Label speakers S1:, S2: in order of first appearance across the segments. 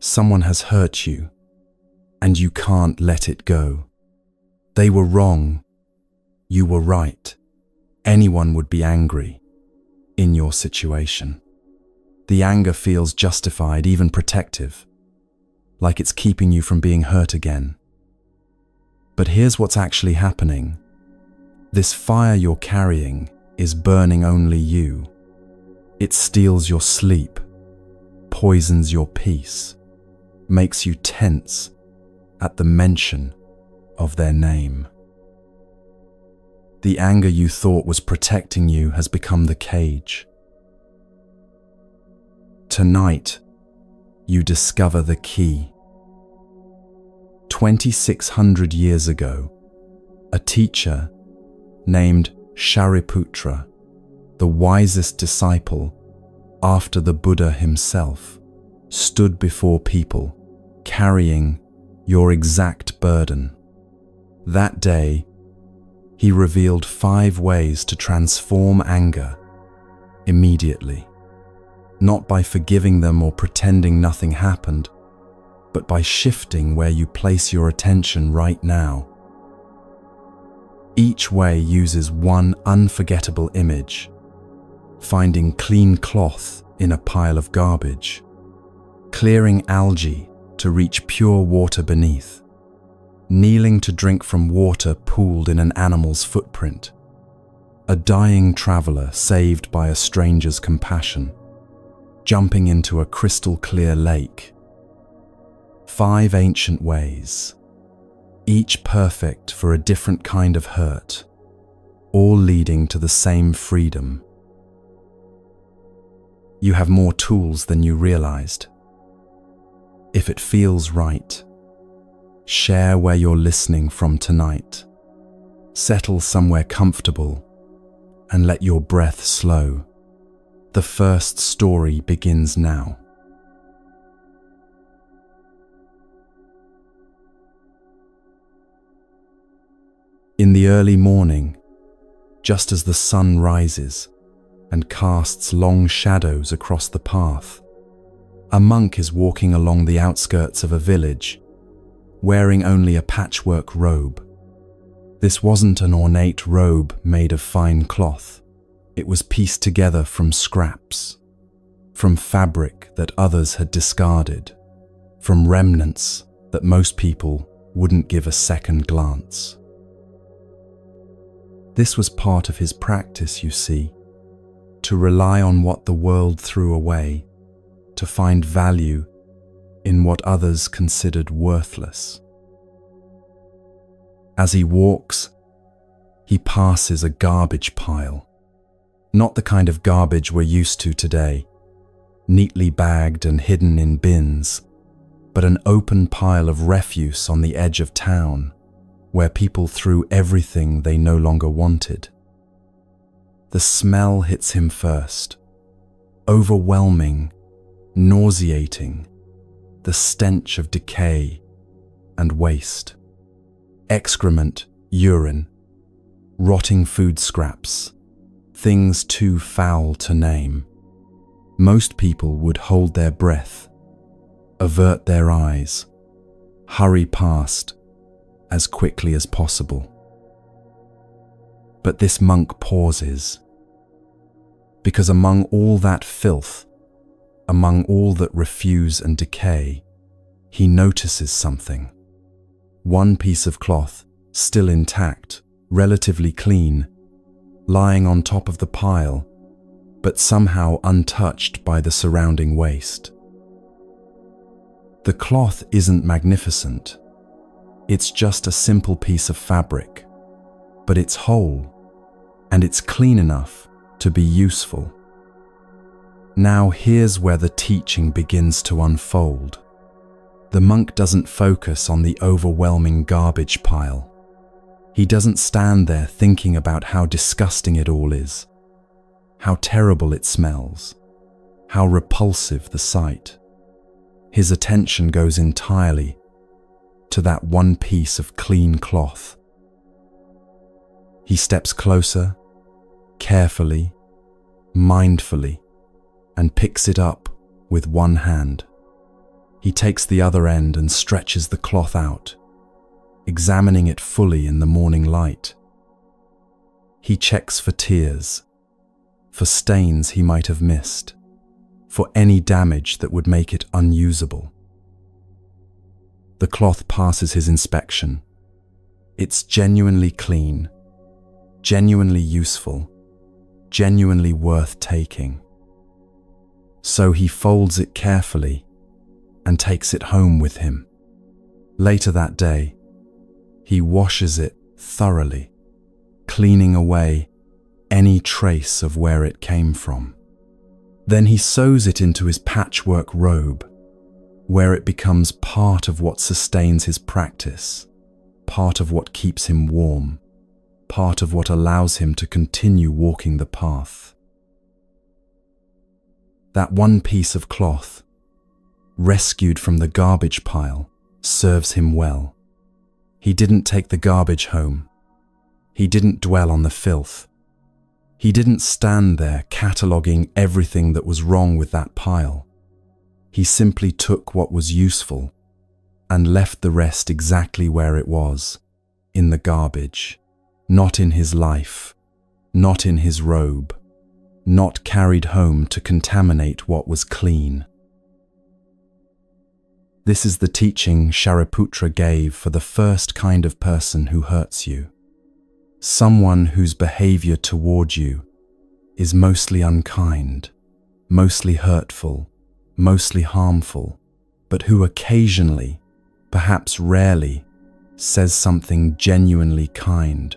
S1: Someone has hurt you, and you can't let it go. They were wrong. You were right. Anyone would be angry in your situation. The anger feels justified, even protective, like it's keeping you from being hurt again. But here's what's actually happening. This fire you're carrying is burning only you. It steals your sleep, poisons your peace, makes you tense at the mention of their name. The anger you thought was protecting you has become the cage. Tonight, you discover the key. 2,600 years ago, a teacher named Shariputra, the wisest disciple after the Buddha himself, stood before people carrying your exact burden. That day, he revealed 5 ways to transform anger immediately, not by forgiving them or pretending nothing happened, but by shifting where you place your attention right now. Each way uses one unforgettable image: finding clean cloth in a pile of garbage, clearing algae to reach pure water beneath, kneeling to drink from water pooled in an animal's footprint, a dying traveler saved by a stranger's compassion, jumping into a crystal-clear lake. 5 ancient ways, each perfect for a different kind of hurt, all leading to the same freedom. You have more tools than you realized. If it feels right, share where you're listening from tonight. Settle somewhere comfortable and let your breath slow. The first story begins now. In the early morning, just as the sun rises and casts long shadows across the path, a monk is walking along the outskirts of a village, wearing only a patchwork robe. This wasn't an ornate robe made of fine cloth. It was pieced together from scraps, from fabric that others had discarded, from remnants that most people wouldn't give a second glance. This was part of his practice, you see, to rely on what the world threw away, to find value in what others considered worthless. As he walks, he passes a garbage pile, not the kind of garbage we're used to today, neatly bagged and hidden in bins, but an open pile of refuse on the edge of town, where people threw everything they no longer wanted. The smell hits him first, overwhelming, nauseating, the stench of decay and waste. Excrement, urine, rotting food scraps, things too foul to name. Most people would hold their breath, avert their eyes, hurry past as quickly as possible. But this monk pauses, because among all that filth, among all that refuse and decay, he notices something. One piece of cloth, still intact, relatively clean, lying on top of the pile, but somehow untouched by the surrounding waste. The cloth isn't magnificent. It's just a simple piece of fabric, but it's whole, and it's clean enough to be useful. Now here's where the teaching begins to unfold. The monk doesn't focus on the overwhelming garbage pile. He doesn't stand there thinking about how disgusting it all is, how terrible it smells, how repulsive the sight. His attention goes entirely to that one piece of clean cloth. He steps closer, carefully, mindfully, and picks it up with one hand. He takes the other end and stretches the cloth out, examining it fully in the morning light. He checks for tears, for stains he might have missed, for any damage that would make it unusable. The cloth passes his inspection. It's genuinely clean, genuinely useful, genuinely worth taking. So he folds it carefully and takes it home with him. Later that day, he washes it thoroughly, cleaning away any trace of where it came from. Then he sews it into his patchwork robe, where it becomes part of what sustains his practice, part of what keeps him warm, part of what allows him to continue walking the path. That one piece of cloth, rescued from the garbage pile, serves him well. He didn't take the garbage home. He didn't dwell on the filth. He didn't stand there cataloguing everything that was wrong with that pile. He simply took what was useful and left the rest exactly where it was, in the garbage, not in his life, not in his robe, not carried home to contaminate what was clean. This is the teaching Shariputra gave for the first kind of person who hurts you. Someone whose behavior toward you is mostly unkind, mostly hurtful, mostly harmful, but who occasionally, perhaps rarely, says something genuinely kind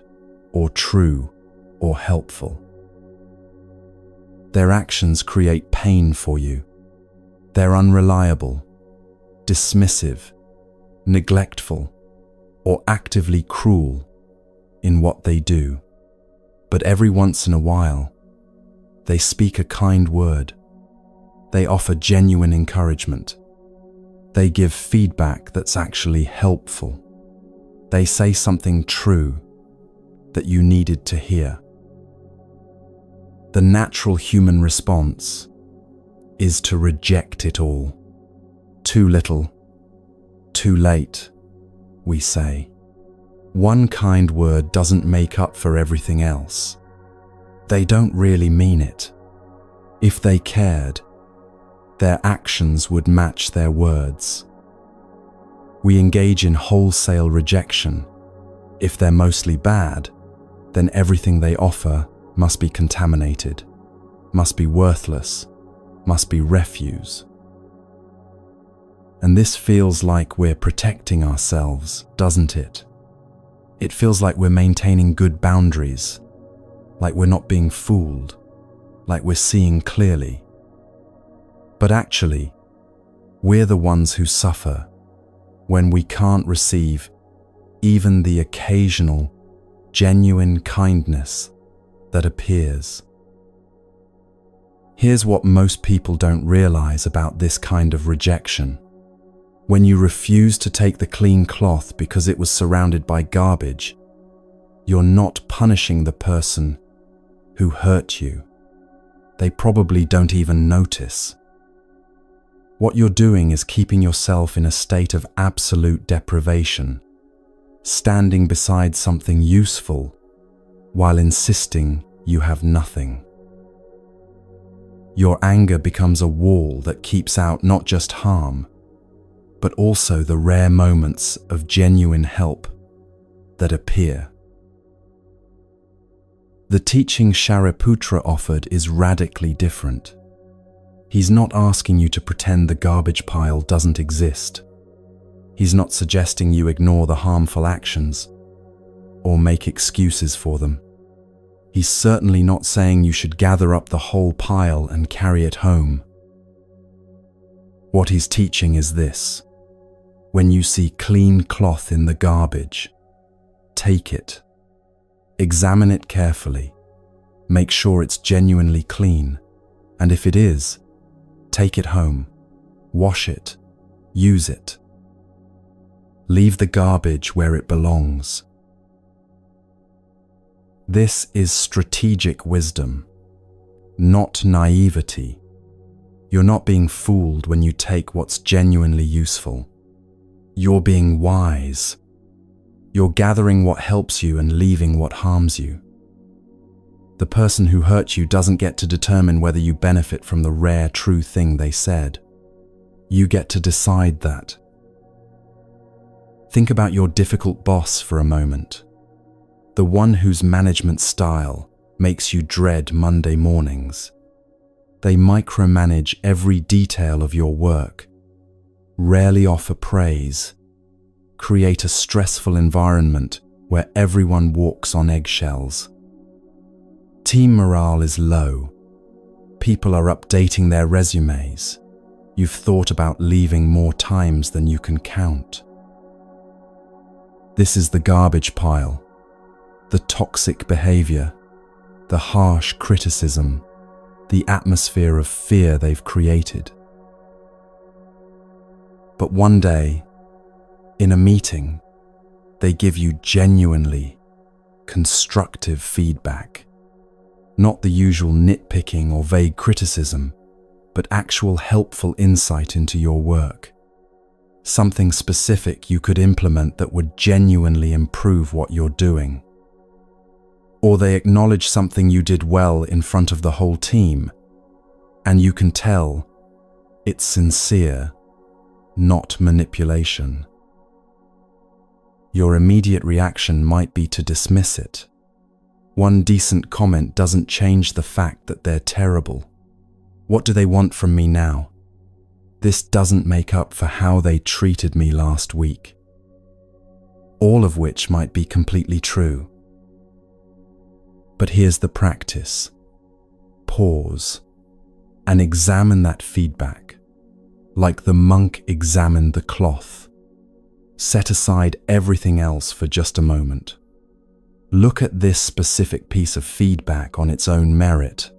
S1: or true or helpful. Their actions create pain for you. They're unreliable, dismissive, neglectful, or actively cruel in what they do. But every once in a while, they speak a kind word. They offer genuine encouragement. They give feedback that's actually helpful. They say something true that you needed to hear. The natural human response is to reject it all. Too little, too late, we say. One kind word doesn't make up for everything else. They don't really mean it. If they cared, their actions would match their words. We engage in wholesale rejection. If they're mostly bad, then everything they offer must be contaminated, must be worthless, must be refuse. And this feels like we're protecting ourselves, doesn't it? It feels like we're maintaining good boundaries, like we're not being fooled, like we're seeing clearly. But actually, we're the ones who suffer when we can't receive even the occasional, genuine kindness that appears. Here's what most people don't realize about this kind of rejection. When you refuse to take the clean cloth because it was surrounded by garbage, you're not punishing the person who hurt you. They probably don't even notice. What you're doing is keeping yourself in a state of absolute deprivation, standing beside something useful while insisting you have nothing. Your anger becomes a wall that keeps out not just harm, but also the rare moments of genuine help that appear. The teaching Shariputra offered is radically different. He's not asking you to pretend the garbage pile doesn't exist. He's not suggesting you ignore the harmful actions or make excuses for them. He's certainly not saying you should gather up the whole pile and carry it home. What he's teaching is this: when you see clean cloth in the garbage, take it. Examine it carefully. Make sure it's genuinely clean. And if it is, take it home. Wash it. Use it. Leave the garbage where it belongs. This is strategic wisdom, not naivety. You're not being fooled when you take what's genuinely useful. You're being wise. You're gathering what helps you and leaving what harms you. The person who hurt you doesn't get to determine whether you benefit from the rare true thing they said. You get to decide that. Think about your difficult boss for a moment. The one whose management style makes you dread Monday mornings. They micromanage every detail of your work, rarely offer praise, create a stressful environment where everyone walks on eggshells. Team morale is low. People are updating their resumes. You've thought about leaving more times than you can count. This is the garbage pile, the toxic behavior, the harsh criticism, the atmosphere of fear they've created. But one day, in a meeting, they give you genuinely constructive feedback. Not the usual nitpicking or vague criticism, but actual helpful insight into your work. Something specific you could implement that would genuinely improve what you're doing. Or they acknowledge something you did well in front of the whole team, and you can tell it's sincere, not manipulation. Your immediate reaction might be to dismiss it. One decent comment doesn't change the fact that they're terrible. What do they want from me now? This doesn't make up for how they treated me last week. All of which might be completely true. But here's the practice. Pause and examine that feedback, like the monk examined the cloth. Set aside everything else for just a moment. Look at this specific piece of feedback on its own merit.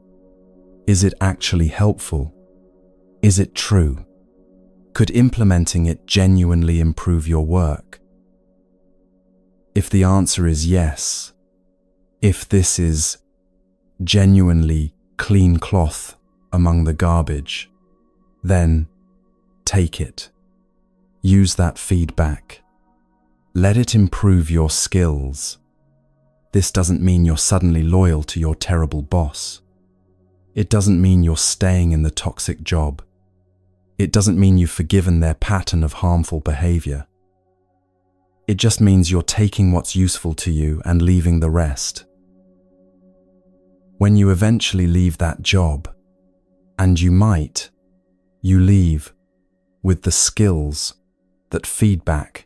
S1: Is it actually helpful? Is it true? Could implementing it genuinely improve your work? If the answer is yes, if this is genuinely clean cloth among the garbage, then take it. Use that feedback. Let it improve your skills. This doesn't mean you're suddenly loyal to your terrible boss. It doesn't mean you're staying in the toxic job. It doesn't mean you've forgiven their pattern of harmful behavior. It just means you're taking what's useful to you and leaving the rest. When you eventually leave that job, and you might, you leave with the skills that feedback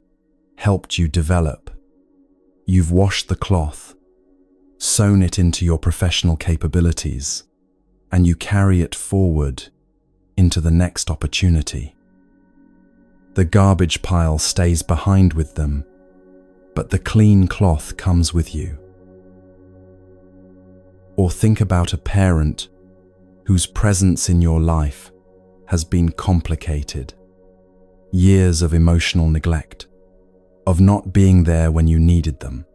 S1: helped you develop. You've washed the cloth, sewn it into your professional capabilities, and you carry it forward into the next opportunity. The garbage pile stays behind with them, but the clean cloth comes with you. Or think about a parent whose presence in your life has been complicated. Years of emotional neglect, of not being there when you needed them,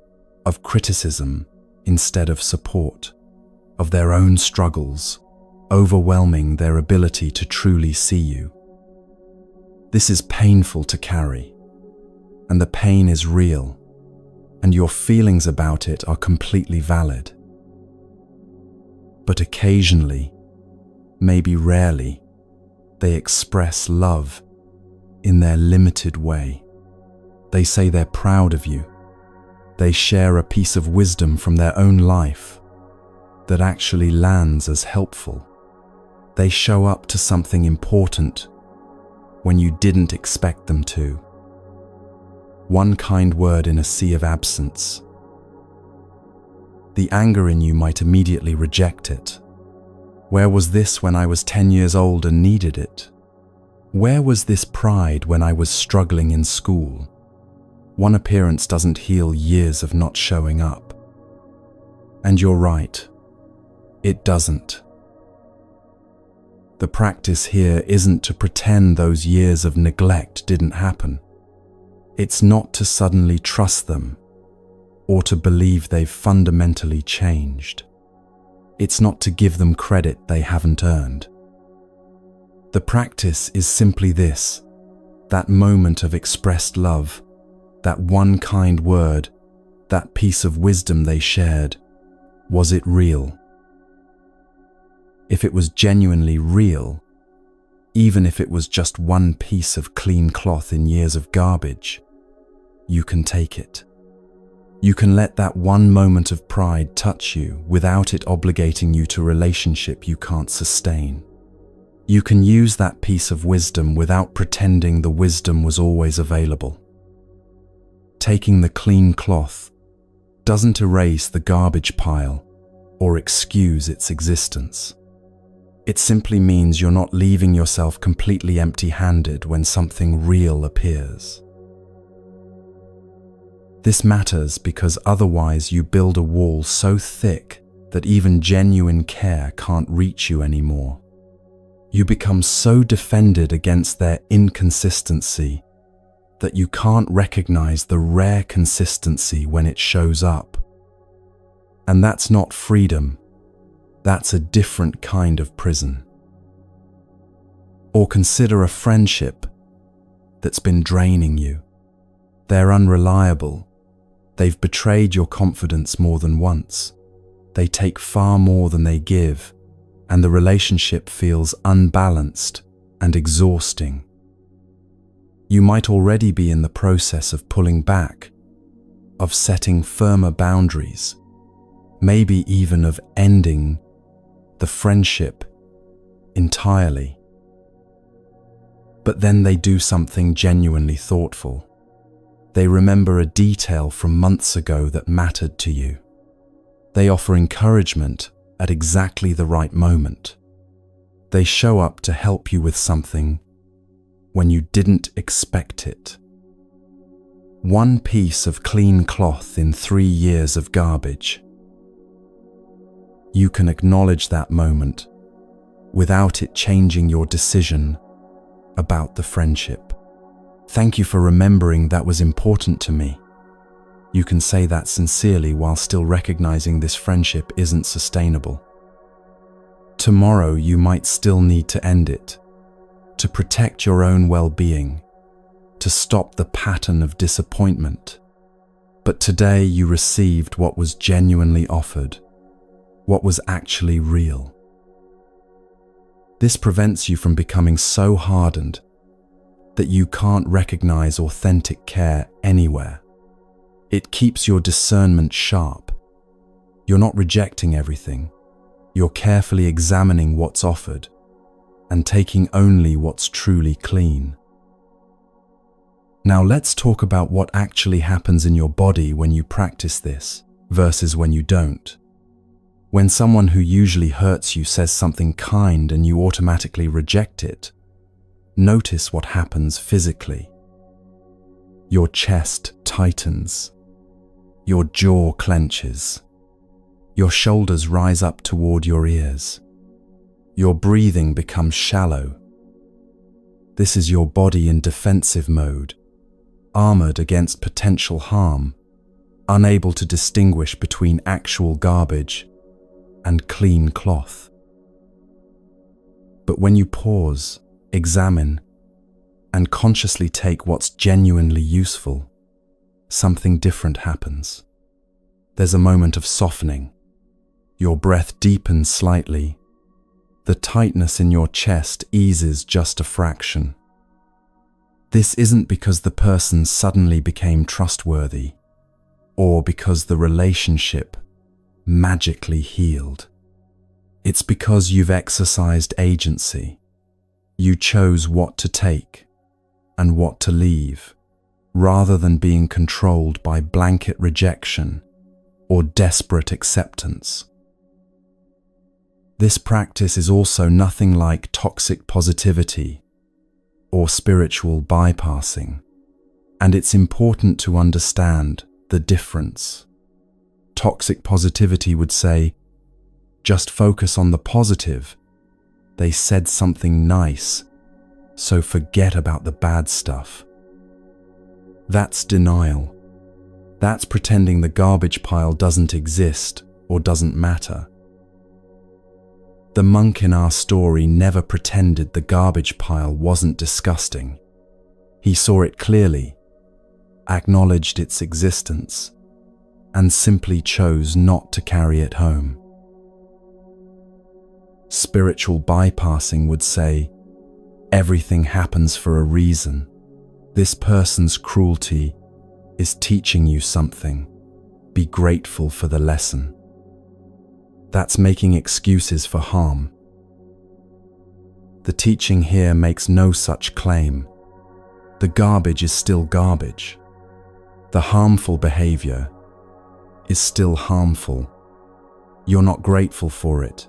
S1: of criticism instead of support, of their own struggles, overwhelming their ability to truly see you. This is painful to carry, and the pain is real, and your feelings about it are completely valid. But occasionally, maybe rarely, they express love in their limited way. They say they're proud of you. They share a piece of wisdom from their own life that actually lands as helpful. They show up to something important when you didn't expect them to. One kind word in a sea of absence. The anger in you might immediately reject it. Where was this when I was 10 years old and needed it? Where was this pride when I was struggling in school? One appearance doesn't heal years of not showing up. And you're right, it doesn't. The practice here isn't to pretend those years of neglect didn't happen. It's not to suddenly trust them or to believe they've fundamentally changed. It's not to give them credit they haven't earned. The practice is simply this: that moment of expressed love, that one kind word, that piece of wisdom they shared. Was it real? If it was genuinely real, even if it was just one piece of clean cloth in years of garbage, you can take it. You can let that one moment of pride touch you without it obligating you to a relationship you can't sustain. You can use that piece of wisdom without pretending the wisdom was always available. Taking the clean cloth doesn't erase the garbage pile or excuse its existence. It simply means you're not leaving yourself completely empty-handed when something real appears. This matters because otherwise you build a wall so thick that even genuine care can't reach you anymore. You become so defended against their inconsistency that you can't recognize the rare consistency when it shows up. And that's not freedom. That's a different kind of prison. Or consider a friendship that's been draining you. They're unreliable. They've betrayed your confidence more than once. They take far more than they give, and the relationship feels unbalanced and exhausting. You might already be in the process of pulling back, of setting firmer boundaries, maybe even of ending the friendship entirely. But then they do something genuinely thoughtful. They remember a detail from months ago that mattered to you. They offer encouragement at exactly the right moment. They show up to help you with something when you didn't expect it. One piece of clean cloth in 3 years of garbage. You can acknowledge that moment without it changing your decision about the friendship. Thank you for remembering that was important to me. You can say that sincerely while still recognizing this friendship isn't sustainable. Tomorrow you might still need to end it, to protect your own well-being, to stop the pattern of disappointment. But today you received what was genuinely offered, what was actually real. This prevents you from becoming so hardened that you can't recognize authentic care anywhere. It keeps your discernment sharp. You're not rejecting everything. You're carefully examining what's offered and taking only what's truly clean. Now let's talk about what actually happens in your body when you practice this versus when you don't. When someone who usually hurts you says something kind and you automatically reject it, notice what happens physically. Your chest tightens. Your jaw clenches. Your shoulders rise up toward your ears. Your breathing becomes shallow. This is your body in defensive mode, armored against potential harm, unable to distinguish between actual garbage and clean cloth. But when you pause, examine, and consciously take what's genuinely useful, something different happens. There's a moment of softening. Your breath deepens slightly. The tightness in your chest eases just a fraction. This isn't because the person suddenly became trustworthy, or because the relationship magically healed. It's because you've exercised agency. You chose what to take and what to leave, rather than being controlled by blanket rejection or desperate acceptance. This practice is also nothing like toxic positivity or spiritual bypassing, and it's important to understand the difference. Toxic positivity would say, just focus on the positive. They said something nice, so forget about the bad stuff. That's denial. That's pretending the garbage pile doesn't exist or doesn't matter. The monk in our story never pretended the garbage pile wasn't disgusting. He saw it clearly, acknowledged its existence, and simply chose not to carry it home. Spiritual bypassing would say, everything happens for a reason. This person's cruelty is teaching you something. Be grateful for the lesson. That's making excuses for harm. The teaching here makes no such claim. The garbage is still garbage. The harmful behavior is still harmful. You're not grateful for it.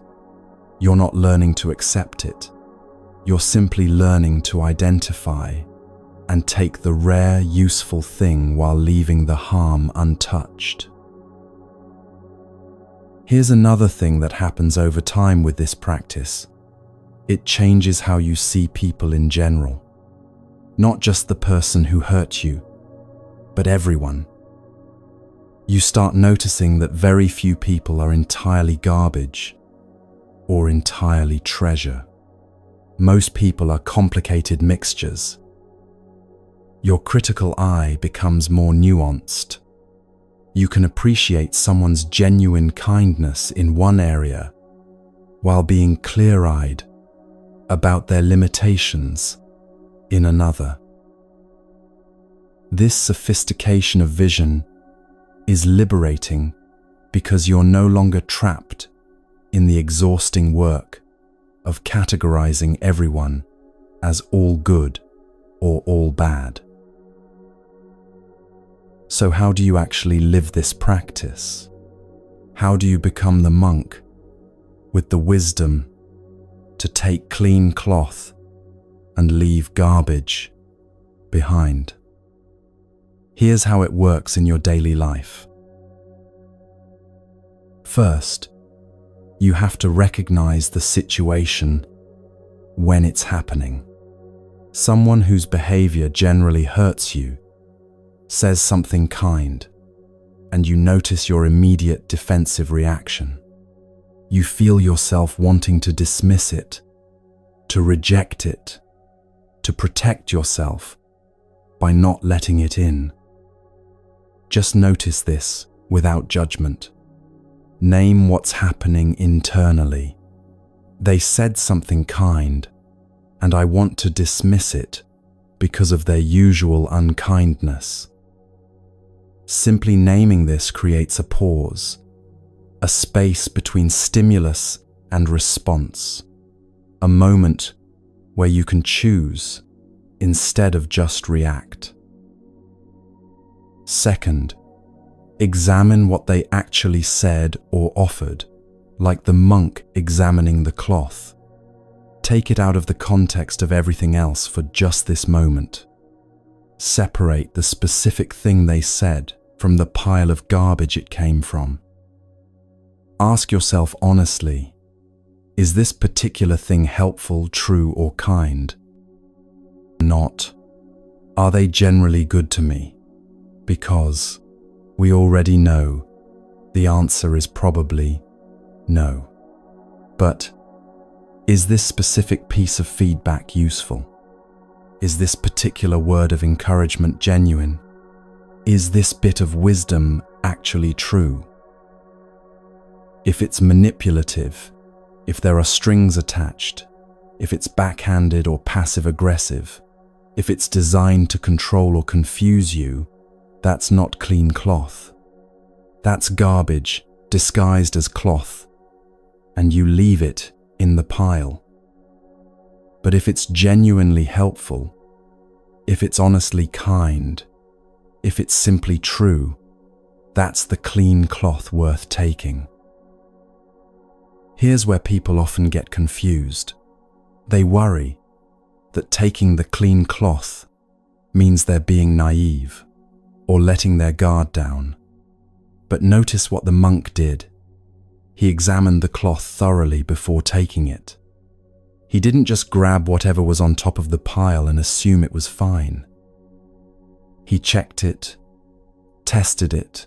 S1: You're not learning to accept it. You're simply learning to identify and take the rare, useful thing while leaving the harm untouched. Here's another thing that happens over time with this practice. It changes how you see people in general. Not just the person who hurt you, but everyone. You start noticing that very few people are entirely garbage or entirely treasure. Most people are complicated mixtures. Your critical eye becomes more nuanced. You can appreciate someone's genuine kindness in one area while being clear-eyed about their limitations in another. This sophistication of vision is liberating because you're no longer trapped in the exhausting work of categorizing everyone as all good or all bad. So how do you actually live this practice? How do you become the monk with the wisdom to take clean cloth and leave garbage behind? Here's how it works in your daily life. First, you have to recognize the situation when it's happening. Someone whose behavior generally hurts you says something kind, and you notice your immediate defensive reaction. You feel yourself wanting to dismiss it, to reject it, to protect yourself by not letting it in. Just notice this without judgment. Name what's happening internally. They said something kind, and I want to dismiss it because of their usual unkindness. Simply naming this creates a pause, a space between stimulus and response, a moment where you can choose instead of just react. Second, examine what they actually said or offered, like the monk examining the cloth. Take it out of the context of everything else for just this moment. Separate the specific thing they said from the pile of garbage it came from. Ask yourself honestly, is this particular thing helpful, true, or kind? Not, are they generally good to me? Because we already know the answer is probably no. But is this specific piece of feedback useful? Is this particular word of encouragement genuine? Is this bit of wisdom actually true? If it's manipulative, if there are strings attached, if it's backhanded or passive-aggressive, if it's designed to control or confuse you, that's not clean cloth. That's garbage disguised as cloth, and you leave it in the pile. But if it's genuinely helpful, if it's honestly kind, if it's simply true, that's the clean cloth worth taking. Here's where people often get confused. They worry that taking the clean cloth means they're being naive or letting their guard down. But notice what the monk did. He examined the cloth thoroughly before taking it. He didn't just grab whatever was on top of the pile and assume it was fine. He checked it, tested it,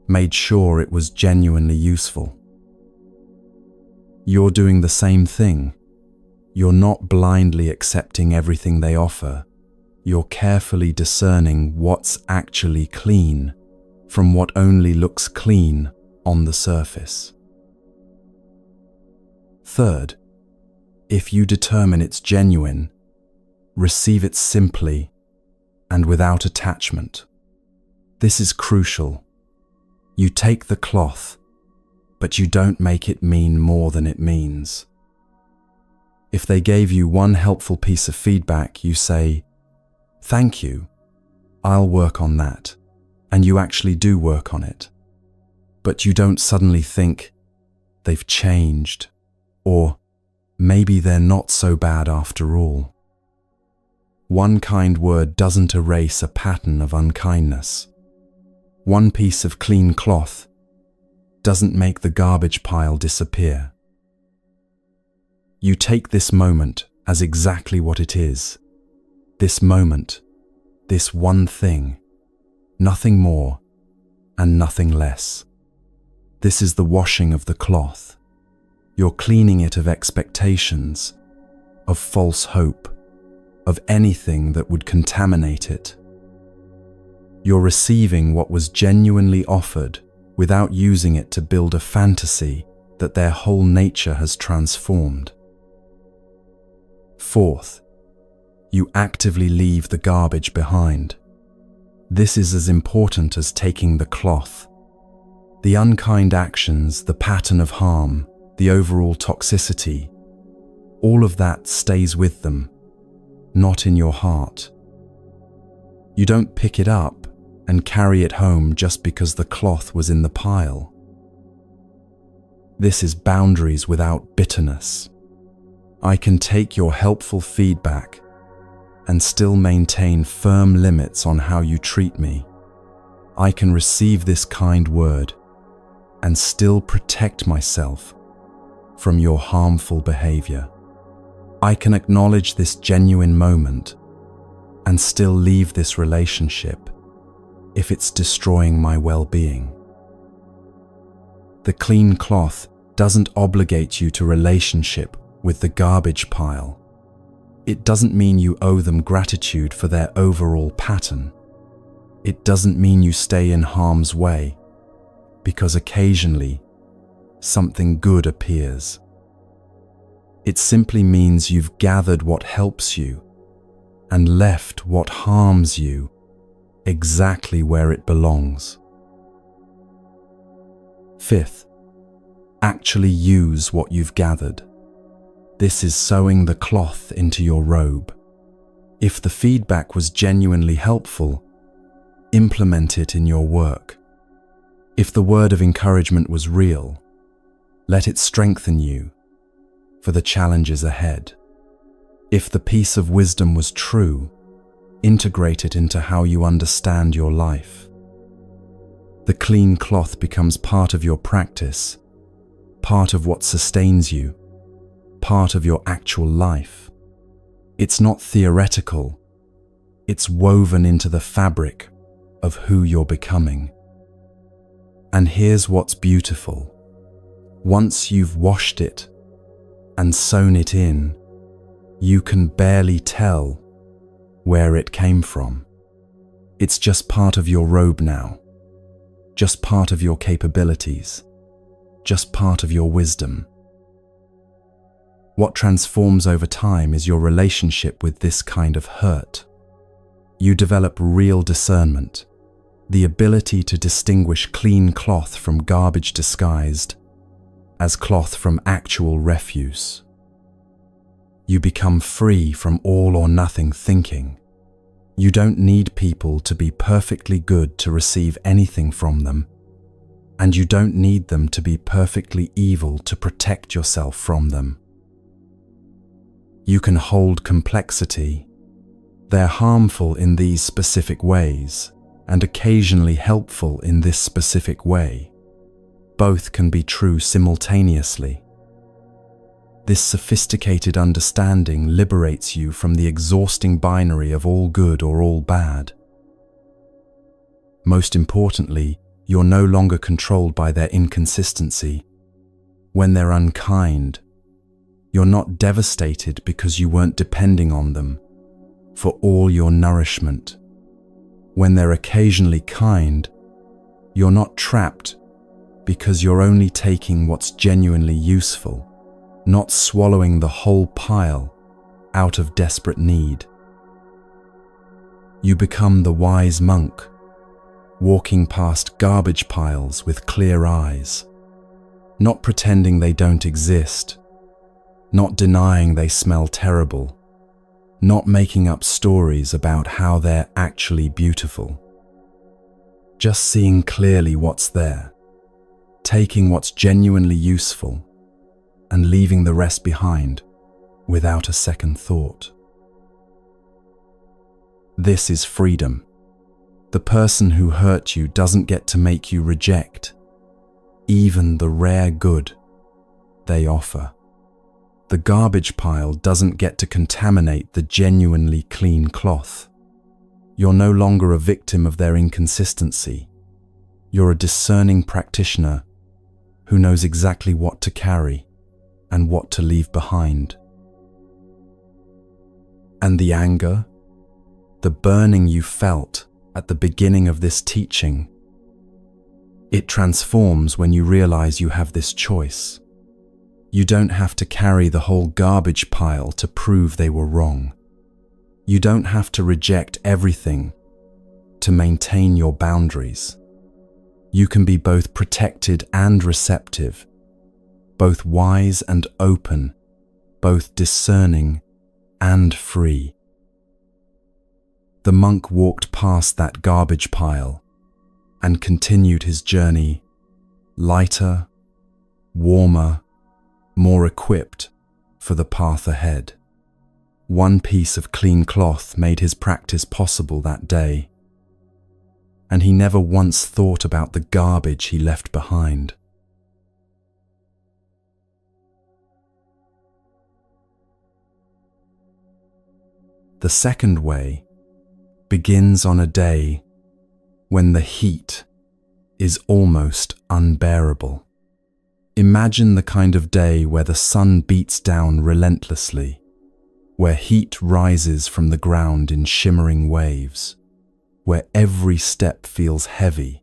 S1: made sure it was genuinely useful. You're doing the same thing. You're not blindly accepting everything they offer. You're carefully discerning what's actually clean from what only looks clean on the surface. Third, if you determine it's genuine, receive it simply and without attachment. This is crucial. You take the cloth, but you don't make it mean more than it means. If they gave you one helpful piece of feedback, you say, "Thank you, I'll work on that," and you actually do work on it. But you don't suddenly think, "They've changed," or "Maybe they're not so bad after all." One kind word doesn't erase a pattern of unkindness. One piece of clean cloth doesn't make the garbage pile disappear. You take this moment as exactly what it is. This moment, this one thing, nothing more and nothing less. This is the washing of the cloth. You're cleaning it of expectations, of false hope, of anything that would contaminate it. You're receiving what was genuinely offered without using it to build a fantasy that their whole nature has transformed. Fourth, you actively leave the garbage behind. This is as important as taking the cloth. The unkind actions, the pattern of harm, the overall toxicity, all of that stays with them, not in your heart. You don't pick it up and carry it home just because the cloth was in the pile. This is boundaries without bitterness. I can take your helpful feedback and still maintain firm limits on how you treat me. I can receive this kind word and still protect myself from your harmful behavior. I can acknowledge this genuine moment and still leave this relationship if it's destroying my well-being. The clean cloth doesn't obligate you to relationship with the garbage pile. It doesn't mean you owe them gratitude for their overall pattern. It doesn't mean you stay in harm's way because occasionally something good appears. It simply means you've gathered what helps you and left what harms you exactly where it belongs. Fifth, actually use what you've gathered. This is sewing the cloth into your robe. If the feedback was genuinely helpful, implement it in your work. If the word of encouragement was real, let it strengthen you for the challenges ahead. If the piece of wisdom was true, integrate it into how you understand your life. The clean cloth becomes part of your practice, part of what sustains you, part of your actual life. It's not theoretical, it's woven into the fabric of who you're becoming. And here's what's beautiful. Once you've washed it and sewn it in, you can barely tell where it came from. It's just part of your robe now, just part of your capabilities, just part of your wisdom. What transforms over time is your relationship with this kind of hurt. You develop real discernment, the ability to distinguish clean cloth from garbage disguised as cloth from actual refuse. You become free from all or nothing thinking. You don't need people to be perfectly good to receive anything from them, and you don't need them to be perfectly evil to protect yourself from them. You can hold complexity. They're harmful in these specific ways, and occasionally helpful in this specific way. Both can be true simultaneously. This sophisticated understanding liberates you from the exhausting binary of all good or all bad. Most importantly, you're no longer controlled by their inconsistency. When they're unkind, you're not devastated because you weren't depending on them for all your nourishment. When they're occasionally kind, you're not trapped because you're only taking what's genuinely useful, not swallowing the whole pile out of desperate need. You become the wise monk, walking past garbage piles with clear eyes, not pretending they don't exist, not denying they smell terrible, not making up stories about how they're actually beautiful. Just seeing clearly what's there, taking what's genuinely useful, and leaving the rest behind without a second thought. This is freedom. The person who hurt you doesn't get to make you reject even the rare good they offer. The garbage pile doesn't get to contaminate the genuinely clean cloth. You're no longer a victim of their inconsistency. You're a discerning practitioner who knows exactly what to carry and what to leave behind. And the anger, the burning you felt at the beginning of this teaching, it transforms when you realize you have this choice. You don't have to carry the whole garbage pile to prove they were wrong. You don't have to reject everything to maintain your boundaries. You can be both protected and receptive, both wise and open, both discerning and free. The monk walked past that garbage pile and continued his journey, lighter, warmer, more equipped for the path ahead. One piece of clean cloth made his practice possible that day, and he never once thought about the garbage he left behind. The second way begins on a day when the heat is almost unbearable. Imagine the kind of day where the sun beats down relentlessly, where heat rises from the ground in shimmering waves, where every step feels heavy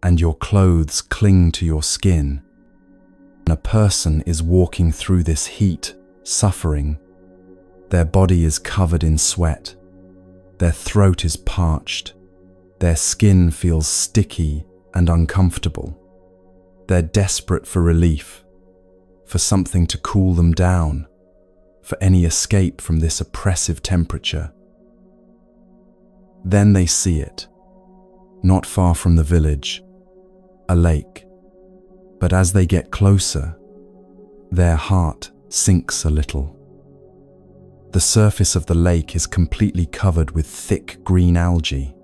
S1: and your clothes cling to your skin. When a person is walking through this heat, suffering, their body is covered in sweat, their throat is parched, their skin feels sticky and uncomfortable. They're desperate for relief, for something to cool them down, for any escape from this oppressive temperature. Then they see it, not far from the village, a lake. But as they get closer, their heart sinks a little. The surface of the lake is completely covered with thick green algae.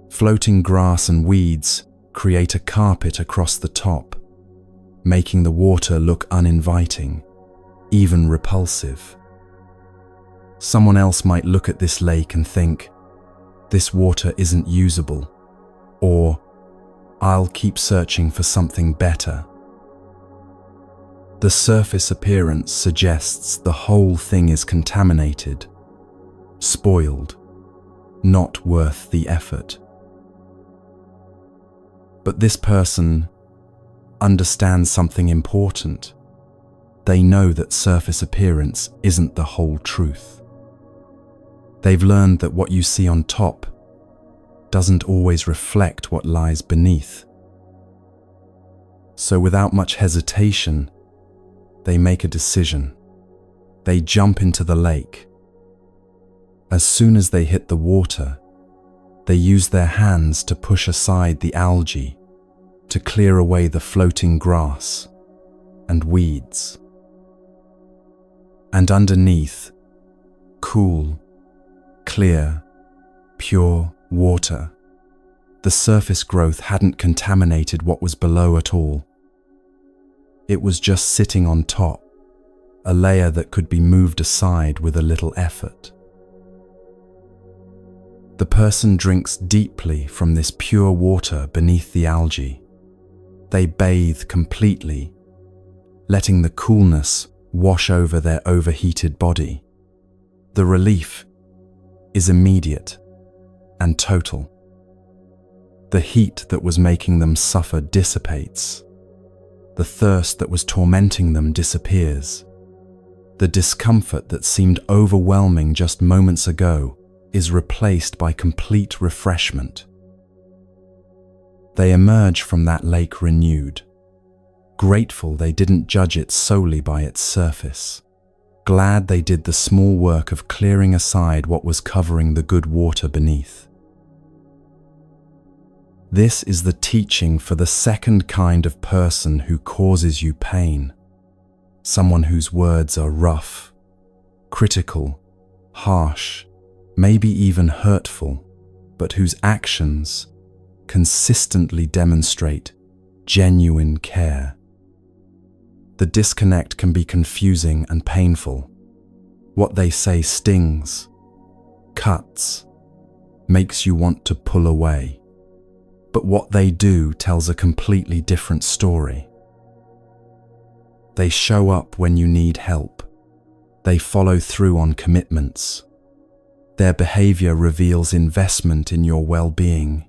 S1: Floating grass and weeds create a carpet across the top, making the water look uninviting, even repulsive. Someone else might look at this lake and think, "This water isn't usable," or "I'll keep searching for something better." The surface appearance suggests the whole thing is contaminated, spoiled, not worth the effort. But this person understands something important. They know that surface appearance isn't the whole truth. They've learned that what you see on top doesn't always reflect what lies beneath. So without much hesitation, they make a decision. They jump into the lake. As soon as they hit the water, they use their hands to push aside the algae, to clear away the floating grass and weeds. And underneath, cool, clear, pure water. The surface growth hadn't contaminated what was below at all. It was just sitting on top, a layer that could be moved aside with a little effort. The person drinks deeply from this pure water beneath the algae. They bathe completely, letting the coolness wash over their overheated body. The relief is immediate and total. The heat that was making them suffer dissipates. The thirst that was tormenting them disappears. The discomfort that seemed overwhelming just moments ago is replaced by complete refreshment. They emerge from that lake renewed, grateful they didn't judge it solely by its surface, glad they did the small work of clearing aside what was covering the good water beneath. This is the teaching for the second kind of person who causes you pain, someone whose words are rough, critical, harsh, maybe even hurtful, but whose actions consistently demonstrate genuine care. The disconnect can be confusing and painful. What they say stings, cuts, makes you want to pull away. But what they do tells a completely different story. They show up when you need help. They follow through on commitments. Their behavior reveals investment in your well-being,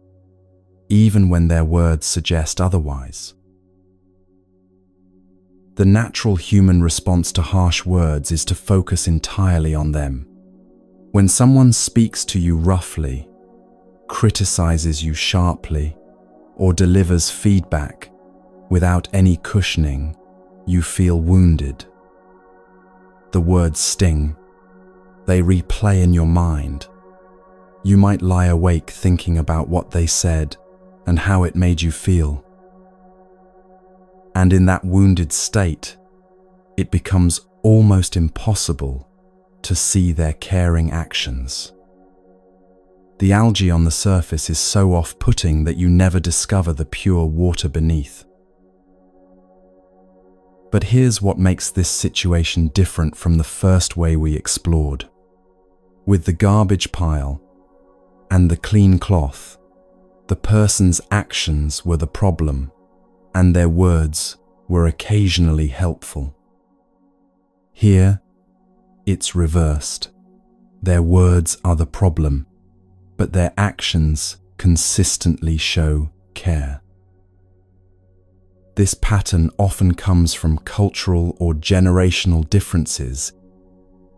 S1: even when their words suggest otherwise. The natural human response to harsh words is to focus entirely on them. When someone speaks to you roughly, criticizes you sharply, or delivers feedback without any cushioning, you feel wounded. The words sting. They replay in your mind. You might lie awake thinking about what they said and how it made you feel. And in that wounded state, it becomes almost impossible to see their caring actions. The algae on the surface is so off-putting that you never discover the pure water beneath. But here's what makes this situation different from the first way we explored. With the garbage pile and the clean cloth, the person's actions were the problem, and their words were occasionally helpful. Here, it's reversed. Their words are the problem, but their actions consistently show care. This pattern often comes from cultural or generational differences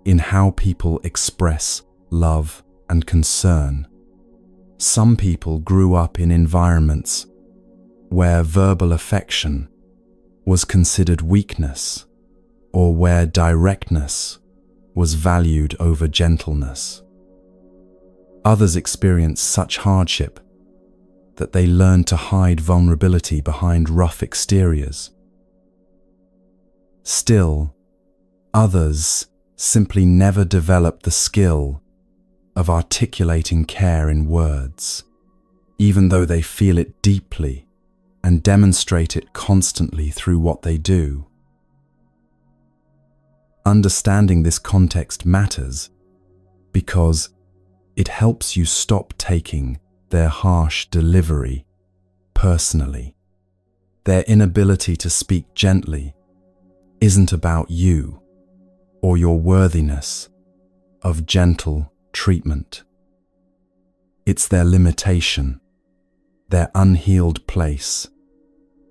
S1: in how people express love and concern. Some people grew up in environments where verbal affection was considered weakness, or where directness was valued over gentleness. Others experienced such hardship that they learned to hide vulnerability behind rough exteriors. Still, others simply never developed the skill of articulating care in words, even though they feel it deeply and demonstrate it constantly through what they do. Understanding this context matters because it helps you stop taking their harsh delivery personally. Their inability to speak gently isn't about you or your worthiness of gentle treatment. It's their limitation, their unhealed place,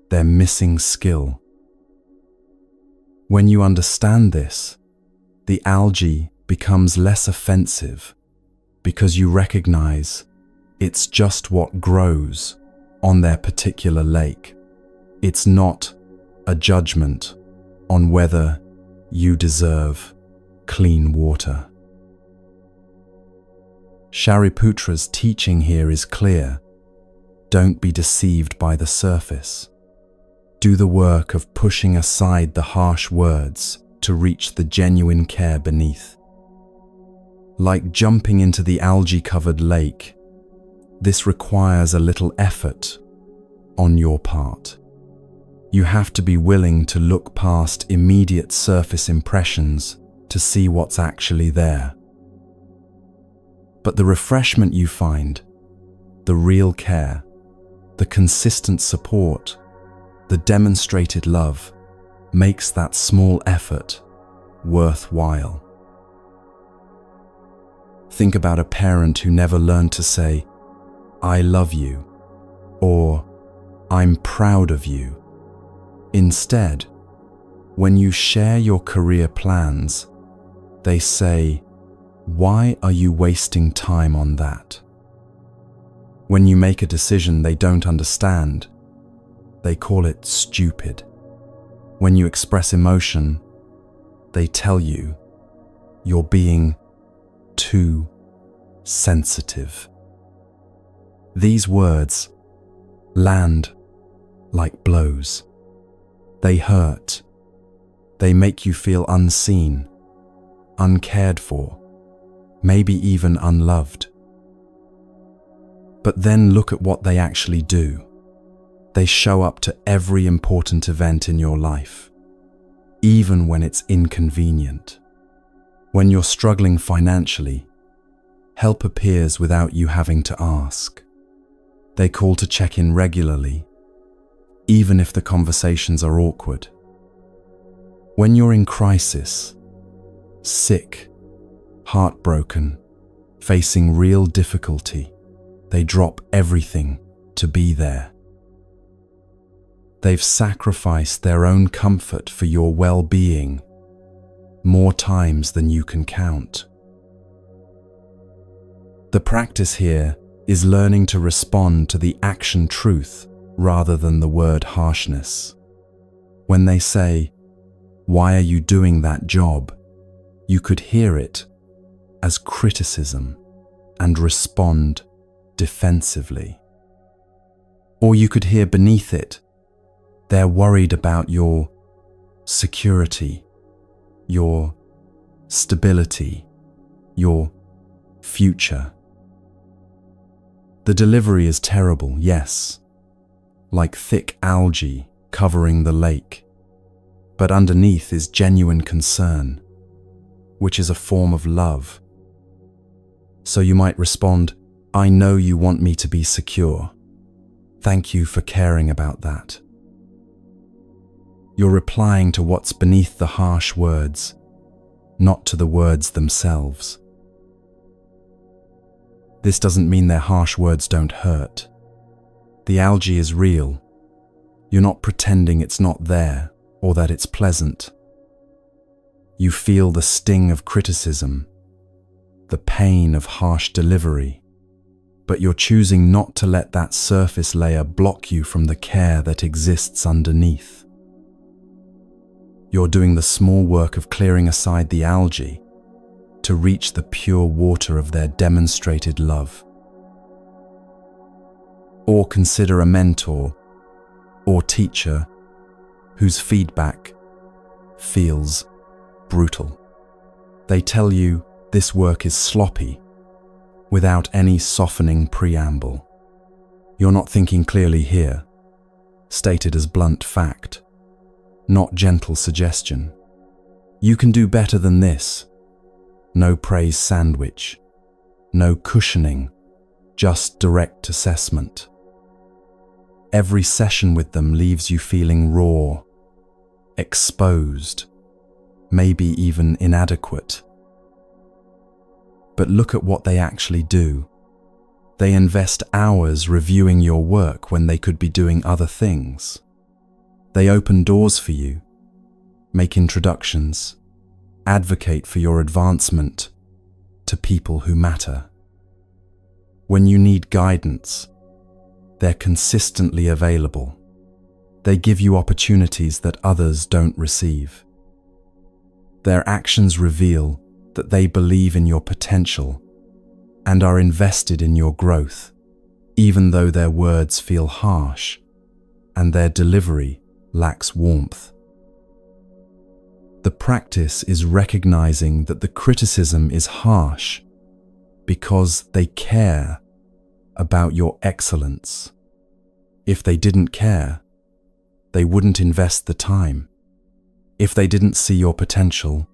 S1: their missing skill. When you understand this, the algae becomes less offensive because you recognize it's just what grows on their particular lake. It's not a judgment on whether you deserve clean water. Shariputra's teaching here is clear. Don't be deceived by the surface. Do the work of pushing aside the harsh words to reach the genuine care beneath. Like jumping into the algae-covered lake, this requires a little effort on your part. You have to be willing to look past immediate surface impressions to see what's actually there. But the refreshment you find, the real care, the consistent support, the demonstrated love, makes that small effort worthwhile. Think about a parent who never learned to say, "I love you," or "I'm proud of you." Instead, when you share your career plans, they say, "Why are you wasting time on that?" When you make a decision they don't understand, they call it stupid. When you express emotion, they tell you you're being too sensitive. These words land like blows. They hurt. They make you feel unseen, uncared for, maybe even unloved. But then look at what they actually do. They show up to every important event in your life, even when it's inconvenient. When you're struggling financially, help appears without you having to ask. They call to check in regularly, even if the conversations are awkward. When you're in crisis, sick, heartbroken, facing real difficulty, they drop everything to be there. They've sacrificed their own comfort for your well-being more times than you can count. The practice here is learning to respond to the action truth rather than the word harshness. When they say, "Why are you doing that job?" you could hear it as criticism and respond defensively. Or you could hear beneath it, they're worried about your security, your stability, your future. The delivery is terrible, yes, like thick algae covering the lake, but underneath is genuine concern, which is a form of love. So you might respond, "I know you want me to be secure. Thank you for caring about that." You're replying to what's beneath the harsh words, not to the words themselves. This doesn't mean their harsh words don't hurt. The algae is real. You're not pretending it's not there or that it's pleasant. You feel the sting of criticism, the pain of harsh delivery, but you're choosing not to let that surface layer block you from the care that exists underneath. You're doing the small work of clearing aside the algae to reach the pure water of their demonstrated love. Or consider a mentor or teacher whose feedback feels brutal. They tell you this work is sloppy without any softening preamble. You're not thinking clearly here, stated as blunt fact, not gentle suggestion. You can do better than this. No praise sandwich, no cushioning, just direct assessment. Every session with them leaves you feeling raw, exposed, maybe even inadequate. But look at what they actually do. They invest hours reviewing your work when they could be doing other things. They open doors for you, make introductions, advocate for your advancement to people who matter. When you need guidance, they're consistently available. They give you opportunities that others don't receive. Their actions reveal that they believe in your potential and are invested in your growth, even though their words feel harsh and their delivery lacks warmth. The practice is recognizing that the criticism is harsh because they care about your excellence. If they didn't care, they wouldn't invest the time. If they didn't see your potential,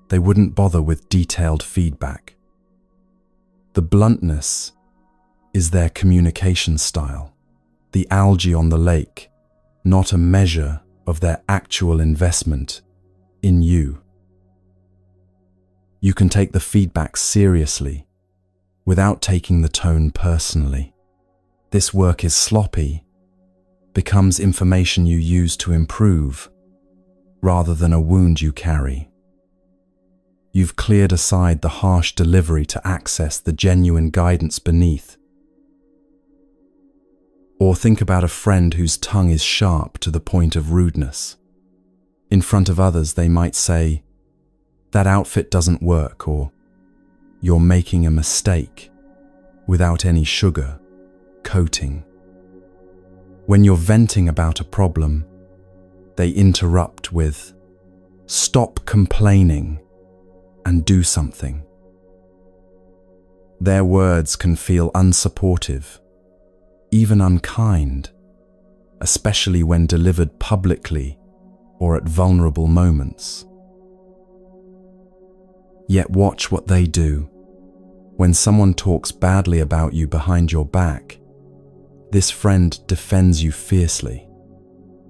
S1: they wouldn't bother with detailed feedback. The bluntness is their communication style, the algae on the lake, not a measure of their actual investment in you. You can take the feedback seriously without taking the tone personally. This work is sloppy, becomes information you use to improve rather than a wound you carry. You've cleared aside the harsh delivery to access the genuine guidance beneath. Or think about a friend whose tongue is sharp to the point of rudeness. In front of others, they might say, "That outfit doesn't work," or "You're making a mistake," without any sugar coating. When you're venting about a problem, they interrupt with, "Stop complaining and do something." Their words can feel unsupportive, even unkind, especially when delivered publicly or at vulnerable moments. Yet watch what they do. When someone talks badly about you behind your back, this friend defends you fiercely.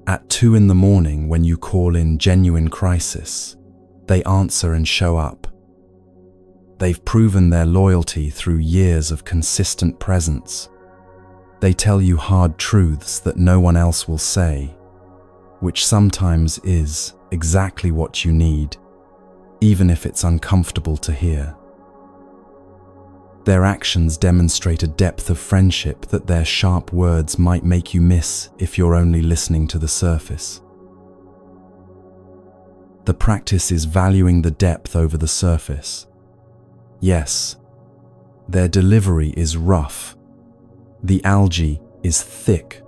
S1: At 2 a.m, when you call in genuine crisis, they answer and show up. They've proven their loyalty through years of consistent presence. They tell you hard truths that no one else will say, which sometimes is exactly what you need, even if it's uncomfortable to hear. Their actions demonstrate a depth of friendship that their sharp words might make you miss if you're only listening to the surface. The practice is valuing the depth over the surface. Yes, their delivery is rough. The algae is thick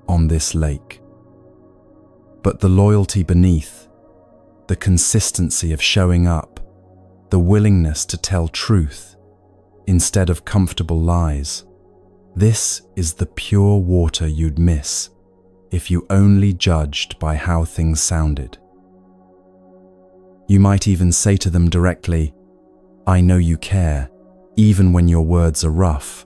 S1: on this lake. But the loyalty beneath, the consistency of showing up, the willingness to tell truth instead of comfortable lies, this is the pure water you'd miss if you only judged by how things sounded. You might even say to them directly, "I know you care," even when your words are rough,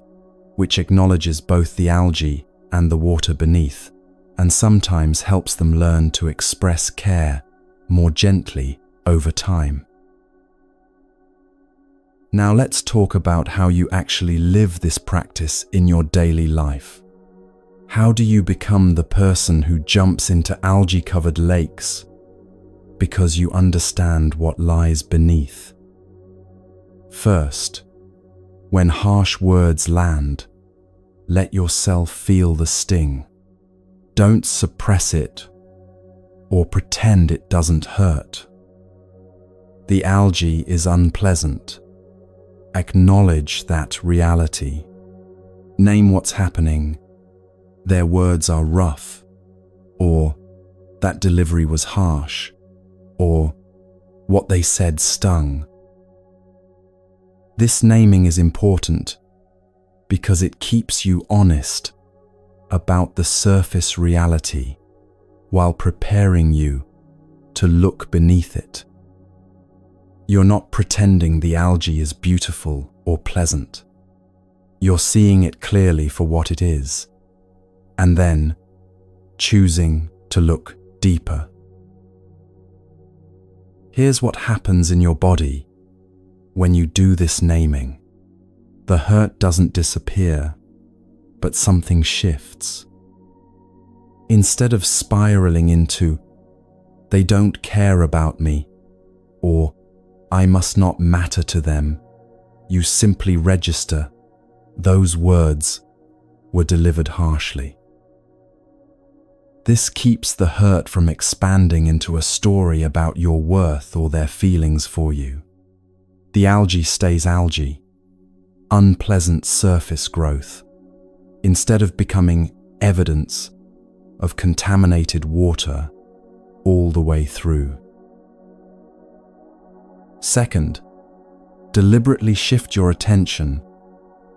S1: which acknowledges both the algae and the water beneath, and sometimes helps them learn to express care more gently over time. Now let's talk about how you actually live this practice in your daily life. How do you become the person who jumps into algae-covered lakes because you understand what lies beneath? First, when harsh words land, let yourself feel the sting. Don't suppress it or pretend it doesn't hurt. The algae is unpleasant. Acknowledge that reality. Name what's happening. Their words are rough, or that delivery was harsh, or what they said stung. This naming is important because it keeps you honest about the surface reality while preparing you to look beneath it. You're not pretending the algae is beautiful or pleasant. You're seeing it clearly for what it is, and then choosing to look deeper. Here's what happens in your body when you do this naming. The hurt doesn't disappear, but something shifts. Instead of spiraling into, "They don't care about me," or "I must not matter to them," you simply register, "Those words were delivered harshly." This keeps the hurt from expanding into a story about your worth or their feelings for you. The algae stays algae, unpleasant surface growth, instead of becoming evidence of contaminated water all the way through. Second, deliberately shift your attention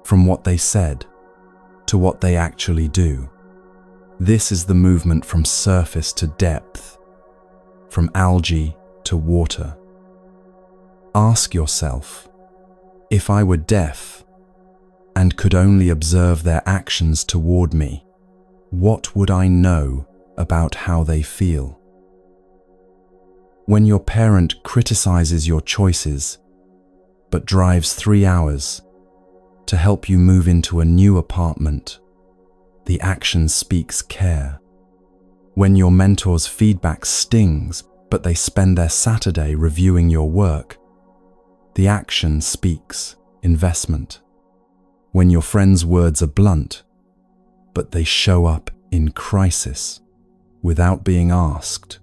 S1: from what they said to what they actually do. This is the movement from surface to depth, from algae to water. Ask yourself, if I were deaf and could only observe their actions toward me, what would I know about how they feel? When your parent criticizes your choices, but drives 3 hours to help you move into a new apartment, the action speaks care. When your mentor's feedback stings, but they spend their Saturday reviewing your work, the action speaks investment. When your friend's words are blunt, but they show up in crisis without being asked,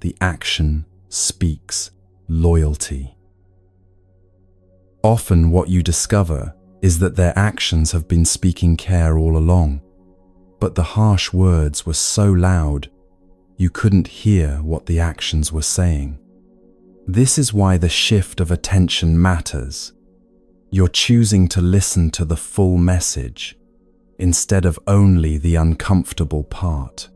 S1: the action speaks loyalty. Often what you discover is that their actions have been speaking care all along, but the harsh words were so loud you couldn't hear what the actions were saying. This is why the shift of attention matters. You're choosing to listen to the full message instead of only the uncomfortable part.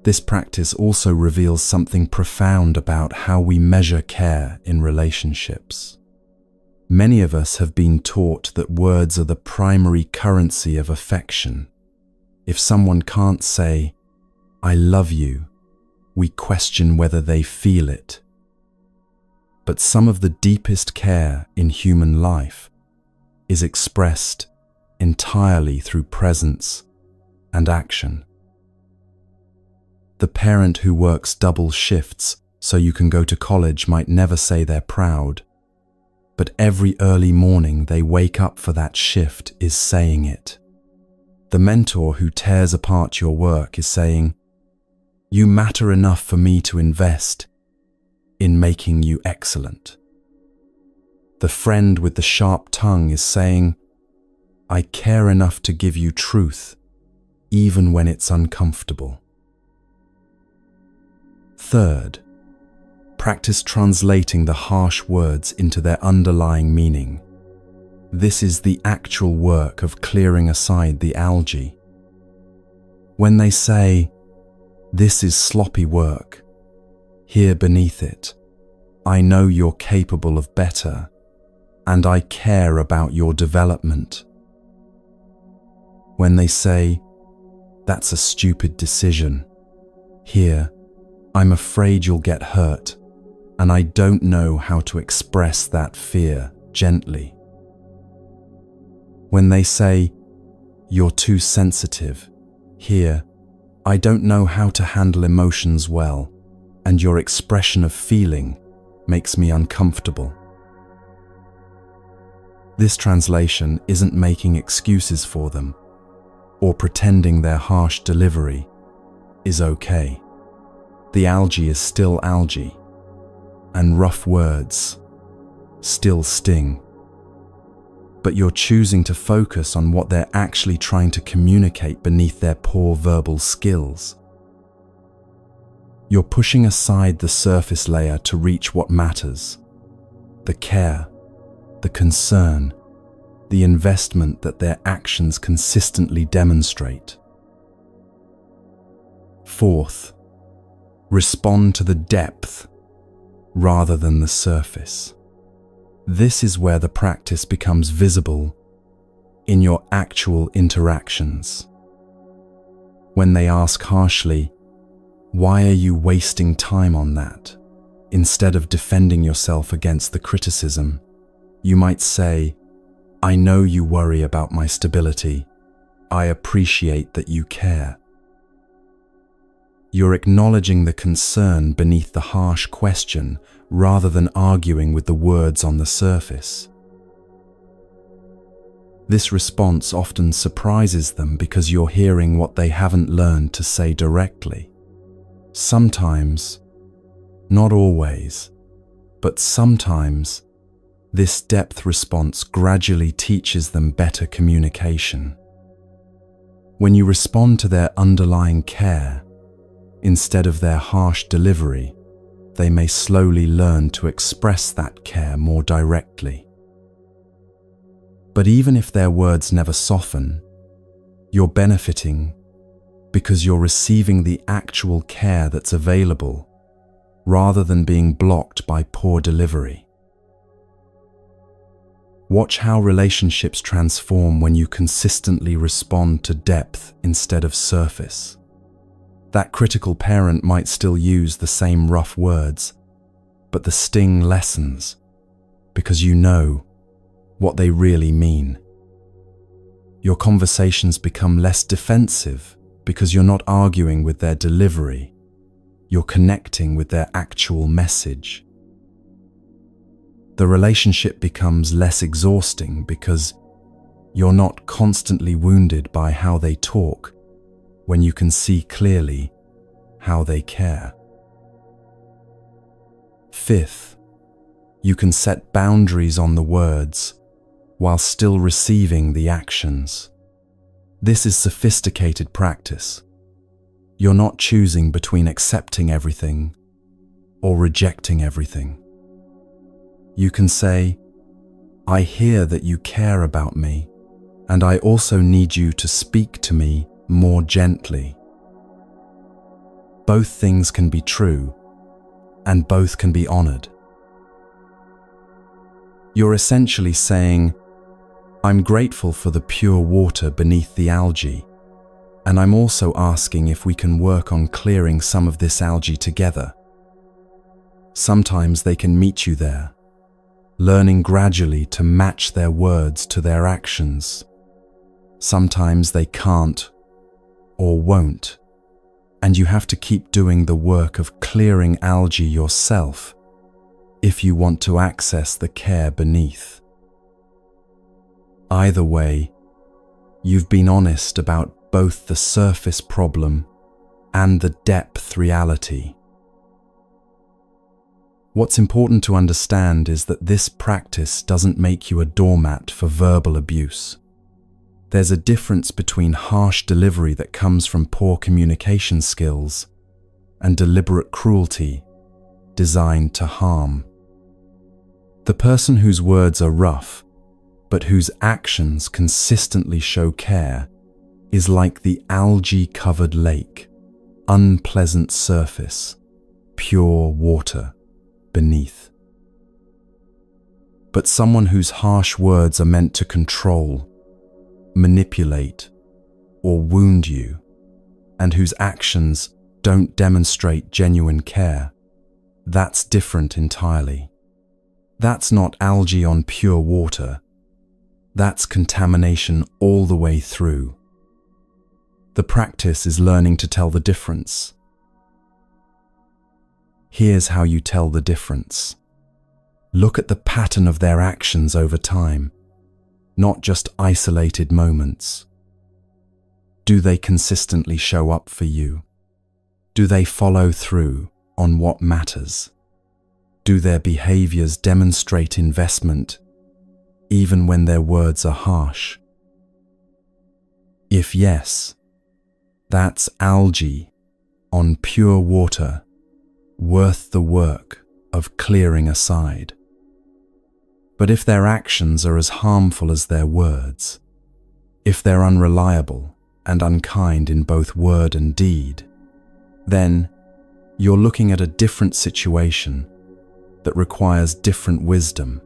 S1: This practice also reveals something profound about how we measure care in relationships. Many of us have been taught that words are the primary currency of affection. If someone can't say, "I love you," we question whether they feel it. But some of the deepest care in human life is expressed entirely through presence and action. The parent who works double shifts so you can go to college might never say they're proud, but every early morning they wake up for that shift is saying it. The mentor who tears apart your work is saying, "You matter enough for me to invest in making you excellent." The friend with the sharp tongue is saying, "I care enough to give you truth, even when it's uncomfortable." Third, practice translating the harsh words into their underlying meaning. This is the actual work of clearing aside the algae. When they say, "This is sloppy work," hear beneath it, "I know you're capable of better, and I care about your development." When they say, "That's a stupid decision," hear, "I'm afraid you'll get hurt, and I don't know how to express that fear gently." When they say, "You're too sensitive," hear, "I don't know how to handle emotions well, and your expression of feeling makes me uncomfortable." This translation isn't making excuses for them or pretending their harsh delivery is okay. The algae is still algae, and rough words still sting. But you're choosing to focus on what they're actually trying to communicate beneath their poor verbal skills. You're pushing aside the surface layer to reach what matters: the care, the concern, the investment that their actions consistently demonstrate. Fourth, respond to the depth rather than the surface. This is where the practice becomes visible in your actual interactions. When they ask harshly, "Why are you wasting time on that?" instead of defending yourself against the criticism, you might say, "I know you worry about my stability. I appreciate that you care." You're acknowledging the concern beneath the harsh question rather than arguing with the words on the surface. This response often surprises them because you're hearing what they haven't learned to say directly. Sometimes, not always, but sometimes, this depth response gradually teaches them better communication. When you respond to their underlying care, instead of their harsh delivery, they may slowly learn to express that care more directly. But even if their words never soften, you're benefiting because you're receiving the actual care that's available rather than being blocked by poor delivery. Watch how relationships transform when you consistently respond to depth instead of surface. That critical parent might still use the same rough words, but the sting lessens because you know what they really mean. Your conversations become less defensive because you're not arguing with their delivery. You're connecting with their actual message. The relationship becomes less exhausting because you're not constantly wounded by how they talk when you can see clearly how they care. Fifth, you can set boundaries on the words while still receiving the actions. This is sophisticated practice. You're not choosing between accepting everything or rejecting everything. You can say, "I hear that you care about me, and I also need you to speak to me more gently." Both things can be true, and both can be honored. You're essentially saying, "I'm grateful for the pure water beneath the algae, and I'm also asking if we can work on clearing some of this algae together." Sometimes they can meet you there, learning gradually to match their words to their actions. Sometimes they can't or won't, and you have to keep doing the work of clearing algae yourself if you want to access the care beneath. Either way, you've been honest about both the surface problem and the depth reality. What's important to understand is that this practice doesn't make you a doormat for verbal abuse. There's a difference between harsh delivery that comes from poor communication skills and deliberate cruelty designed to harm. The person whose words are rough, but whose actions consistently show care, is like the algae-covered lake, unpleasant surface, pure water beneath. But someone whose harsh words are meant to control, manipulate, or wound you, and whose actions don't demonstrate genuine care, that's different entirely. That's not algae on pure water. That's contamination all the way through. The practice is learning to tell the difference. Here's how you tell the difference. Look at the pattern of their actions over time, not just isolated moments. Do they consistently show up for you? Do they follow through on what matters? Do their behaviors demonstrate investment, even when their words are harsh? If yes, that's algae on pure water, worth the work of clearing aside. But if their actions are as harmful as their words, if they're unreliable and unkind in both word and deed, then you're looking at a different situation that requires different wisdom.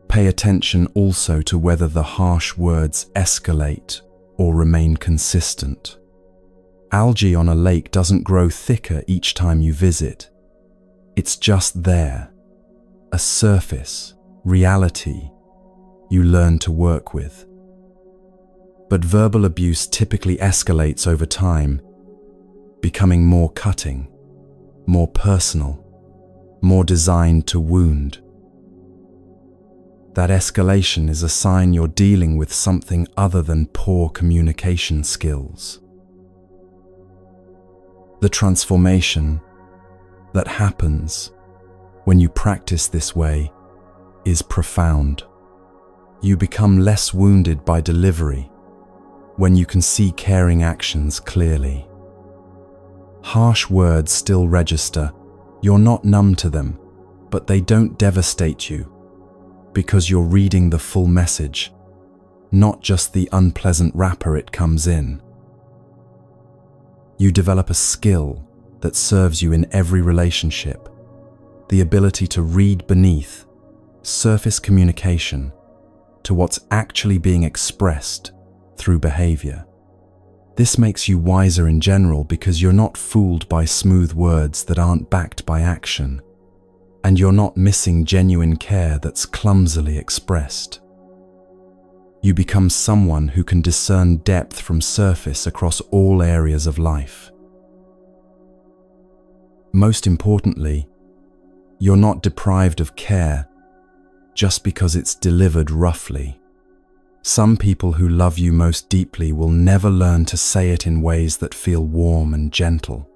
S1: Pay attention also to whether the harsh words escalate or remain consistent. Algae on a lake doesn't grow thicker each time you visit. It's just there, a surface, reality you learn to work with. But verbal abuse typically escalates over time, becoming more cutting, more personal, more designed to wound. That escalation is a sign you're dealing with something other than poor communication skills. The transformation that happens when you practice this way is profound. You become less wounded by delivery when you can see caring actions clearly. Harsh words still register. You're not numb to them, but they don't devastate you because you're reading the full message, not just the unpleasant wrapper it comes in. You develop a skill that serves you in every relationship, the ability to read beneath surface communication to what's actually being expressed through behavior. This makes you wiser in general because you're not fooled by smooth words that aren't backed by action, and you're not missing genuine care that's clumsily expressed. You become someone who can discern depth from surface across all areas of life. Most importantly, you're not deprived of care just because it's delivered roughly. Some people who love you most deeply will never learn to say it in ways that feel warm and gentle.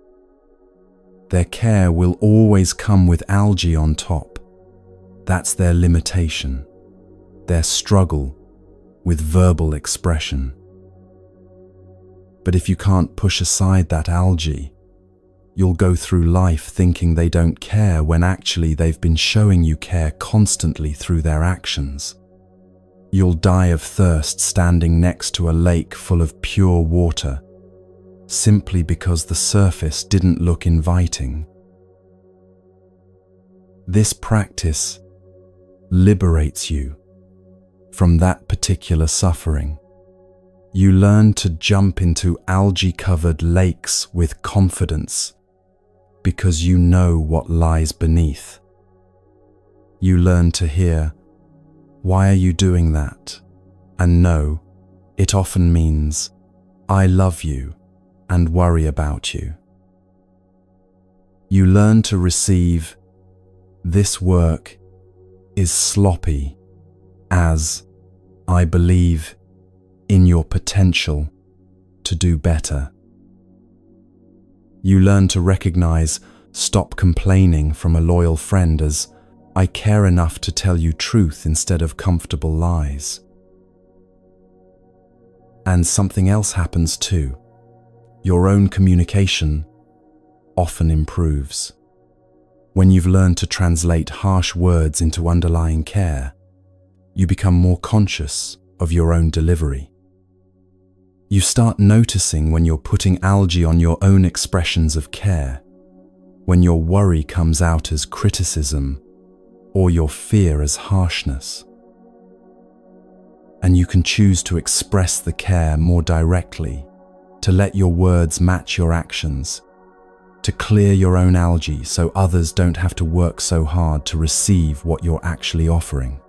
S1: Their care will always come with algae on top. That's their limitation, their struggle with verbal expression. But if you can't push aside that algae, you'll go through life thinking they don't care when actually they've been showing you care constantly through their actions. You'll die of thirst standing next to a lake full of pure water, simply because the surface didn't look inviting. This practice liberates you from that particular suffering. You learn to jump into algae-covered lakes with confidence because you know what lies beneath. You learn to hear, "Why are you doing that?" And no, it often means, "I love you and worry about you." You learn to receive, "This work is sloppy," as, "I believe in your potential to do better." You learn to recognize "Stop complaining" from a loyal friend as, "I care enough to tell you truth instead of comfortable lies." And something else happens too. Your own communication often improves. When you've learned to translate harsh words into underlying care, you become more conscious of your own delivery. You start noticing when you're putting algae on your own expressions of care, when your worry comes out as criticism or your fear as harshness. And you can choose to express the care more directly, to let your words match your actions, to clear your own algae so others don't have to work so hard to receive what you're actually offering.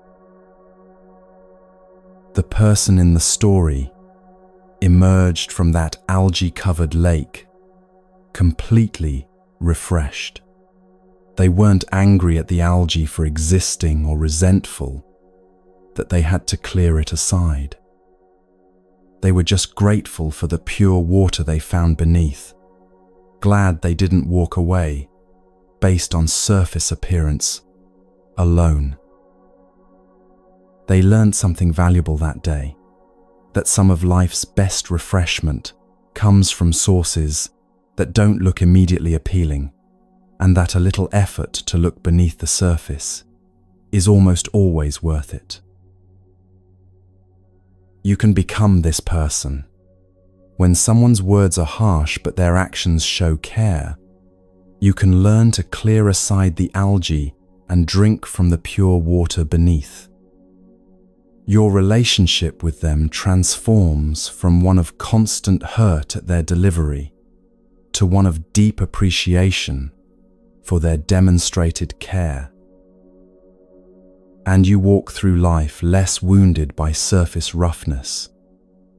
S1: The person in the story emerged from that algae-covered lake completely refreshed. They weren't angry at the algae for existing or resentful that they had to clear it aside. They were just grateful for the pure water they found beneath, glad they didn't walk away based on surface appearance alone. They learned something valuable that day, that some of life's best refreshment comes from sources that don't look immediately appealing, and that a little effort to look beneath the surface is almost always worth it. You can become this person. When someone's words are harsh but their actions show care, you can learn to clear aside the algae and drink from the pure water beneath. Your relationship with them transforms from one of constant hurt at their delivery to one of deep appreciation for their demonstrated care. And you walk through life less wounded by surface roughness,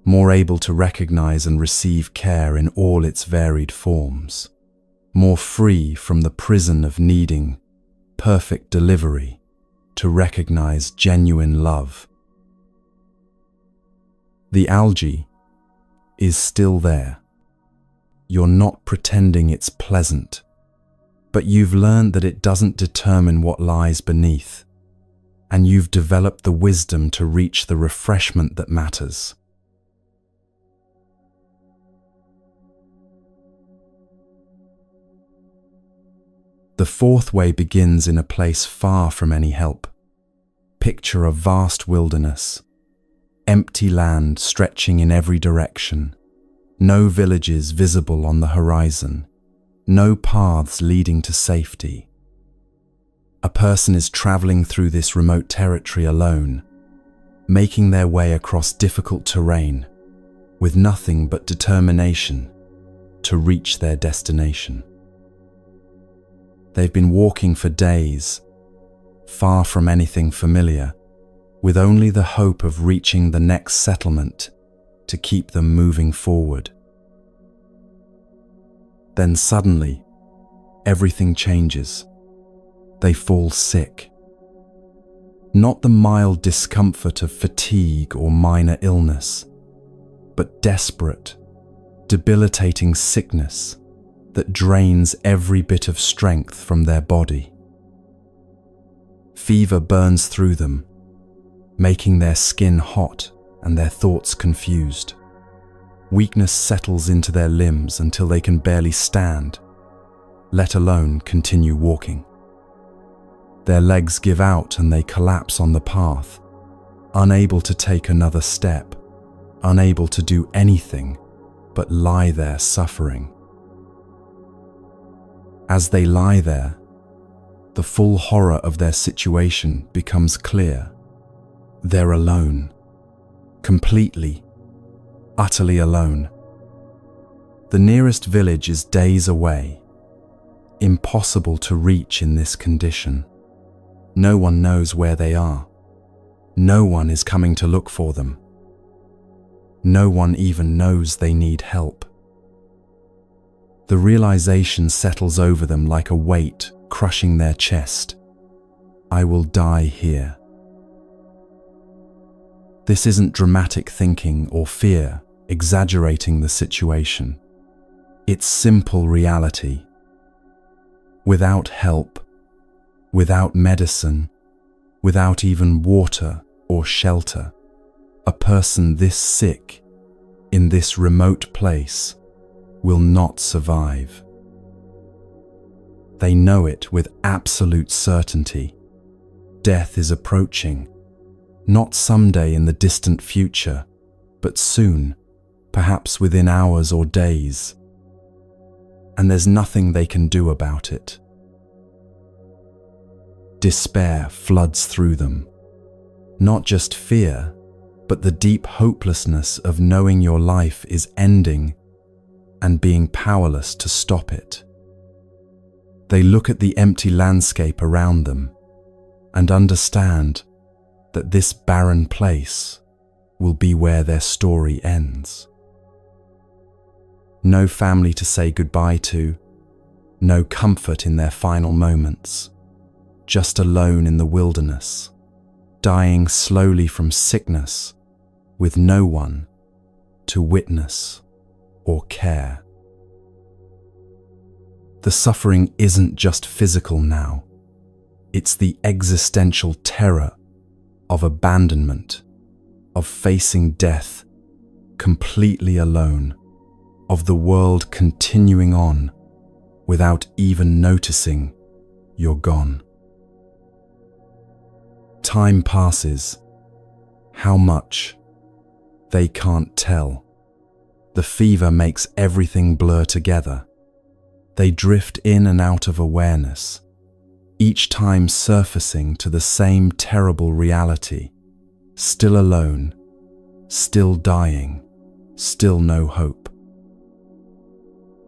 S1: more able to recognize and receive care in all its varied forms, more free from the prison of needing perfect delivery to recognize genuine love. The algae is still there. You're not pretending it's pleasant, but you've learned that it doesn't determine what lies beneath, and you've developed the wisdom to reach the refreshment that matters. The fourth way begins in a place far from any help. Picture a vast wilderness, empty land stretching in every direction, no villages visible on the horizon, no paths leading to safety. A person is traveling through this remote territory alone, making their way across difficult terrain, with nothing but determination to reach their destination. They've been walking for days, far from anything familiar, with only the hope of reaching the next settlement to keep them moving forward. Then suddenly, everything changes. They fall sick. Not the mild discomfort of fatigue or minor illness, but desperate, debilitating sickness that drains every bit of strength from their body. Fever burns through them, making their skin hot and their thoughts confused. Weakness settles into their limbs until they can barely stand, let alone continue walking. Their legs give out and they collapse on the path, unable to take another step, unable to do anything but lie there suffering. As they lie there, the full horror of their situation becomes clear. They're alone, completely, utterly alone. The nearest village is days away, impossible to reach in this condition. No one knows where they are. No one is coming to look for them. No one even knows they need help. The realization settles over them like a weight crushing their chest. I will die here. This isn't dramatic thinking or fear exaggerating the situation. It's simple reality. Without help, without medicine, without even water or shelter, a person this sick, in this remote place, will not survive. They know it with absolute certainty. Death is approaching, not someday in the distant future, but soon, perhaps within hours or days. And there's nothing they can do about it. Despair floods through them. Not just fear, but the deep hopelessness of knowing your life is ending and being powerless to stop it. They look at the empty landscape around them and understand that this barren place will be where their story ends. No family to say goodbye to, no comfort in their final moments, just alone in the wilderness, dying slowly from sickness with no one to witness or care. The suffering isn't just physical now. It's the existential terror of abandonment, of facing death completely alone, of the world continuing on without even noticing you're gone. Time passes. How much? They can't tell. The fever makes everything blur together. They drift in and out of awareness, each time surfacing to the same terrible reality. Still alone, still dying, still no hope.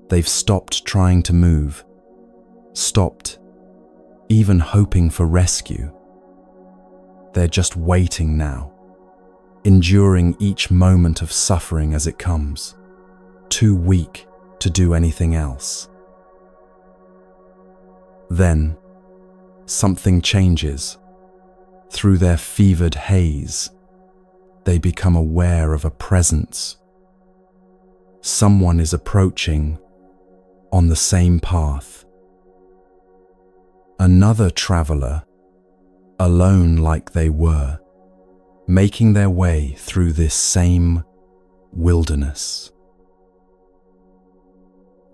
S1: They've stopped trying to move, stopped even hoping for rescue. They're just waiting now, enduring each moment of suffering as it comes, too weak to do anything else. Then, something changes. Through their fevered haze, they become aware of a presence. Someone is approaching on the same path. Another traveler, alone like they were, making their way through this same wilderness.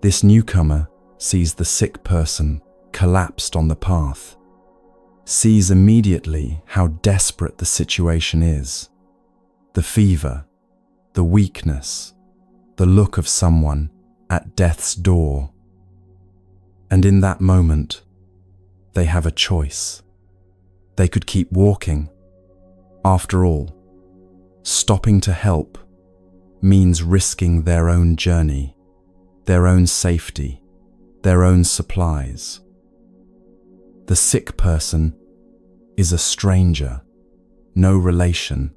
S1: This newcomer sees the sick person collapsed on the path, sees immediately how desperate the situation is, the fever, the weakness, the look of someone at death's door. And in that moment, they have a choice. They could keep walking. After all, stopping to help means risking their own journey, their own safety, their own supplies. The sick person is a stranger, no relation,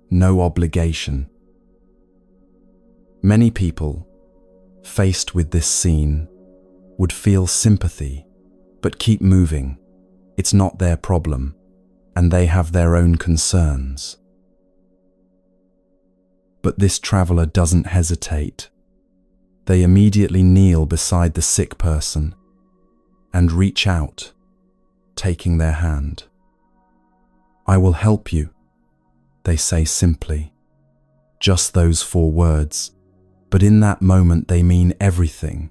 S1: no obligation. Many people, faced with this scene, would feel sympathy, but keep moving. It's not their problem, and they have their own concerns. But this traveler doesn't hesitate. They immediately kneel beside the sick person and reach out, taking their hand. "I will help you," they say simply. Just those 4 words, but in that moment they mean everything.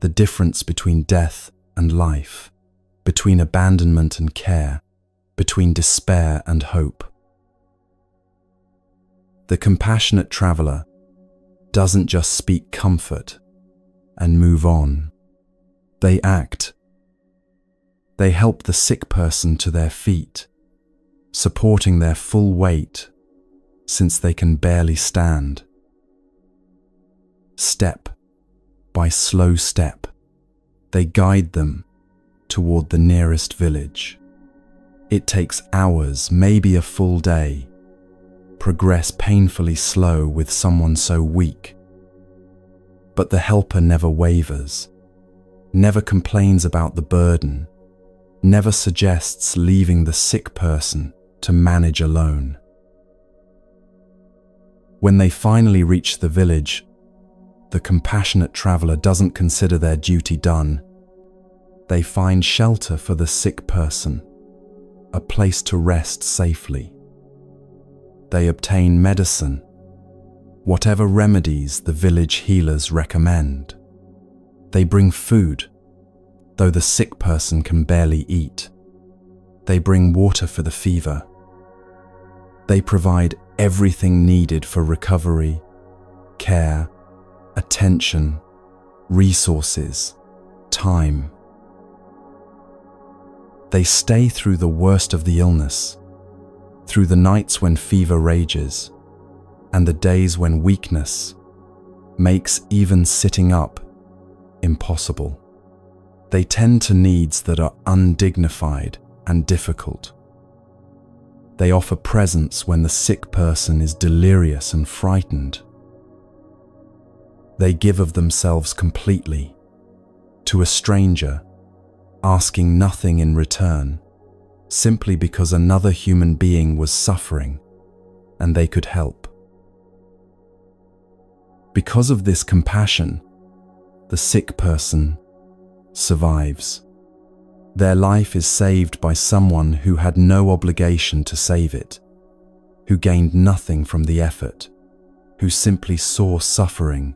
S1: The difference between death and life, between abandonment and care, between despair and hope. The compassionate traveler doesn't just speak comfort and move on. They act. They help the sick person to their feet, supporting their full weight since they can barely stand. Step by slow step, they guide them toward the nearest village. It takes hours, maybe a full day. Progress painfully slow with someone so weak. But the helper never wavers, never complains about the burden, never suggests leaving the sick person to manage alone. When they finally reach the village, the compassionate traveler doesn't consider their duty done. They find shelter for the sick person, a place to rest safely. They obtain medicine, whatever remedies the village healers recommend. They bring food, though the sick person can barely eat. They bring water for the fever. They provide everything needed for recovery, care, attention, resources, time. They stay through the worst of the illness, through the nights when fever rages, and the days when weakness makes even sitting up impossible. They tend to needs that are undignified and difficult. They offer presence when the sick person is delirious and frightened. They give of themselves completely to a stranger, asking nothing in return, simply because another human being was suffering and they could help. Because of this compassion, the sick person survives. Their life is saved by someone who had no obligation to save it, who gained nothing from the effort, who simply saw suffering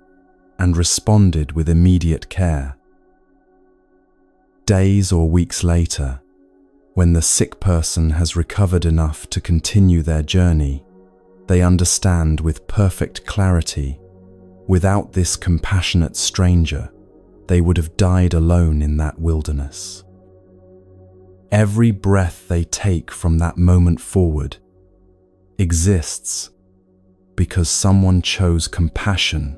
S1: and responded with immediate care. Days or weeks later, when the sick person has recovered enough to continue their journey, they understand with perfect clarity, without this compassionate stranger, they would have died alone in that wilderness. Every breath they take from that moment forward exists because someone chose compassion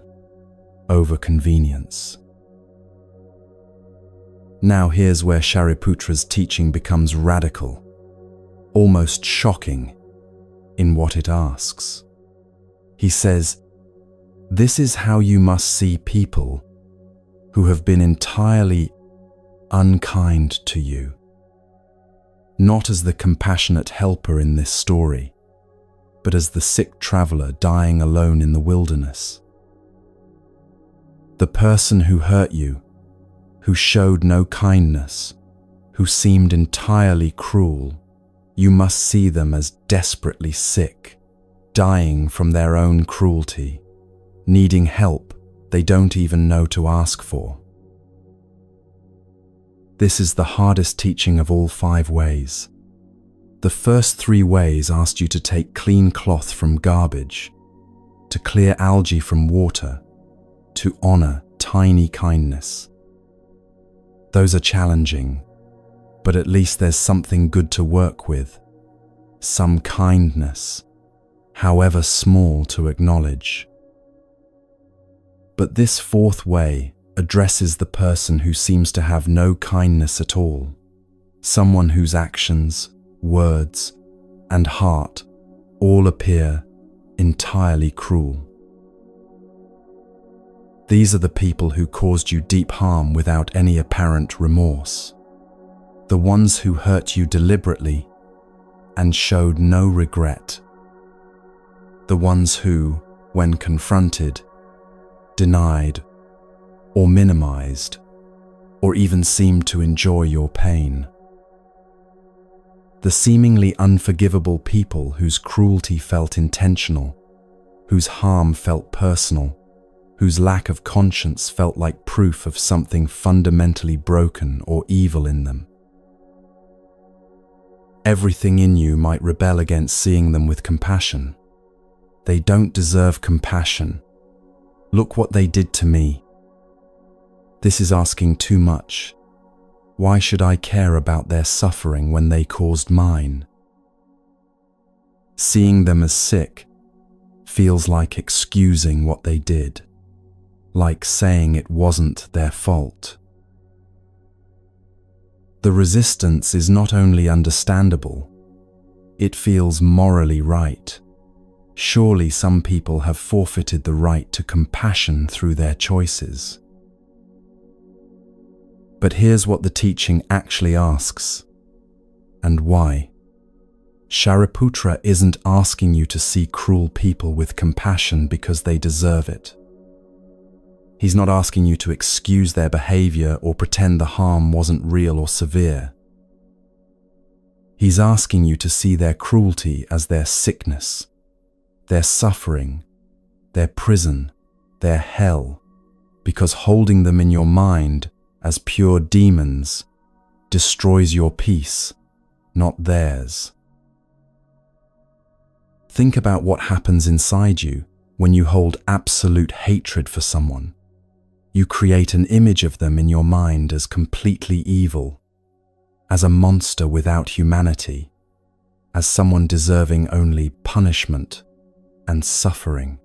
S1: over convenience. Now here's where Shariputra's teaching becomes radical, almost shocking in what it asks. He says, "This is how you must see people who have been entirely unkind to you, not as the compassionate helper in this story, but as the sick traveler dying alone in the wilderness. The person who hurt you, who showed no kindness, who seemed entirely cruel, you must see them as desperately sick, dying from their own cruelty, needing help they don't even know to ask for." This is the hardest teaching of all 5 ways. The first 3 ways asked you to take clean cloth from garbage, to clear algae from water, to honor tiny kindness. Those are challenging, but at least there's something good to work with, some kindness, however small, to acknowledge. But this fourth way addresses the person who seems to have no kindness at all, someone whose actions, words, and heart all appear entirely cruel. These are the people who caused you deep harm without any apparent remorse, the ones who hurt you deliberately and showed no regret, the ones who, when confronted, denied or minimized, or even seemed to enjoy your pain. The seemingly unforgivable people whose cruelty felt intentional, whose harm felt personal, whose lack of conscience felt like proof of something fundamentally broken or evil in them. Everything in you might rebel against seeing them with compassion. They don't deserve compassion. Look what they did to me. This is asking too much. Why should I care about their suffering when they caused mine? Seeing them as sick feels like excusing what they did, like saying it wasn't their fault. The resistance is not only understandable, it feels morally right. Surely some people have forfeited the right to compassion through their choices. But here's what the teaching actually asks, and why. Shariputra isn't asking you to see cruel people with compassion because they deserve it. He's not asking you to excuse their behavior or pretend the harm wasn't real or severe. He's asking you to see their cruelty as their sickness, their suffering, their prison, their hell, because holding them in your mind as pure demons destroys your peace, not theirs. Think about what happens inside you when you hold absolute hatred for someone. You create an image of them in your mind as completely evil, as a monster without humanity, as someone deserving only punishment and suffering.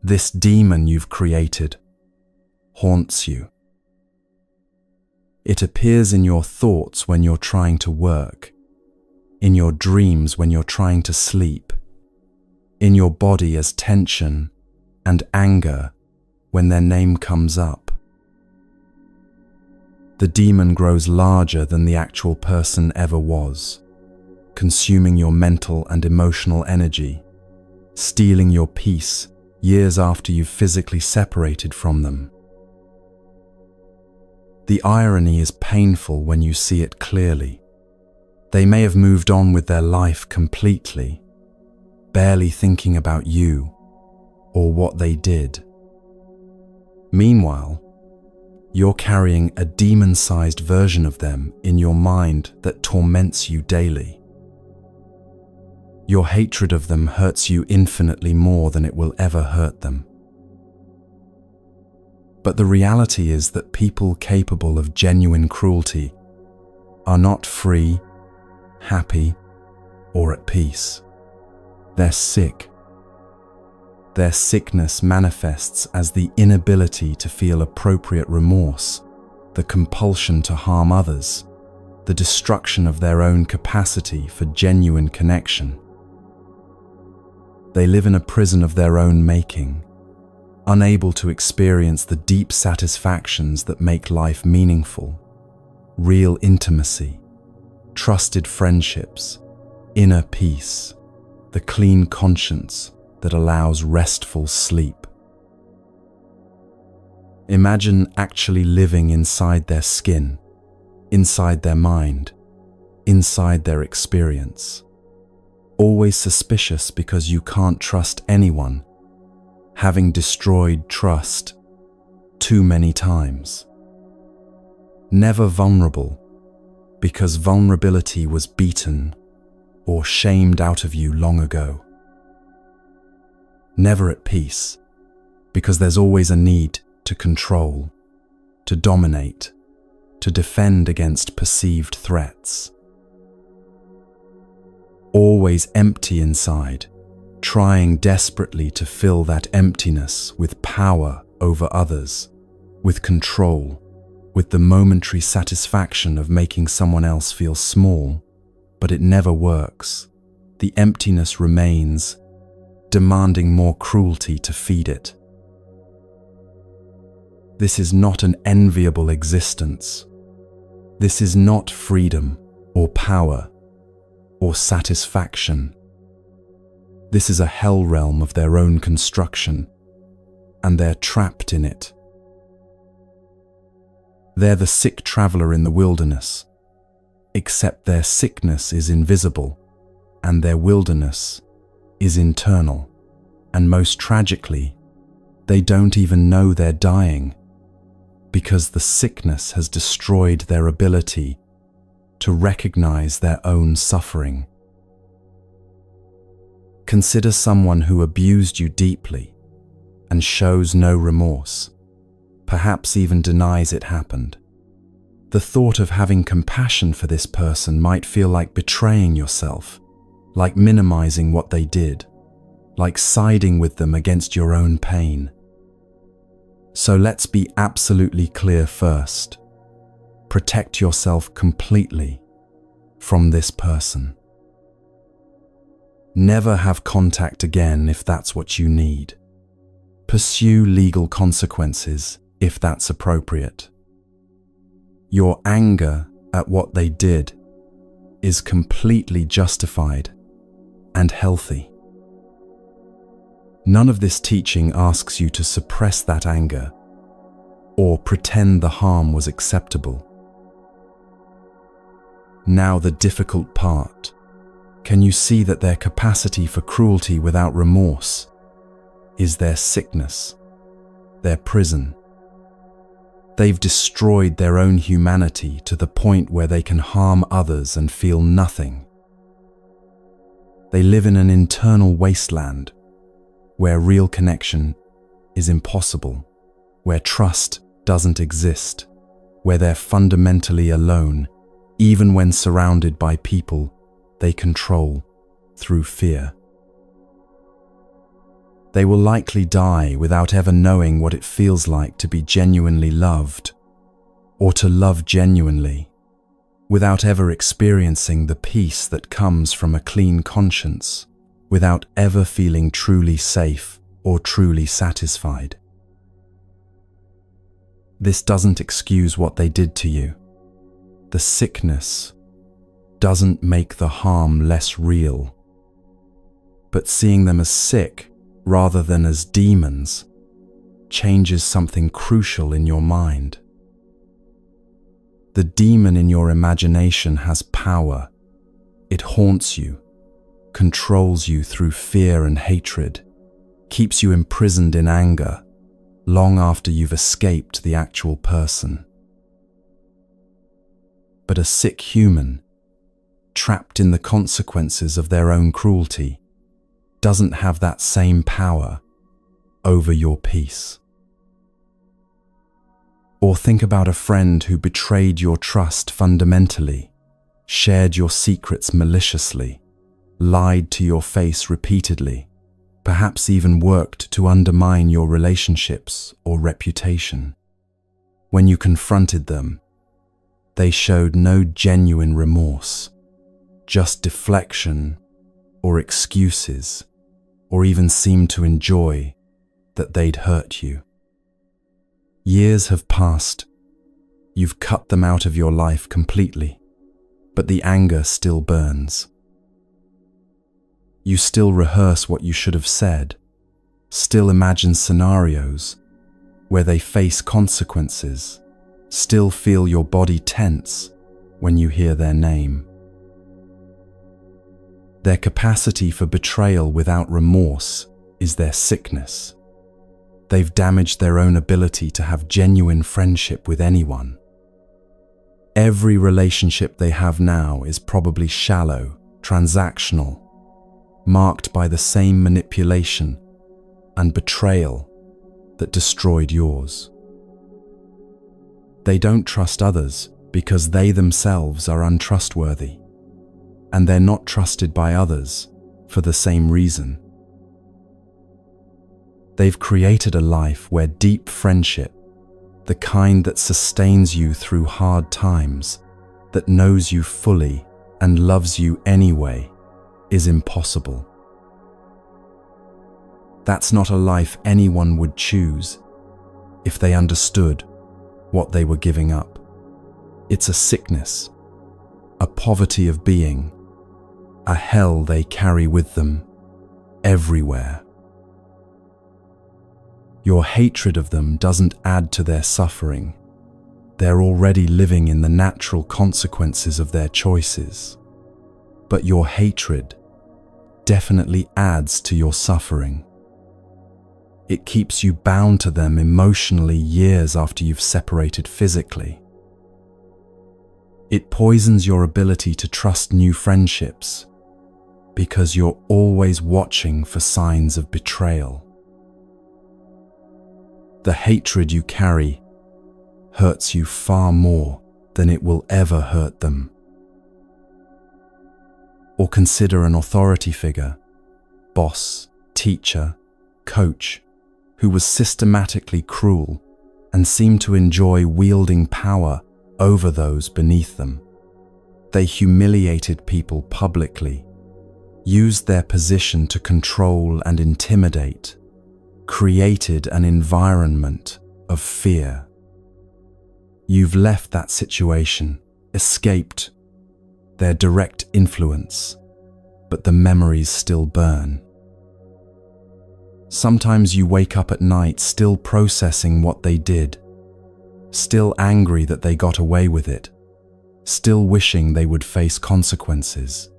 S1: This demon you've created haunts you. It appears in your thoughts when you're trying to work, in your dreams when you're trying to sleep, in your body as tension and anger when their name comes up. The demon grows larger than the actual person ever was, consuming your mental and emotional energy, stealing your peace years after you've physically separated from them. The irony is painful when you see it clearly. They may have moved on with their life completely, barely thinking about you or what they did. Meanwhile, you're carrying a demon-sized version of them in your mind that torments you daily. Your hatred of them hurts you infinitely more than it will ever hurt them. But the reality is that people capable of genuine cruelty are not free, happy, or at peace. They're sick. Their sickness manifests as the inability to feel appropriate remorse, the compulsion to harm others, the destruction of their own capacity for genuine connection. They live in a prison of their own making, unable to experience the deep satisfactions that make life meaningful, real intimacy, trusted friendships, inner peace, the clean conscience that allows restful sleep. Imagine actually living inside their skin, inside their mind, inside their experience. Always suspicious because you can't trust anyone, having destroyed trust too many times. Never vulnerable because vulnerability was beaten or shamed out of you long ago. Never at peace, because there's always a need to control, to dominate, to defend against perceived threats. Always empty inside, trying desperately to fill that emptiness with power over others, with control, with the momentary satisfaction of making someone else feel small, but it never works. The emptiness remains, demanding more cruelty to feed it. This is not an enviable existence. This is not freedom or power or satisfaction. This is a hell realm of their own construction, and they're trapped in it. They're the sick traveler in the wilderness, except their sickness is invisible, and their wilderness is internal. And most tragically, they don't even know they're dying, because the sickness has destroyed their ability to recognize their own suffering. Consider someone who abused you deeply and shows no remorse, perhaps even denies it happened. The thought of having compassion for this person might feel like betraying yourself, like minimizing what they did, like siding with them against your own pain. So let's be absolutely clear first. Protect yourself completely from this person. Never have contact again if that's what you need. Pursue legal consequences if that's appropriate. Your anger at what they did is completely justified and healthy. None of this teaching asks you to suppress that anger or pretend the harm was acceptable. Now the difficult part. Can you see that their capacity for cruelty without remorse is their sickness, their prison? They've destroyed their own humanity to the point where they can harm others and feel nothing. They live in an internal wasteland where real connection is impossible, where trust doesn't exist, where they're fundamentally alone, even when surrounded by people they control through fear. They will likely die without ever knowing what it feels like to be genuinely loved, or to love genuinely, without ever experiencing the peace that comes from a clean conscience, without ever feeling truly safe or truly satisfied. This doesn't excuse what they did to you. The sickness doesn't make the harm less real. But seeing them as sick rather than as demons changes something crucial in your mind. The demon in your imagination has power. It haunts you, controls you through fear and hatred, keeps you imprisoned in anger long after you've escaped the actual person. But a sick human, trapped in the consequences of their own cruelty, doesn't have that same power over your peace. Or think about a friend who betrayed your trust fundamentally, shared your secrets maliciously, lied to your face repeatedly, perhaps even worked to undermine your relationships or reputation. When you confronted them, they showed no genuine remorse, just deflection or excuses, or even seemed to enjoy that they'd hurt you. Years have passed. You've cut them out of your life completely, but the anger still burns. You still rehearse what you should have said, still imagine scenarios where they face consequences, still feel your body tense when you hear their name. Their capacity for betrayal without remorse is their sickness. They've damaged their own ability to have genuine friendship with anyone. Every relationship they have now is probably shallow, transactional, marked by the same manipulation and betrayal that destroyed yours. They don't trust others because they themselves are untrustworthy, and they're not trusted by others for the same reason. They've created a life where deep friendship, the kind that sustains you through hard times, that knows you fully and loves you anyway, is impossible. That's not a life anyone would choose if they understood what they were giving up. It's a sickness, a poverty of being, a hell they carry with them everywhere. Your hatred of them doesn't add to their suffering. They're already living in the natural consequences of their choices. But your hatred definitely adds to your suffering. It keeps you bound to them emotionally years after you've separated physically. It poisons your ability to trust new friendships because you're always watching for signs of betrayal. The hatred you carry hurts you far more than it will ever hurt them. Or consider an authority figure, boss, teacher, coach, who was systematically cruel and seemed to enjoy wielding power over those beneath them. They humiliated people publicly, used their position to control and intimidate, created an environment of fear. You've left that situation, escaped their direct influence, but the memories still burn. Sometimes you wake up at night still processing what they did, still angry that they got away with it, still wishing they would face consequences.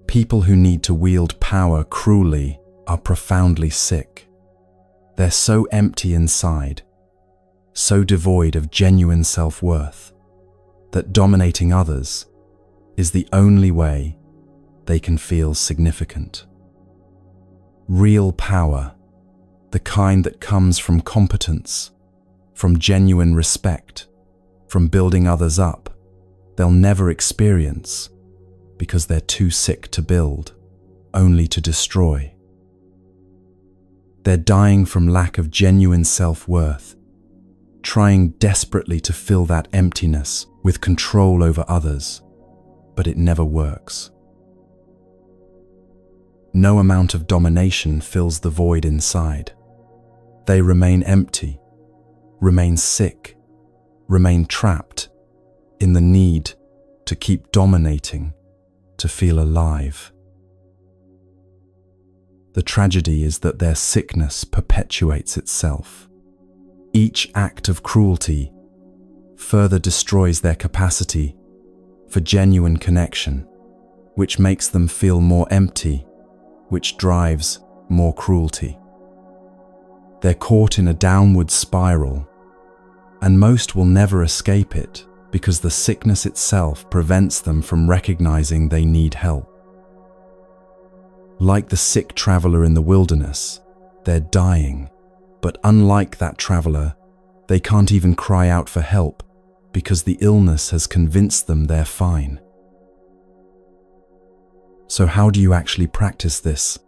S1: People who need to wield power cruelly are profoundly sick. They're so empty inside, so devoid of genuine self-worth, that dominating others is the only way they can feel significant. Real power, the kind that comes from competence, from genuine respect, from building others up, they'll never experience because they're too sick to build, only to destroy. They're dying from lack of genuine self-worth, trying desperately to fill that emptiness with control over others, but it never works. No amount of domination fills the void inside. They remain empty, remain sick, remain trapped in the need to keep dominating, to feel alive. The tragedy is that their sickness perpetuates itself. Each act of cruelty further destroys their capacity for genuine connection, which makes them feel more empty, which drives more cruelty. They're caught in a downward spiral, and most will never escape it because the sickness itself prevents them from recognizing they need help. Like the sick traveler in the wilderness, they're dying, but unlike that traveler, they can't even cry out for help because the illness has convinced them they're fine. So how do you actually practice this?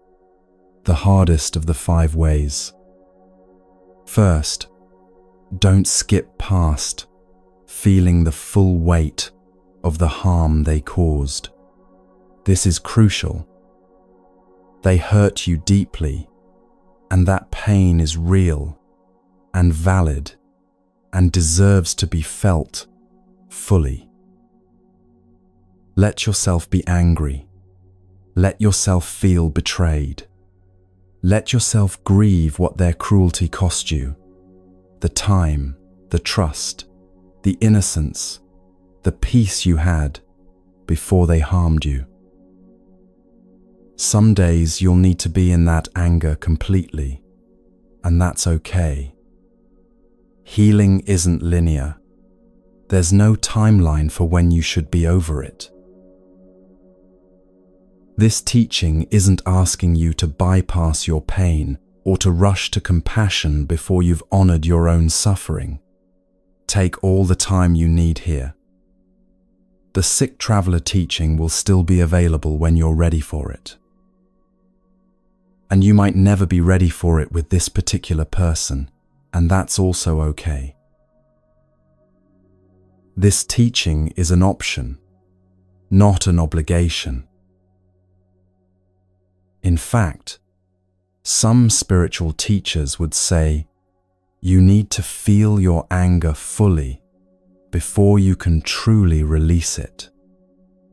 S1: The hardest of the 5 ways. First, don't skip past feeling the full weight of the harm they caused. This is crucial. They hurt you deeply, and that pain is real and valid and deserves to be felt fully. Let yourself be angry. Let yourself feel betrayed. Let yourself grieve what their cruelty cost you. The time, the trust, the innocence, the peace you had before they harmed you. Some days you'll need to be in that anger completely, and that's okay. Healing isn't linear. There's no timeline for when you should be over it. This teaching isn't asking you to bypass your pain or to rush to compassion before you've honored your own suffering. Take all the time you need here. The sick traveler teaching will still be available when you're ready for it. And you might never be ready for it with this particular person, and that's also okay. This teaching is an option, not an obligation. In fact, some spiritual teachers would say you need to feel your anger fully before you can truly release it.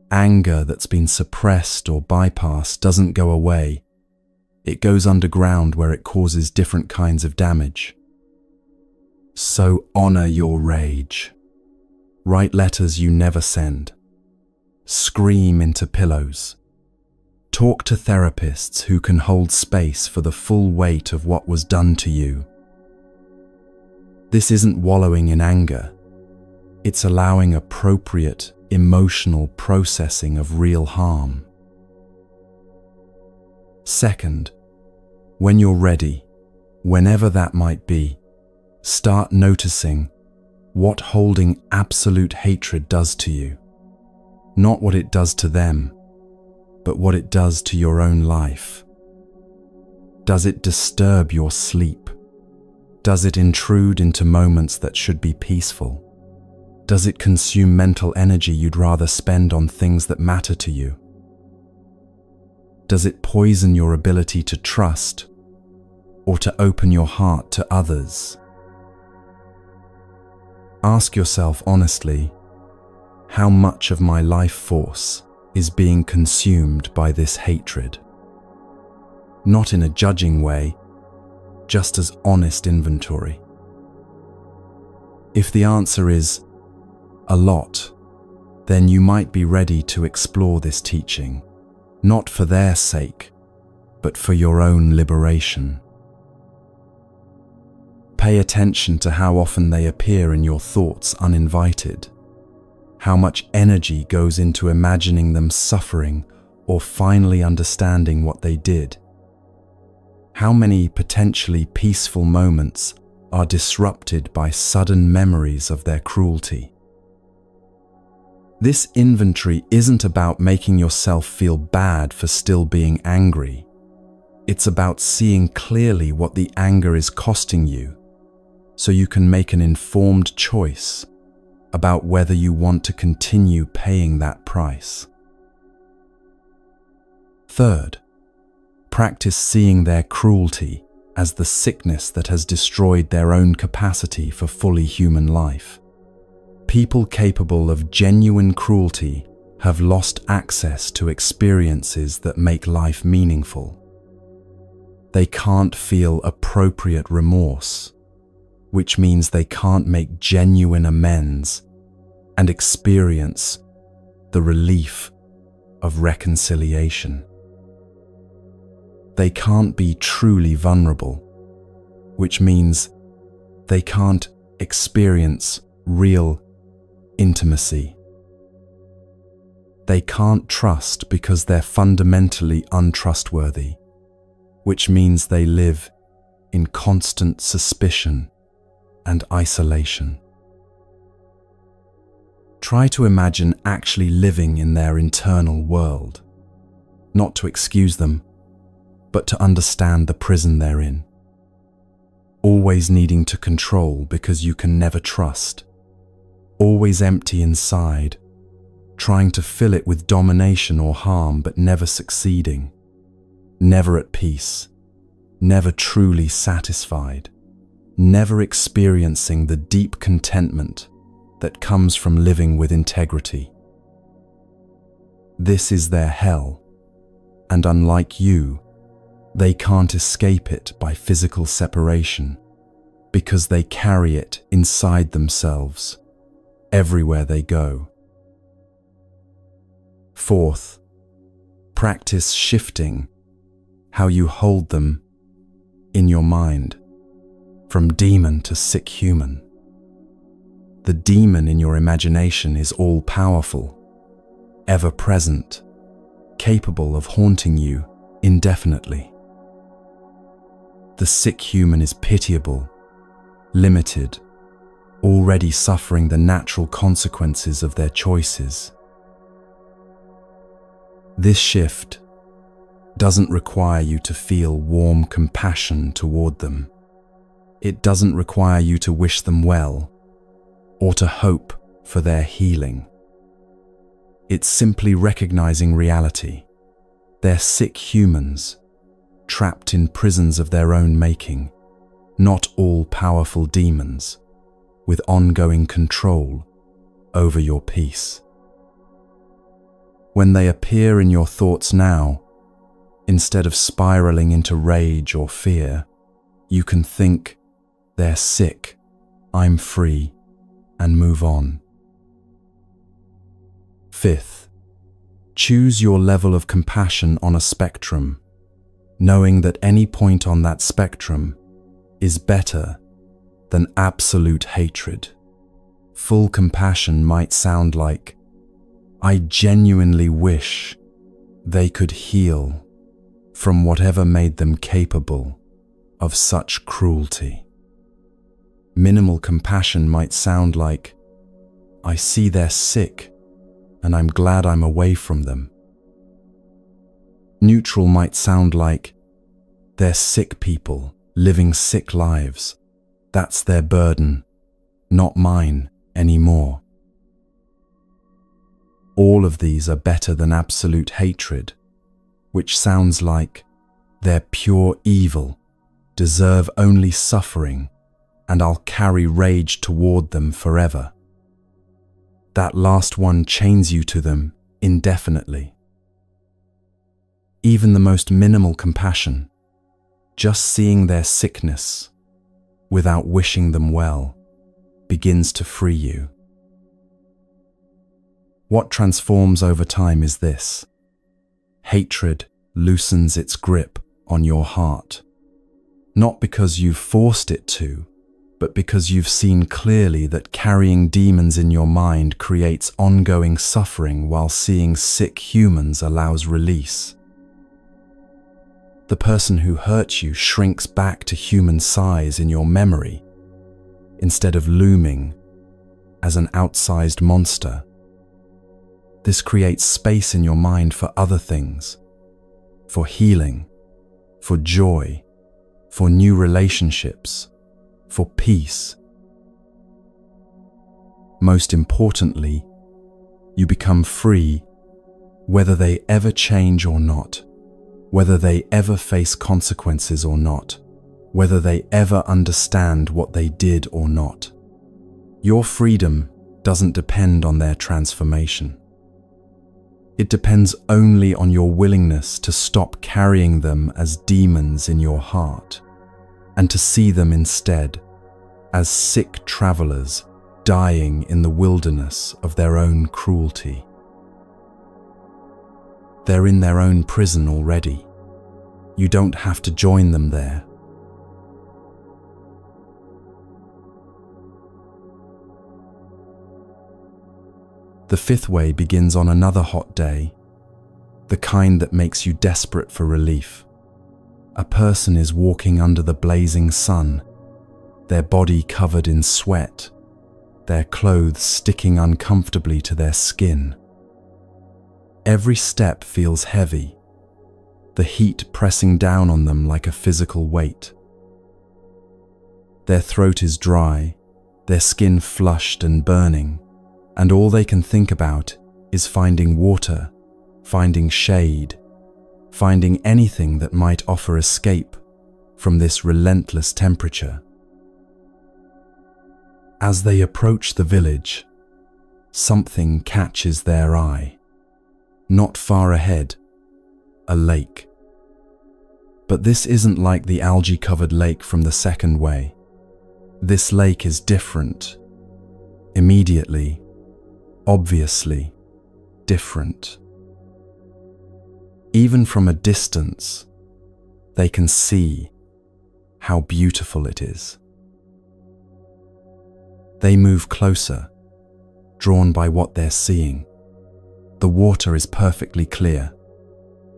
S1: Anger that's been suppressed or bypassed doesn't go away. It goes underground where it causes different kinds of damage. So honor your rage. Write letters you never send. Scream into pillows. Talk to therapists who can hold space for the full weight of what was done to you. This isn't wallowing in anger. It's allowing appropriate emotional processing of real harm. Second, when you're ready, whenever that might be, start noticing what holding absolute hatred does to you. Not what it does to them, but what it does to your own life. Does it disturb your sleep? Does it intrude into moments that should be peaceful? Does it consume mental energy you'd rather spend on things that matter to you? Does it poison your ability to trust or to open your heart to others? Ask yourself honestly, how much of my life force is being consumed by this hatred? Not in a judging way, just as honest inventory. If the answer is a lot, then you might be ready to explore this teaching, not for their sake, but for your own liberation. Pay attention to how often they appear in your thoughts uninvited, how much energy goes into imagining them suffering or finally understanding what they did. How many potentially peaceful moments are disrupted by sudden memories of their cruelty. This inventory isn't about making yourself feel bad for still being angry. It's about seeing clearly what the anger is costing you, so you can make an informed choice about whether you want to continue paying that price. Third, practice seeing their cruelty as the sickness that has destroyed their own capacity for fully human life. People capable of genuine cruelty have lost access to experiences that make life meaningful. They can't feel appropriate remorse, which means they can't make genuine amends and experience the relief of reconciliation. They can't be truly vulnerable, which means they can't experience real intimacy. They can't trust because they're fundamentally untrustworthy, which means they live in constant suspicion and isolation. Try to imagine actually living in their internal world, not to excuse them, but to understand the prison they're in. Always needing to control because you can never trust. Always empty inside, trying to fill it with domination or harm but never succeeding. Never at peace, never truly satisfied, never experiencing the deep contentment that comes from living with integrity. This is their hell, and unlike you, they can't escape it by physical separation because they carry it inside themselves everywhere they go. Fourth, practice shifting how you hold them in your mind, from demon to sick human. The demon in your imagination is all-powerful, ever-present, capable of haunting you indefinitely. The sick human is pitiable, limited, already suffering the natural consequences of their choices. This shift, doesn't require you to feel warm compassion toward them. It doesn't require you to wish them well or to hope for their healing. It's simply recognizing reality. They're sick humans, trapped in prisons of their own making, not all-powerful demons, with ongoing control over your peace. When they appear in your thoughts now, instead of spiraling into rage or fear, you can think, they're sick, I'm free, and move on. Fifth, choose your level of compassion on a spectrum, knowing that any point on that spectrum is better than absolute hatred. Full compassion might sound like, I genuinely wish they could heal from whatever made them capable of such cruelty. Minimal compassion might sound like, I see they're sick and I'm glad I'm away from them. Neutral might sound like, they're sick people living sick lives. That's their burden, not mine anymore. All of these are better than absolute hatred, which sounds like, they're pure evil, deserve only suffering, and I'll carry rage toward them forever. That last one chains you to them indefinitely. Even the most minimal compassion, just seeing their sickness without wishing them well, begins to free you. What transforms over time is this: hatred loosens its grip on your heart, not because you've forced it to, but because you've seen clearly that carrying demons in your mind creates ongoing suffering while seeing sick humans allows release. The person who hurt you shrinks back to human size in your memory, instead of looming as an outsized monster. This creates space in your mind for other things, for healing, for joy, for new relationships, for peace. Most importantly, you become free whether they ever change or not, whether they ever face consequences or not, whether they ever understand what they did or not. Your freedom doesn't depend on their transformation. It depends only on your willingness to stop carrying them as demons in your heart, and to see them instead as sick travelers dying in the wilderness of their own cruelty. They're in their own prison already. You don't have to join them there. The fifth way begins on another hot day, the kind that makes you desperate for relief. A person is walking under the blazing sun, their body covered in sweat, their clothes sticking uncomfortably to their skin. Every step feels heavy, the heat pressing down on them like a physical weight. Their throat is dry, their skin flushed and burning, and all they can think about is finding water, finding shade, finding anything that might offer escape from this relentless temperature. As they approach the village, something catches their eye. Not far ahead, a lake. But this isn't like the algae-covered lake from the second way. This lake is different. Immediately, obviously, different. Even from a distance, they can see how beautiful it is. They move closer, drawn by what they're seeing. The water is perfectly clear,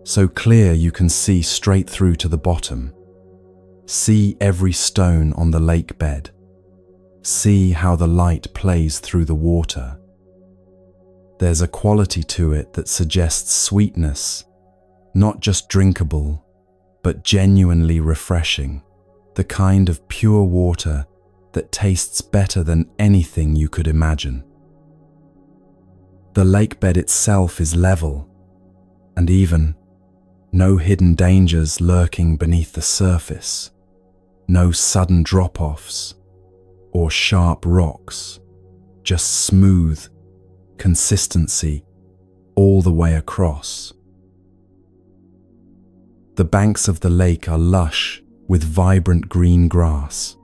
S1: so clear you can see straight through to the bottom. See every stone on the lake bed. See how the light plays through the water. There's a quality to it that suggests sweetness Not just drinkable, but genuinely refreshing. The kind of pure water that tastes better than anything you could imagine. The lake bed itself is level and even. No hidden dangers lurking beneath the surface. No sudden drop-offs or sharp rocks. Just smooth consistency all the way across. The banks of the lake are lush with vibrant green grass,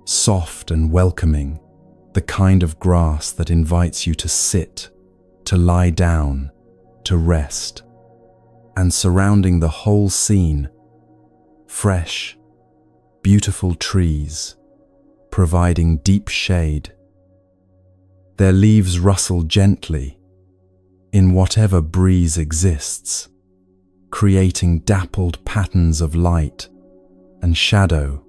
S1: soft and welcoming, the kind of grass that invites you to sit, to lie down, to rest. And surrounding the whole scene, fresh, beautiful trees, providing deep shade. Their leaves rustle gently in whatever breeze exists, creating dappled patterns of light and shadow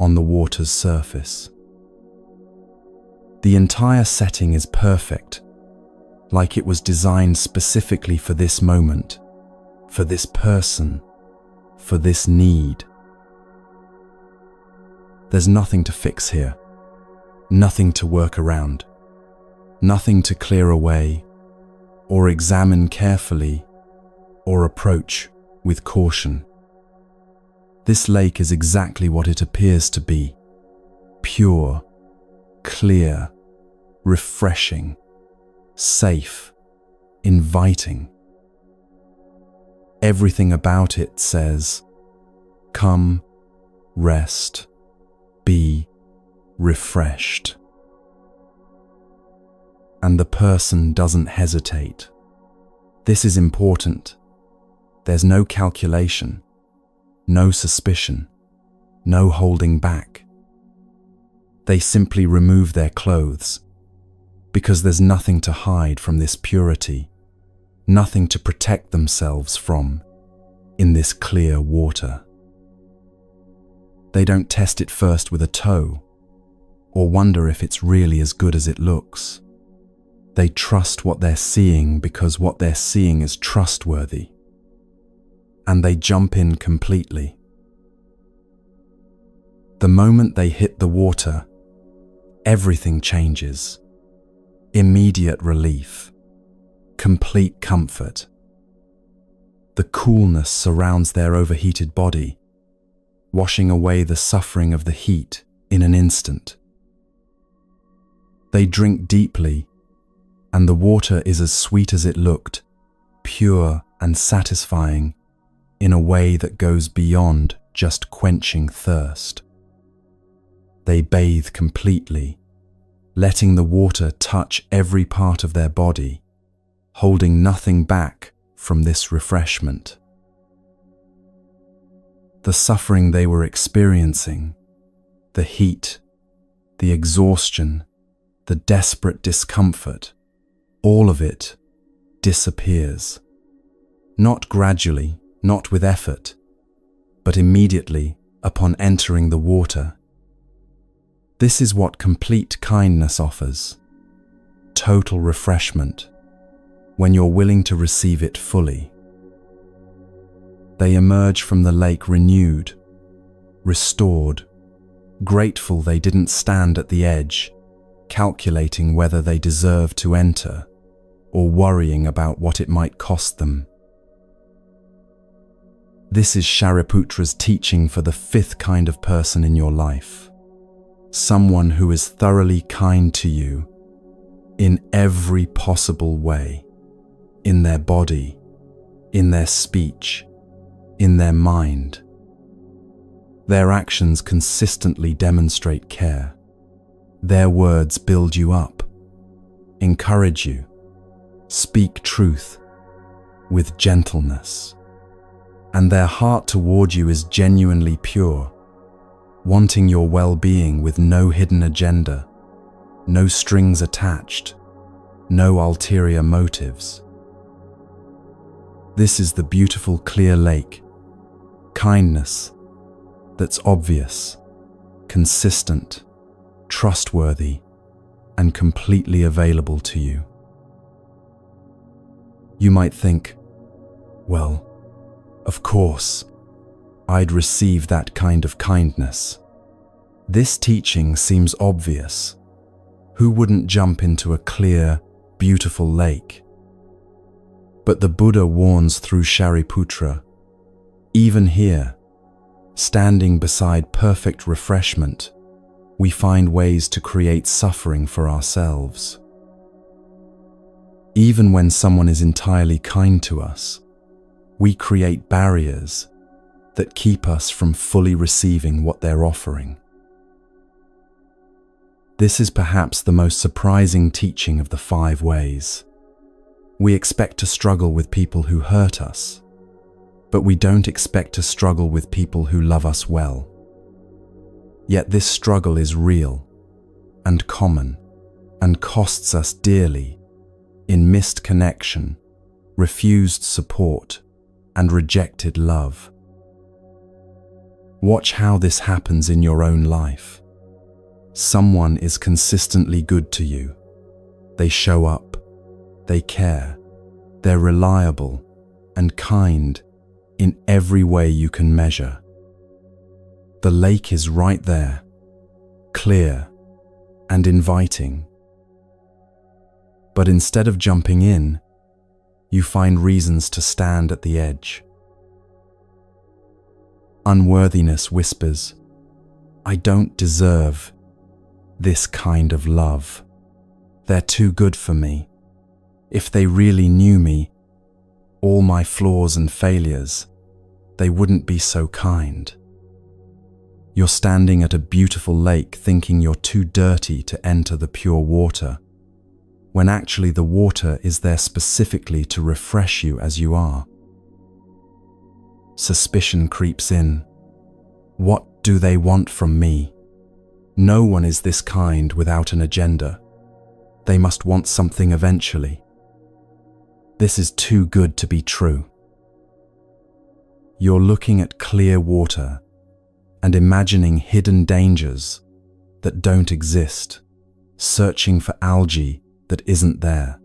S1: on the water's surface. The entire setting is perfect, like it was designed specifically for this moment, for this person, for this need. There's nothing to fix here, nothing to work around, nothing to clear away or examine carefully or approach with caution. This lake is exactly what it appears to be: pure, clear, refreshing, safe, inviting. Everything about it says, come, rest, be refreshed. And the person doesn't hesitate. This is important. There's no calculation, no suspicion, no holding back. They simply remove their clothes, because there's nothing to hide from this purity, nothing to protect themselves from in this clear water. They don't test it first with a toe or wonder if it's really as good as it looks. They trust what they're seeing because what they're seeing is trustworthy, and they jump in completely. The moment they hit the water, everything changes. Immediate relief, complete comfort. The coolness surrounds their overheated body, washing away the suffering of the heat in an instant. They drink deeply, and the water is as sweet as it looked, pure and satisfying in a way that goes beyond just quenching thirst. They bathe completely, letting the water touch every part of their body, holding nothing back from this refreshment. The suffering they were experiencing, the heat, the exhaustion, the desperate discomfort, all of it disappears. Not gradually, not with effort, but immediately upon entering the water. This is what complete kindness offers. Total refreshment, when you're willing to receive it fully. They emerge from the lake renewed, restored, grateful they didn't stand at the edge, calculating whether they deserved to enter, or worrying about what it might cost them. This is Shariputra's teaching for the fifth kind of person in your life. Someone who is thoroughly kind to you in every possible way, in their body, in their speech, in their mind. Their actions consistently demonstrate care. Their words build you up, encourage you, speak truth with gentleness. And their heart toward you is genuinely pure, wanting your well-being with no hidden agenda, no strings attached, no ulterior motives. This is the beautiful clear lake, kindness that's obvious, consistent, trustworthy, and completely available to you. You might think, well, Of course, I'd receive that kind of kindness. This teaching seems obvious. Who wouldn't jump into a clear, beautiful lake? But the Buddha warns through Shariputra, even here, standing beside perfect refreshment, we find ways to create suffering for ourselves. Even when someone is entirely kind to us, we create barriers that keep us from fully receiving what they're offering. This is perhaps the most surprising teaching of the 5 ways. We expect to struggle with people who hurt us, but we don't expect to struggle with people who love us well. Yet this struggle is real and common and costs us dearly in missed connection, refused support, and rejected love. Watch how this happens in your own life. Someone is consistently good to you. They show up, they care, they're reliable and kind in every way you can measure. The lake is right there, clear and inviting. But instead of jumping in, you find reasons to stand at the edge. Unworthiness whispers, I don't deserve this kind of love. They're too good for me. If they really knew me, all my flaws and failures, they wouldn't be so kind. You're standing at a beautiful lake thinking you're too dirty to enter the pure water, when actually the water is there specifically to refresh you as you are. Suspicion creeps in. What do they want from me? No one is this kind without an agenda. They must want something eventually. This is too good to be true. You're looking at clear water and imagining hidden dangers that don't exist, searching for algae that isn't there,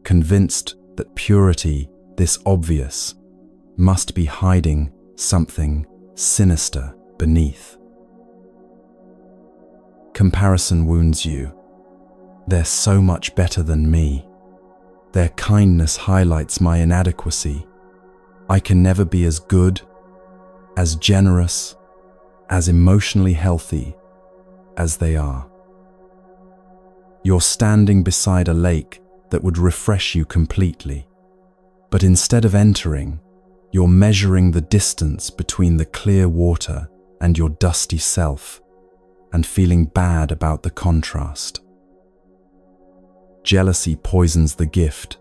S1: convinced that purity, this obvious, must be hiding something sinister beneath. Comparison wounds you. They're so much better than me. Their kindness highlights my inadequacy. I can never be as good, as generous, as emotionally healthy as they are. You're standing beside a lake that would refresh you completely, but instead of entering, you're measuring the distance between the clear water and your dusty self, and feeling bad about the contrast. Jealousy poisons the gift.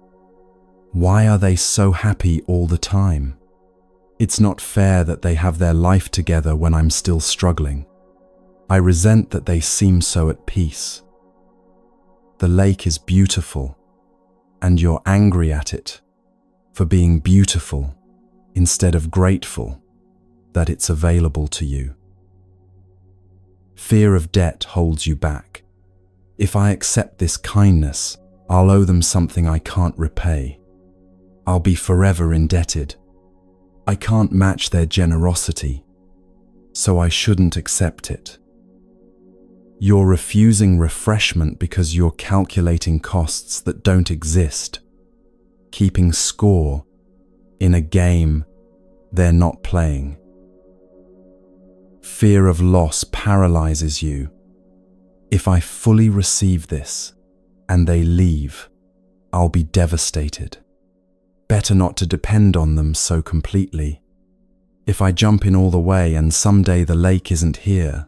S1: Why are they so happy all the time? It's not fair that they have their life together when I'm still struggling. I resent that they seem so at peace. The lake is beautiful, and you're angry at it for being beautiful instead of grateful that it's available to you. Fear of debt holds you back. If I accept this kindness, I'll owe them something I can't repay. I'll be forever indebted. I can't match their generosity, so I shouldn't accept it. You're refusing refreshment because you're calculating costs that don't exist, keeping score in a game they're not playing. Fear of loss paralyzes you. If I fully receive this and they leave, I'll be devastated. Better not to depend on them so completely. If I jump in all the way and someday the lake isn't here,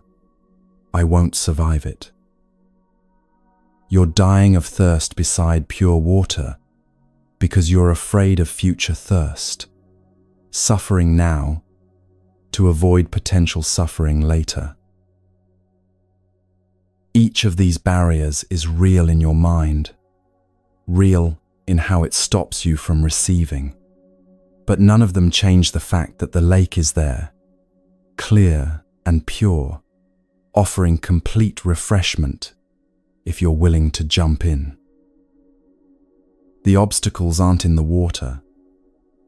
S1: I won't survive it. You're dying of thirst beside pure water because you're afraid of future thirst, suffering now to avoid potential suffering later. Each of these barriers is real in your mind, real in how it stops you from receiving, but none of them change the fact that the lake is there, clear and pure, offering complete refreshment if you're willing to jump in. The obstacles aren't in the water,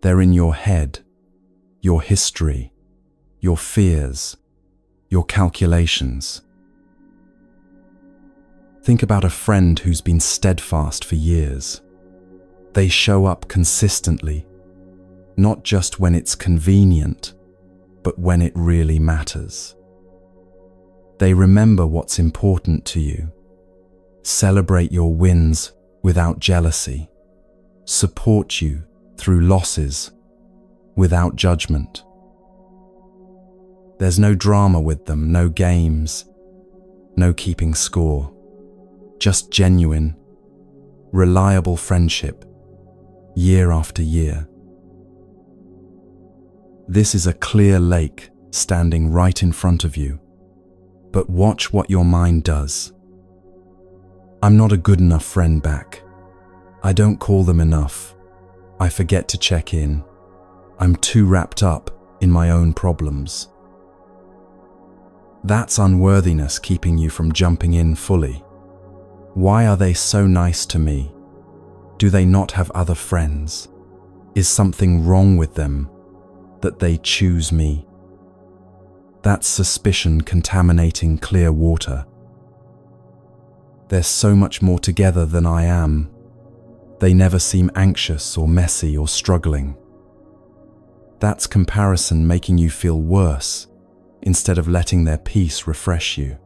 S1: they're in your head, your history, your fears, your calculations. Think about a friend who's been steadfast for years. They show up consistently, not just when it's convenient, but when it really matters. They remember what's important to you, celebrate your wins without jealousy, support you through losses without judgment. There's no drama with them, no games, no keeping score. Just genuine, reliable friendship, year after year. This is a clear lake standing right in front of you, but watch what your mind does. I'm not a good enough friend back. I don't call them enough. I forget to check in. I'm too wrapped up in my own problems. That's unworthiness keeping you from jumping in fully. Why are they so nice to me? Do they not have other friends? Is something wrong with them that they choose me? That's suspicion contaminating clear water. They're so much more together than I am. They never seem anxious or messy or struggling. That's comparison making you feel worse instead of letting their peace refresh you.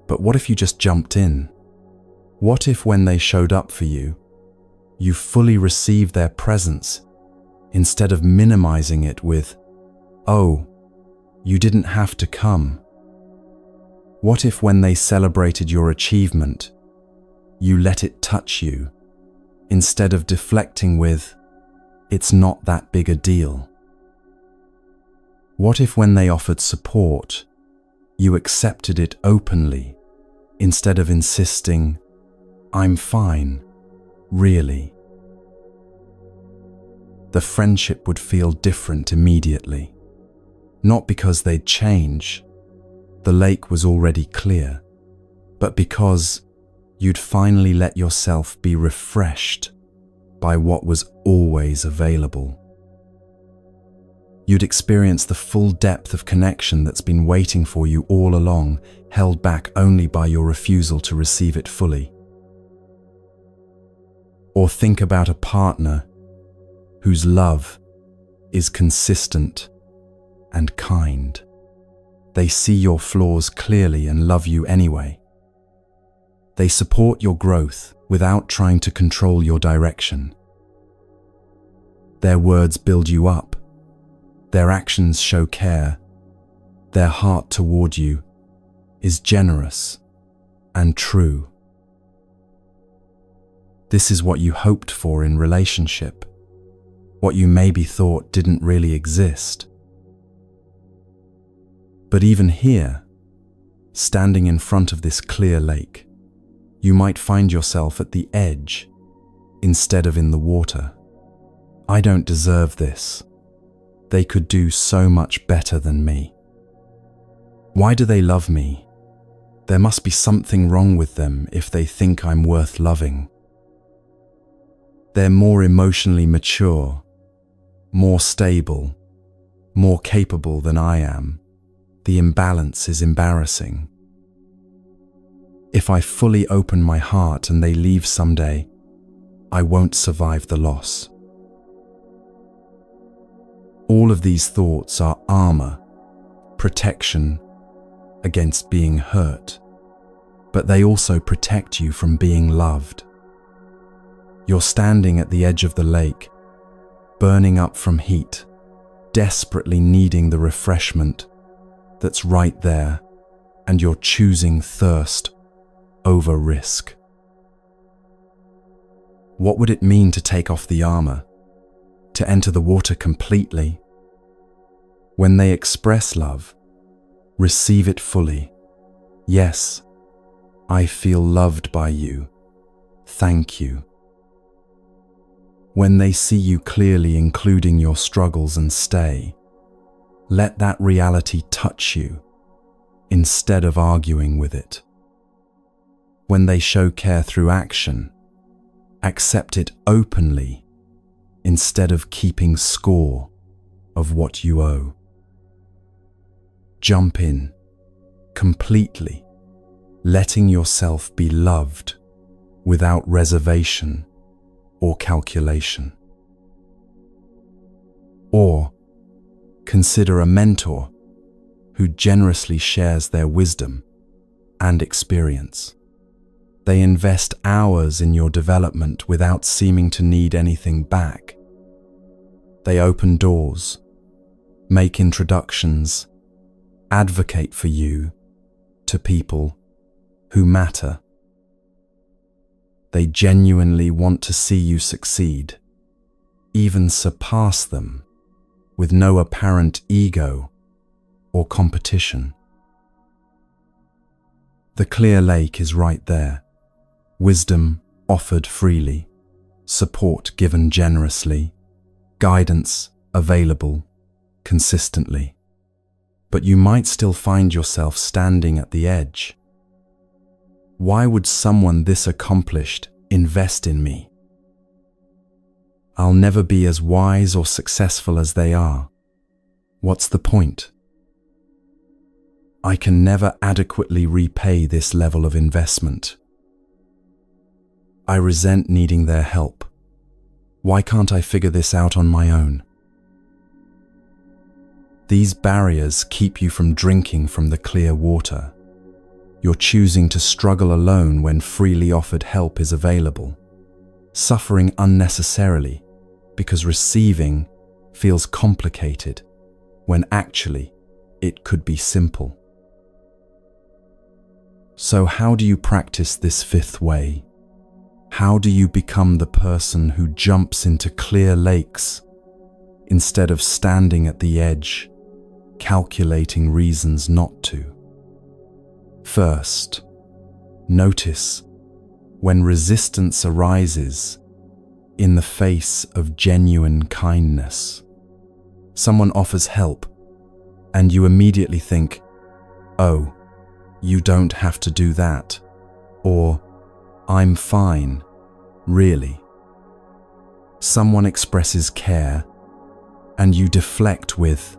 S1: But what if you just jumped in? What if when they showed up for you, you fully received their presence instead of minimizing it with, "Oh, you didn't have to come"? What if when they celebrated your achievement, you let it touch you instead of deflecting with, "It's not that big a deal"? What if when they offered support, you accepted it openly instead of insisting, "I'm fine, really"? The friendship would feel different immediately. Not because they'd change, the lake was already clear, but because you'd finally let yourself be refreshed by what was always available. You'd experience the full depth of connection that's been waiting for you all along, held back only by your refusal to receive it fully. Or think about a partner whose love is consistent and kind. They see your flaws clearly and love you anyway. They support your growth without trying to control your direction. Their words build you up. Their actions show care. Their heart toward you is generous and true. This is what you hoped for in relationship, what you maybe thought didn't really exist. But even here, standing in front of this clear lake, you might find yourself at the edge instead of in the water. I don't deserve this. They could do so much better than me. Why do they love me? There must be something wrong with them if they think I'm worth loving. They're more emotionally mature, more stable, more capable than I am. The imbalance is embarrassing. If I fully open my heart and they leave someday, I won't survive the loss. All of these thoughts are armor, protection against being hurt, but they also protect you from being loved. You're standing at the edge of the lake, burning up from heat, desperately needing the refreshment that's right there, and you're choosing thirst over risk. What would it mean to take off the armor, to enter the water completely? When they express love, receive it fully. Yes, I feel loved by you. Thank you. When they see you clearly, including your struggles, and stay, let that reality touch you instead of arguing with it. When they show care through action, accept it openly instead of keeping score of what you owe. Jump in, completely, letting yourself be loved without reservation or calculation. Or consider a mentor who generously shares their wisdom and experience. They invest hours in your development without seeming to need anything back. They open doors, make introductions, advocate for you to people who matter. They genuinely want to see you succeed, even surpass them, with no apparent ego or competition. The clear lake is right there. Wisdom offered freely, support given generously, guidance available consistently. But you might still find yourself standing at the edge. Why would someone this accomplished invest in me? I'll never be as wise or successful as they are. What's the point? I can never adequately repay this level of investment. I resent needing their help. Why can't I figure this out on my own? These barriers keep you from drinking from the clear water. You're choosing to struggle alone when freely offered help is available, suffering unnecessarily because receiving feels complicated when actually it could be simple. So how do you practice this fifth way? How do you become the person who jumps into clear lakes instead of standing at the edge, calculating reasons not to? First, notice when resistance arises in the face of genuine kindness. Someone offers help, and you immediately think, "Oh, you don't have to do that," or "I'm fine, really." Someone expresses care, and you deflect with,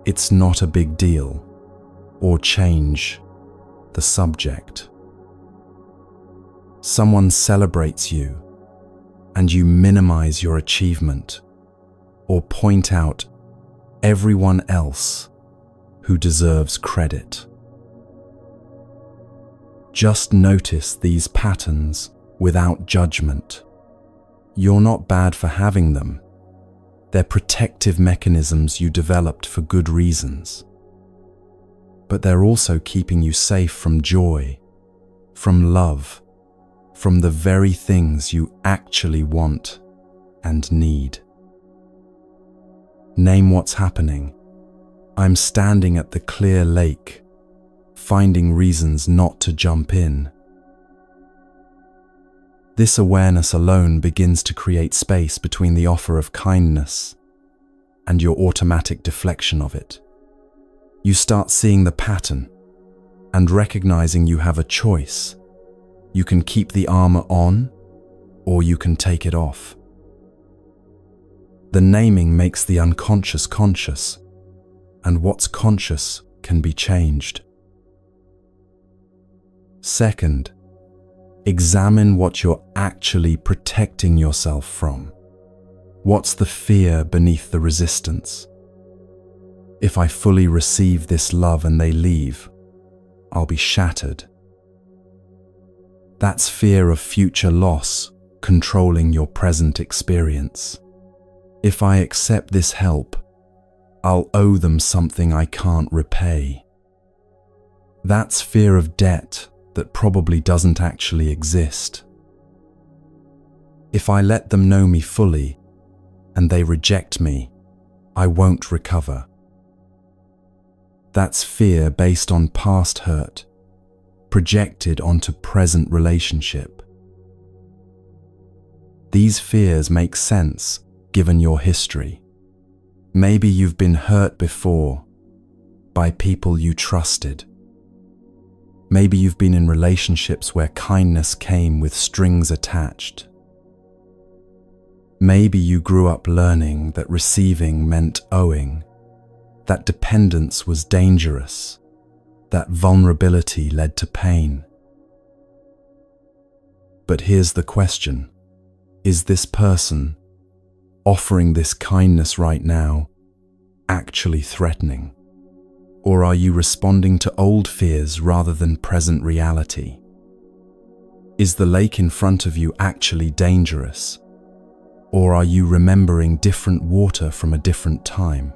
S1: "It's not a big deal," or change the subject. Someone celebrates you, and you minimize your achievement, or point out everyone else who deserves credit. Just notice these patterns without judgment. You're not bad for having them. They're protective mechanisms you developed for good reasons. But they're also keeping you safe from joy, from love, from the very things you actually want and need. Name what's happening. I'm standing at the clear lake, finding reasons not to jump in. This awareness alone begins to create space between the offer of kindness and your automatic deflection of it. You start seeing the pattern and recognizing you have a choice. You can keep the armor on, or you can take it off. The naming makes the unconscious conscious, and what's conscious can be changed. Second, examine what you're actually protecting yourself from. What's the fear beneath the resistance? If I fully receive this love and they leave, I'll be shattered. That's fear of future loss controlling your present experience. If I accept this help, I'll owe them something I can't repay. That's fear of debt that probably doesn't actually exist. If I let them know me fully and they reject me, I won't recover. That's fear based on past hurt, projected onto present relationship. These fears make sense given your history. Maybe you've been hurt before by people you trusted. Maybe you've been in relationships where kindness came with strings attached. Maybe you grew up learning that receiving meant owing, that dependence was dangerous, that vulnerability led to pain. But here's the question: is this person offering this kindness right now actually threatening? Or are you responding to old fears rather than present reality? Is the lake in front of you actually dangerous? Or are you remembering different water from a different time?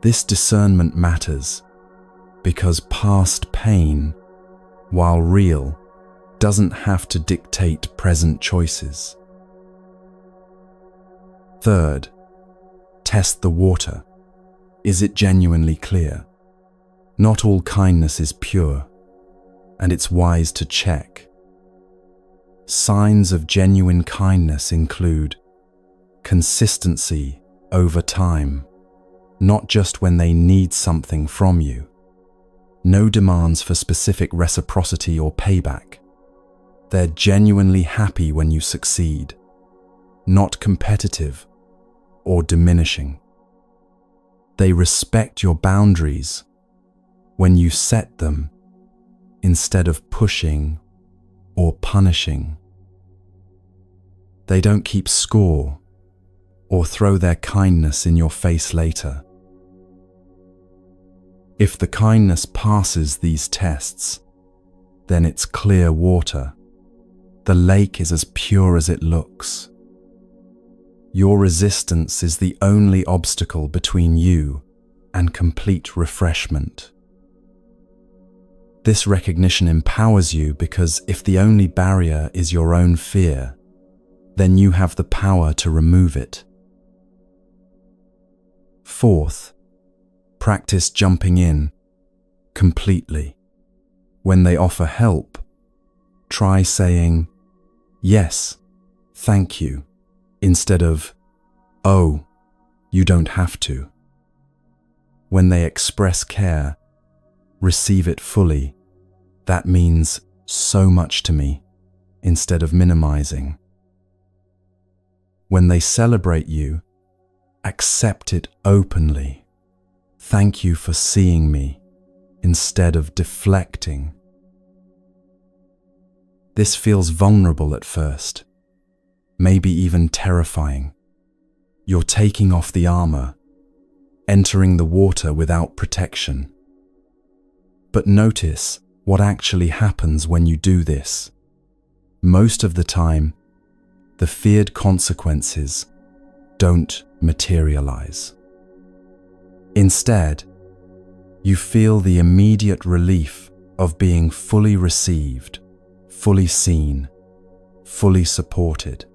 S1: This discernment matters because past pain, while real, doesn't have to dictate present choices. Third, test the water. Is it genuinely clear? Not all kindness is pure, and it's wise to check. Signs of genuine kindness include consistency over time, not just when they need something from you. No demands for specific reciprocity or payback. They're genuinely happy when you succeed, not competitive or diminishing. They respect your boundaries when you set them instead of pushing or punishing. They don't keep score or throw their kindness in your face later. If the kindness passes these tests, then it's clear water. The lake is as pure as it looks. Your resistance is the only obstacle between you and complete refreshment. This recognition empowers you because if the only barrier is your own fear, then you have the power to remove it. Fourth, practice jumping in completely. When they offer help, try saying, "Yes, thank you," instead of, "Oh, you don't have to." When they express care, receive it fully. That means so much to me, instead of minimizing. When they celebrate you, accept it openly. "Thank you for seeing me," instead of deflecting. This feels vulnerable at first, maybe even terrifying. You're taking off the armor, entering the water without protection. But notice what actually happens when you do this. Most of the time, the feared consequences don't materialize. Instead, you feel the immediate relief of being fully received, fully seen, fully supported.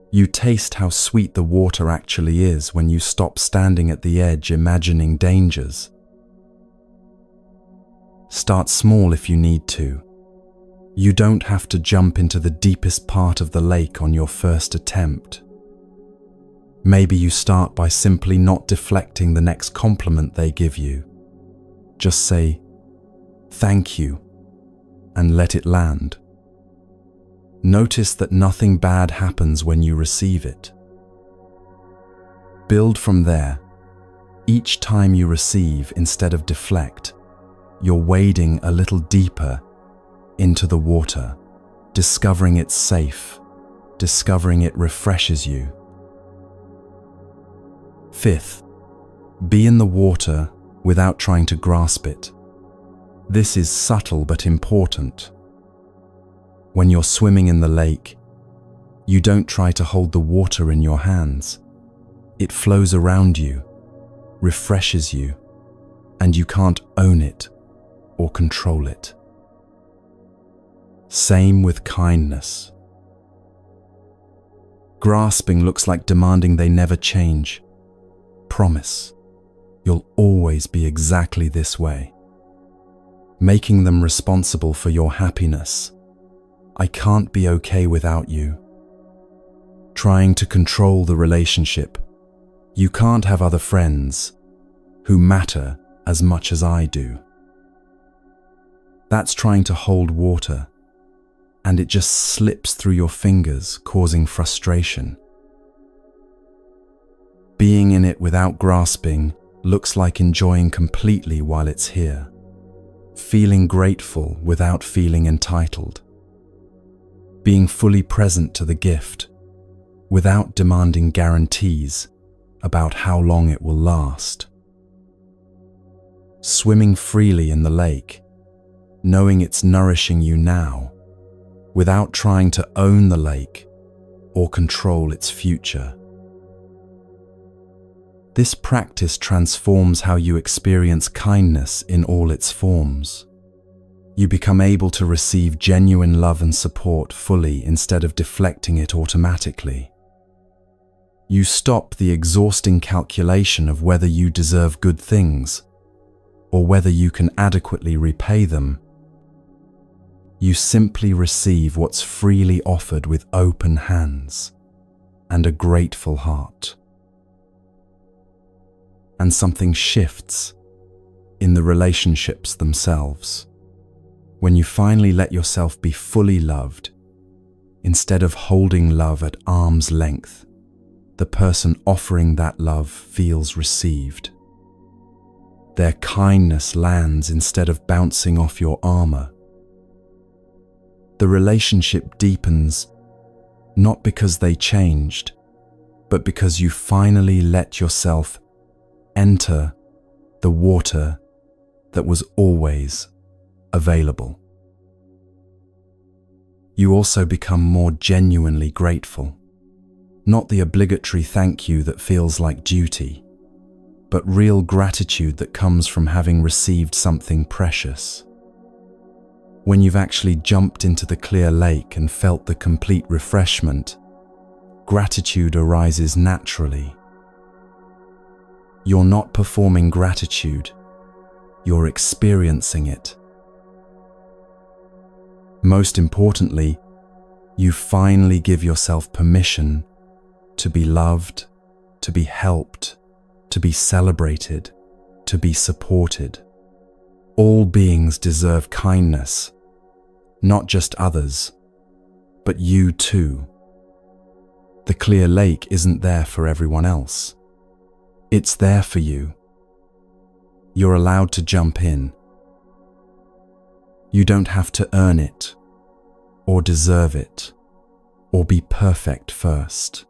S1: You taste how sweet the water actually is when you stop standing at the edge imagining dangers. Start small if you need to. You don't have to jump into the deepest part of the lake on your first attempt. Maybe you start by simply not deflecting the next compliment they give you. Just say, "Thank you," and let it land. Notice that nothing bad happens when you receive it. Build from there. Each time you receive instead of deflect, you're wading a little deeper into the water, discovering it's safe, discovering it refreshes you. Fifth, be in the water without trying to grasp it. This is subtle but important. When you're swimming in the lake, you don't try to hold the water in your hands. It flows around you, refreshes you, and you can't own it or control it. Same with kindness. Grasping looks like demanding they never change. Promise, you'll always be exactly this way. Making them responsible for your happiness. "I can't be okay without you." Trying to control the relationship. "You can't have other friends who matter as much as I do." That's trying to hold water, and it just slips through your fingers, causing frustration. Being in it without grasping looks like enjoying completely while it's here, feeling grateful without feeling entitled, being fully present to the gift without demanding guarantees about how long it will last. Swimming freely in the lake, knowing it's nourishing you now, without trying to own the lake or control its future. This practice transforms how you experience kindness in all its forms. You become able to receive genuine love and support fully instead of deflecting it automatically. You stop the exhausting calculation of whether you deserve good things or whether you can adequately repay them. You simply receive what's freely offered with open hands and a grateful heart. And something shifts in the relationships themselves. When you finally let yourself be fully loved, instead of holding love at arm's length, the person offering that love feels received. Their kindness lands instead of bouncing off your armor. The relationship deepens, not because they changed, but because you finally let yourself enter the water that was always available. You also become more genuinely grateful, not the obligatory thank you that feels like duty, but real gratitude that comes from having received something precious. When you've actually jumped into the clear lake and felt the complete refreshment, gratitude arises naturally. You're not performing gratitude, you're experiencing it. Most importantly, you finally give yourself permission to be loved, to be helped, to be celebrated, to be supported. All beings deserve kindness, not just others, but you too. The clear lake isn't there for everyone else. It's there for you. You're allowed to jump in. You don't have to earn it, or deserve it, or be perfect first.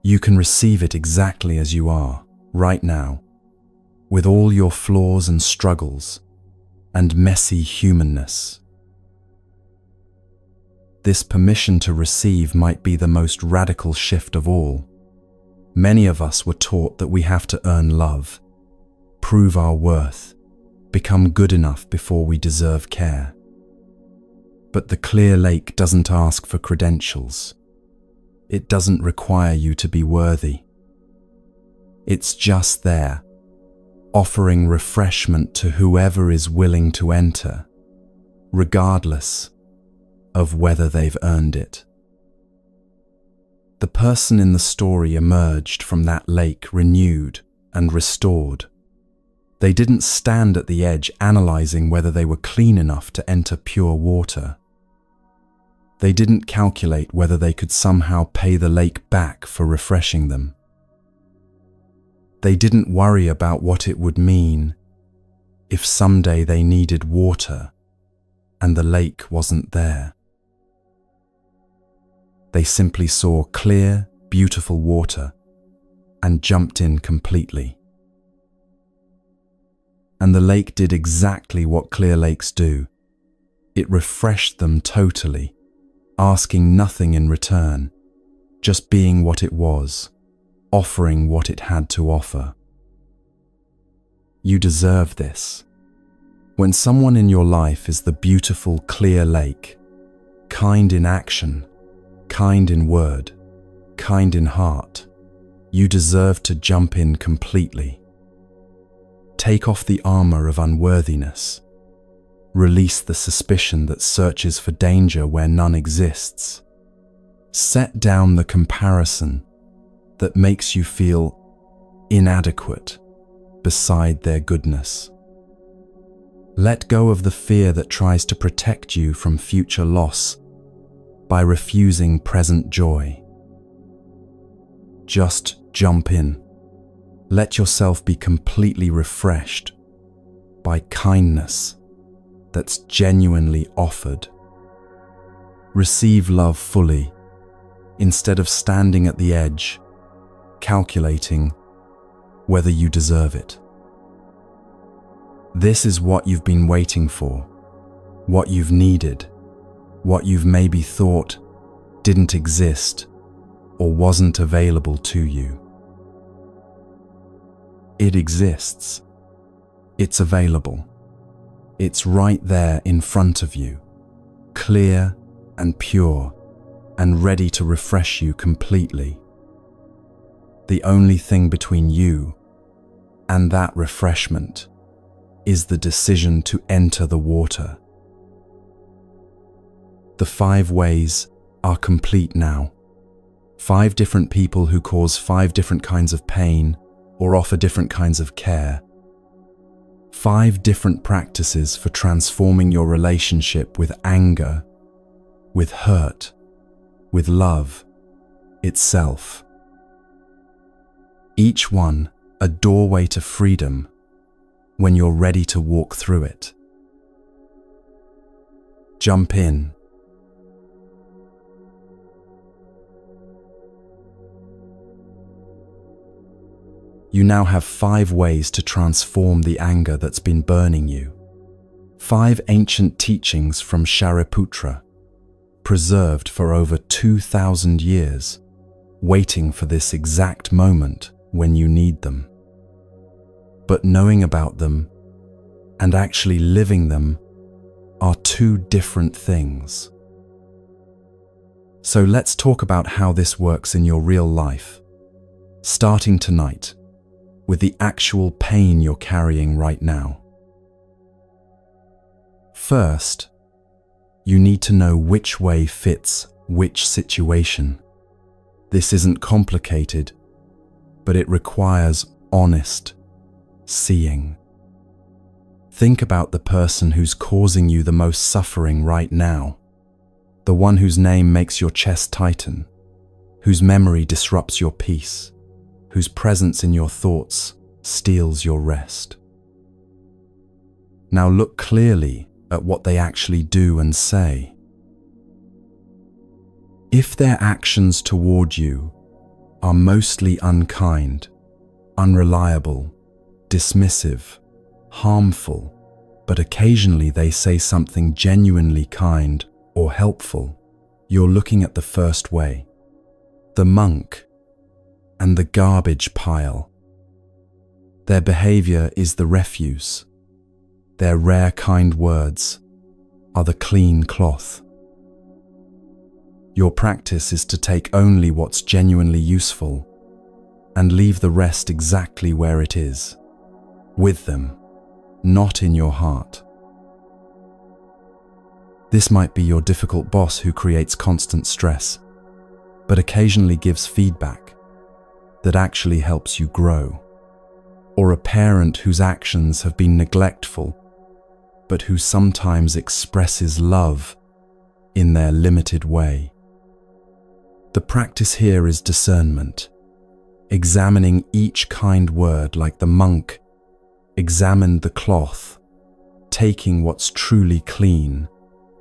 S1: You can receive it exactly as you are, right now, with all your flaws and struggles, and messy humanness. This permission to receive might be the most radical shift of all. Many of us were taught that we have to earn love, prove our worth, become good enough before we deserve care. But the clear lake doesn't ask for credentials. It doesn't require you to be worthy. It's just there, offering refreshment to whoever is willing to enter, regardless of whether they've earned it. The person in the story emerged from that lake renewed and restored. They didn't stand at the edge analyzing whether they were clean enough to enter pure water. They didn't calculate whether they could somehow pay the lake back for refreshing them. They didn't worry about what it would mean if someday they needed water and the lake wasn't there. They simply saw clear, beautiful water and jumped in completely. And the lake did exactly what clear lakes do. It refreshed them totally, asking nothing in return, just being what it was, offering what it had to offer. You deserve this. When someone in your life is the beautiful, clear lake, kind in action, kind in word, kind in heart, you deserve to jump in completely. Take off the armor of unworthiness. Release the suspicion that searches for danger where none exists. Set down the comparison that makes you feel inadequate beside their goodness. Let go of the fear that tries to protect you from future loss by refusing present joy. Just jump in. Let yourself be completely refreshed by kindness that's genuinely offered. Receive love fully, instead of standing at the edge, calculating whether you deserve it. This is what you've been waiting for, what you've needed, what you've maybe thought didn't exist or wasn't available to you. It exists. It's available. It's right there in front of you, clear and pure and ready to refresh you completely. The only thing between you and that refreshment is the decision to enter the water. The 5 ways are complete now. 5 different people who cause 5 different kinds of pain or offer different kinds of care. 5 different practices for transforming your relationship with anger, with hurt, with love itself. Each one a doorway to freedom when you're ready to walk through it. Jump in. You now have 5 ways to transform the anger that's been burning you. 5 ancient teachings from Shariputra, preserved for over 2,000 years, waiting for this exact moment when you need them. But knowing about them and actually living them are 2 different things. So let's talk about how this works in your real life, starting tonight with the actual pain you're carrying right now. First, you need to know which way fits which situation. This isn't complicated, but it requires honest seeing. Think about the person who's causing you the most suffering right now, the one whose name makes your chest tighten, whose memory disrupts your peace, whose presence in your thoughts steals your rest. Now look clearly at what they actually do and say. If their actions toward you are mostly unkind, unreliable, dismissive, harmful, but occasionally they say something genuinely kind or helpful, you're looking at the first way, the monk and the garbage pile. Their behavior is the refuse. Their rare kind words are the clean cloth. Your practice is to take only what's genuinely useful and leave the rest exactly where it is, with them, not in your heart. This might be your difficult boss who creates constant stress, but occasionally gives feedback that actually helps you grow, or a parent whose actions have been neglectful, but who sometimes expresses love in their limited way. The practice here is discernment, examining each kind word like the monk examined the cloth, taking what's truly clean,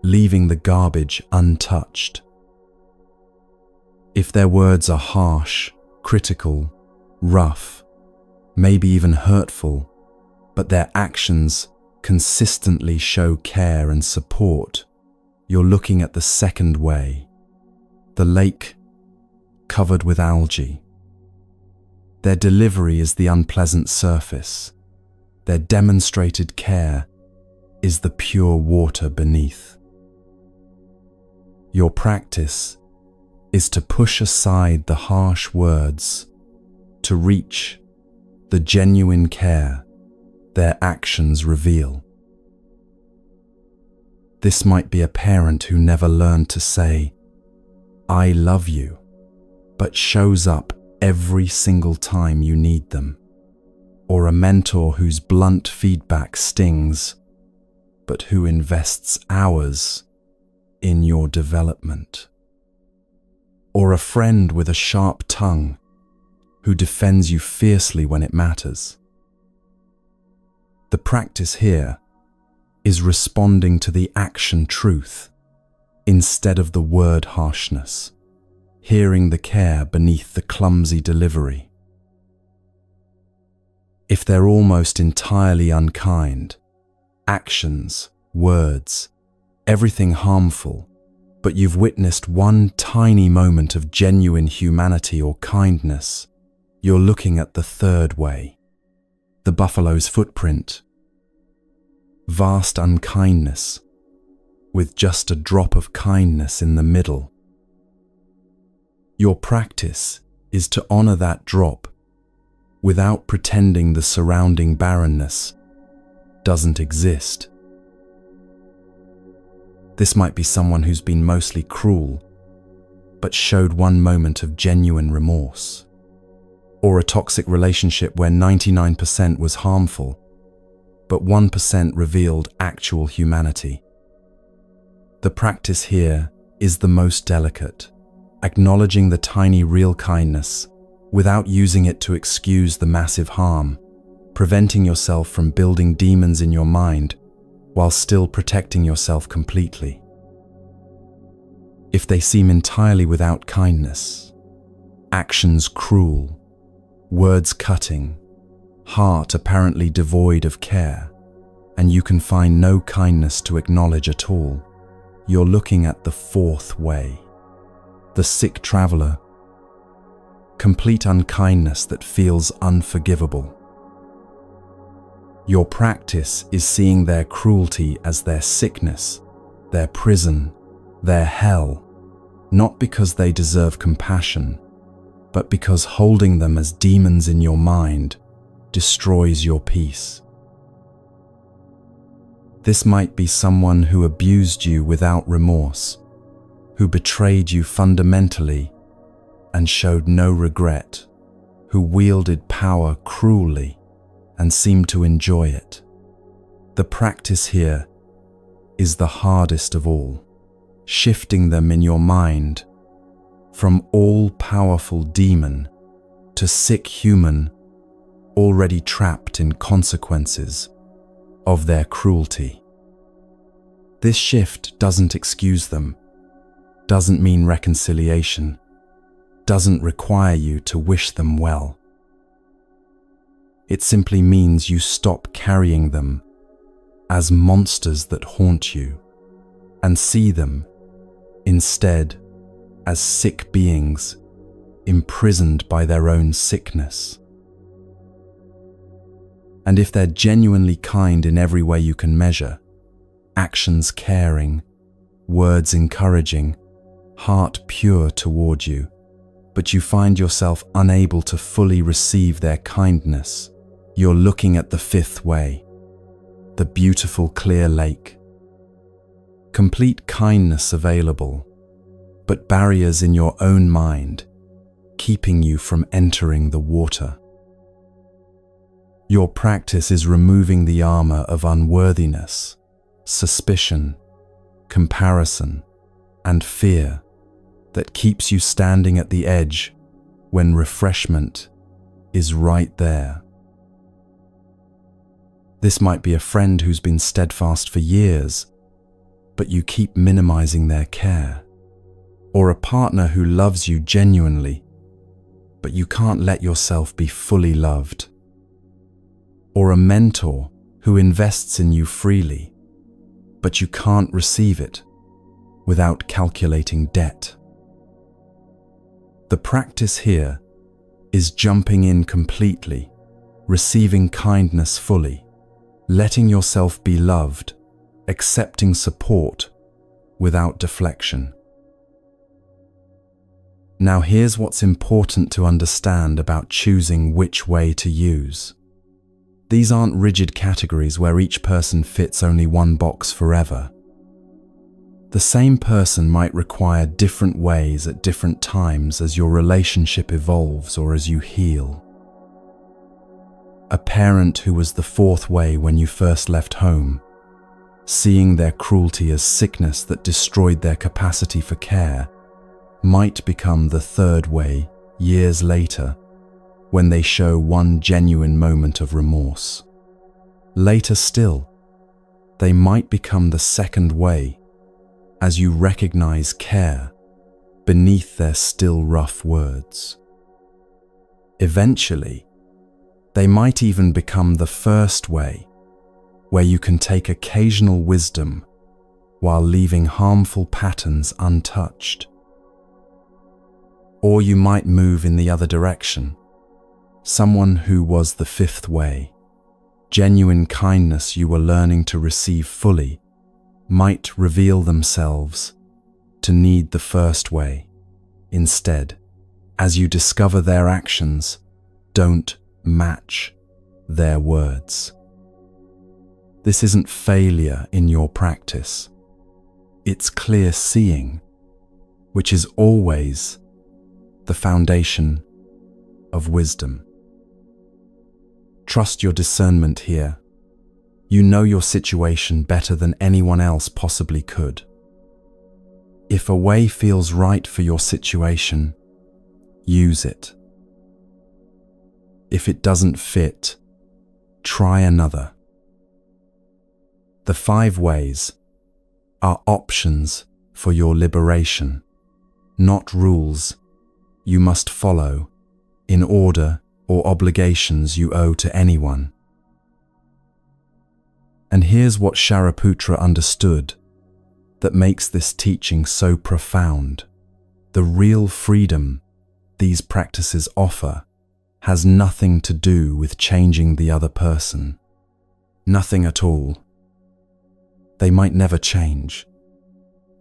S1: leaving the garbage untouched. If their words are harsh, critical, rough, maybe even hurtful, but their actions consistently show care and support, you're looking at the second way, the lake covered with algae. Their delivery is the unpleasant surface. Their demonstrated care is the pure water beneath. Your practice is to push aside the harsh words, to reach the genuine care their actions reveal. This might be a parent who never learned to say, "I love you," but shows up every single time you need them, or a mentor whose blunt feedback stings but who invests hours in your development. Or a friend with a sharp tongue who defends you fiercely when it matters. The practice here is responding to the action truth instead of the word harshness, hearing the care beneath the clumsy delivery. If they're almost entirely unkind, actions, words, everything harmful, but you've witnessed one tiny moment of genuine humanity or kindness, you're looking at the third way, the buffalo's footprint. Vast unkindness, with just a drop of kindness in the middle. Your practice is to honor that drop without pretending the surrounding barrenness doesn't exist. This might be someone who's been mostly cruel, but showed one moment of genuine remorse. Or a toxic relationship where 99% was harmful, but 1% revealed actual humanity. The practice here is the most delicate, acknowledging the tiny real kindness without using it to excuse the massive harm, preventing yourself from building demons in your mind while still protecting yourself completely. If they seem entirely without kindness, actions cruel, words cutting, heart apparently devoid of care, and you can find no kindness to acknowledge at all, you're looking at the fourth way, the sick traveler, complete unkindness that feels unforgivable. Your practice is seeing their cruelty as their sickness, their prison, their hell, not because they deserve compassion, but because holding them as demons in your mind destroys your peace. This might be someone who abused you without remorse, who betrayed you fundamentally and showed no regret, who wielded power cruelly and seemed to enjoy it. The practice here is the hardest of all, shifting them in your mind from all-powerful demon to sick human already trapped in consequences of their cruelty. This shift doesn't excuse them, doesn't mean reconciliation, doesn't require you to wish them well. It simply means you stop carrying them as monsters that haunt you and see them instead as sick beings imprisoned by their own sickness. And if they're genuinely kind in every way you can measure, actions caring, words encouraging, heart pure toward you, but you find yourself unable to fully receive their kindness, you're looking at the fifth way, the beautiful clear lake. Complete kindness available, but barriers in your own mind, keeping you from entering the water. Your practice is removing the armor of unworthiness, suspicion, comparison, and fear that keeps you standing at the edge when refreshment is right there. This might be a friend who's been steadfast for years, but you keep minimizing their care, or a partner who loves you genuinely, but you can't let yourself be fully loved, or a mentor who invests in you freely, but you can't receive it without calculating debt. The practice here is jumping in completely, receiving kindness fully, letting yourself be loved, accepting support without deflection. Now here's what's important to understand about choosing which way to use. These aren't rigid categories where each person fits only one box forever. The same person might require different ways at different times as your relationship evolves or as you heal. A parent who was the fourth way when you first left home seeing their cruelty as sickness that destroyed their capacity for care, might become the third way years later when they show one genuine moment of remorse. Later still, they might become the second way as you recognize care beneath their still rough words. Eventually, they might even become the first way, where you can take occasional wisdom while leaving harmful patterns untouched. Or you might move in the other direction. Someone who was the fifth way, genuine kindness you were learning to receive fully, might reveal themselves to need the first way instead, as you discover their actions don't match their words. This isn't failure in your practice. It's clear seeing, which is always the foundation of wisdom. Trust your discernment here. You know your situation better than anyone else possibly could. If a way feels right for your situation, use it. If it doesn't fit, try another. The 5 ways are options for your liberation, not rules you must follow in order or obligations you owe to anyone. And here's what Shariputra understood that makes this teaching so profound. The real freedom these practices offer has nothing to do with changing the other person. Nothing at all. They might never change.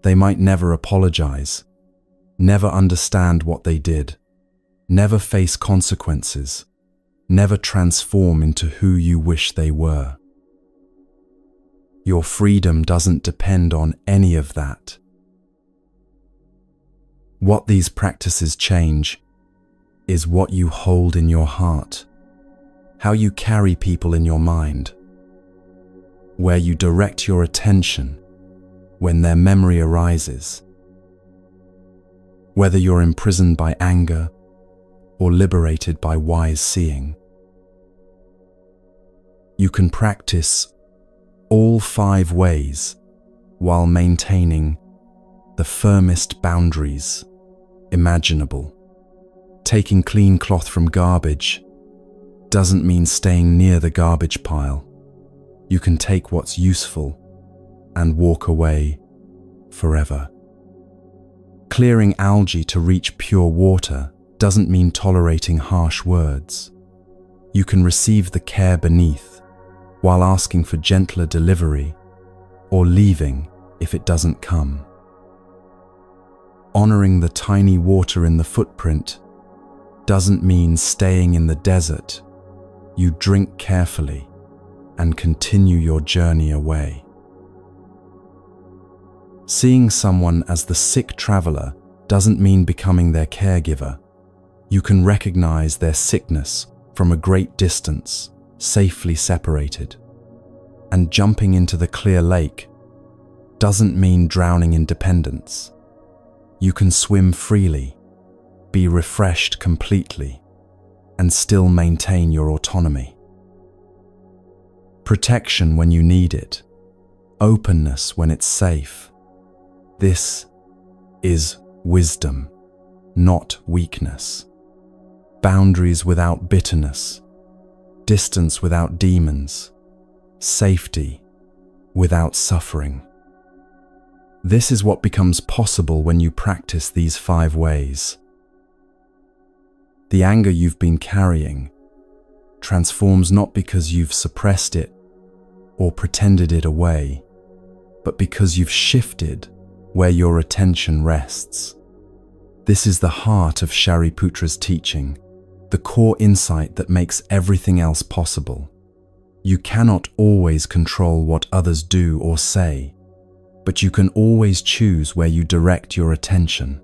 S1: They might never apologize, never understand what they did, never face consequences, never transform into who you wish they were. Your freedom doesn't depend on any of that. What these practices change is what you hold in your heart, how you carry people in your mind, where you direct your attention when their memory arises. Whether you're imprisoned by anger or liberated by wise seeing. You can practice all 5 ways while maintaining the firmest boundaries imaginable. Taking clean cloth from garbage doesn't mean staying near the garbage pile. You can take what's useful and walk away forever. Clearing algae to reach pure water doesn't mean tolerating harsh words. You can receive the care beneath while asking for gentler delivery or leaving if it doesn't come. Honoring the tiny water in the footprint doesn't mean staying in the desert. You drink carefully and continue your journey away. Seeing someone as the sick traveler doesn't mean becoming their caregiver. You can recognize their sickness from a great distance, safely separated. And jumping into the clear lake doesn't mean drowning in dependence. You can swim freely, be refreshed completely, and still maintain your autonomy. Protection when you need it, openness when it's safe. This is wisdom, not weakness. Boundaries without bitterness, distance without demons, safety without suffering. This is what becomes possible when you practice these 5 ways. The anger you've been carrying transforms not because you've suppressed it or pretended it away, but because you've shifted where your attention rests. This is the heart of Shariputra's teaching, the core insight that makes everything else possible. You cannot always control what others do or say, but you can always choose where you direct your attention.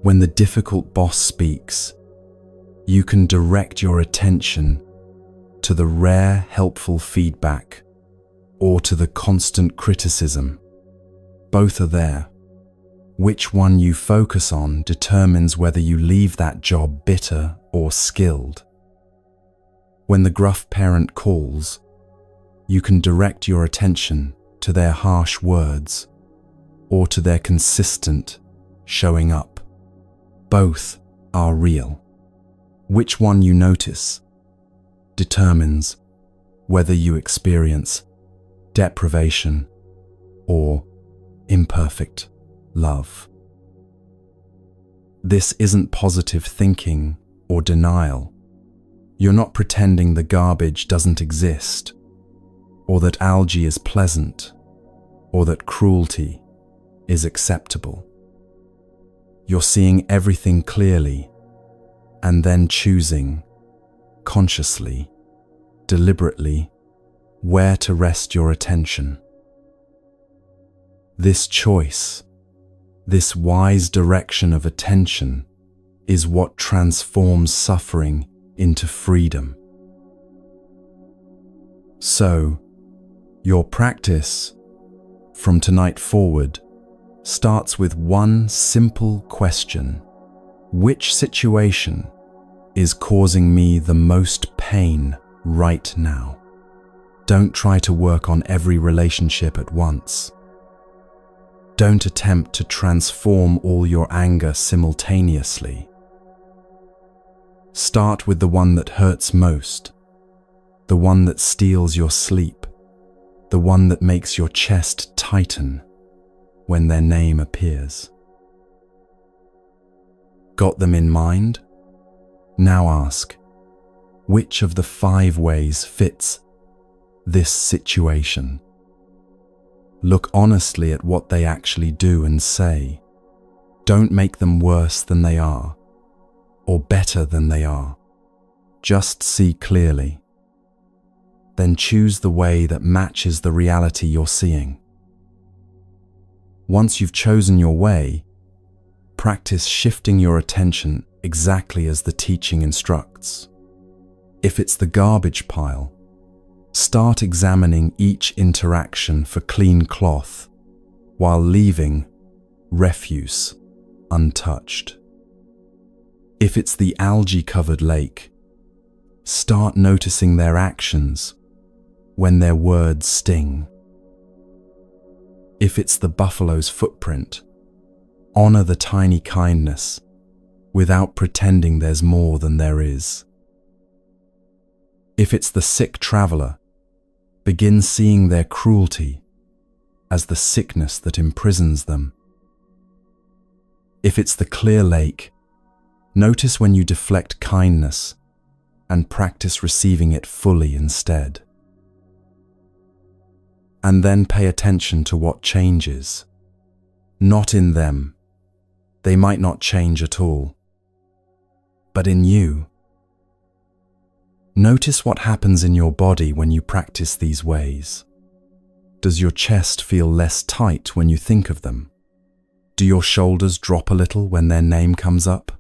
S1: When the difficult boss speaks, you can direct your attention to the rare, helpful feedback or to the constant criticism. Both are there. Which one you focus on determines whether you leave that job bitter or skilled. When the gruff parent calls, you can direct your attention to their harsh words or to their consistent showing up. Both are real. Which one you notice determines whether you experience deprivation or imperfect love. This isn't positive thinking or denial. You're not pretending the garbage doesn't exist, or that algae is pleasant, or that cruelty is acceptable. You're seeing everything clearly and then choosing, consciously, deliberately, where to rest your attention. This choice, this wise direction of attention, is what transforms suffering into freedom. So, your practice, from tonight forward, starts with one simple question: which situation is causing me the most pain right now? Don't try to work on every relationship at once. Don't attempt to transform all your anger simultaneously. Start with the one that hurts most, the one that steals your sleep, the one that makes your chest tighten when their name appears. Got them in mind? Now ask, which of the 5 ways fits this situation? Look honestly at what they actually do and say. Don't make them worse than they are, or better than they are. Just see clearly. Then choose the way that matches the reality you're seeing. Once you've chosen your way, practice shifting your attention exactly as the teaching instructs. If it's the garbage pile, start examining each interaction for clean cloth while leaving refuse untouched. If it's the algae-covered lake, start noticing their actions when their words sting. If it's the buffalo's footprint, honor the tiny kindness without pretending there's more than there is. If it's the sick traveler, begin seeing their cruelty as the sickness that imprisons them. If it's the clear lake, notice when you deflect kindness and practice receiving it fully instead. And then pay attention to what changes. Not in them. They might not change at all. But in you. Notice what happens in your body when you practice these ways. Does your chest feel less tight when you think of them? Do your shoulders drop a little when their name comes up?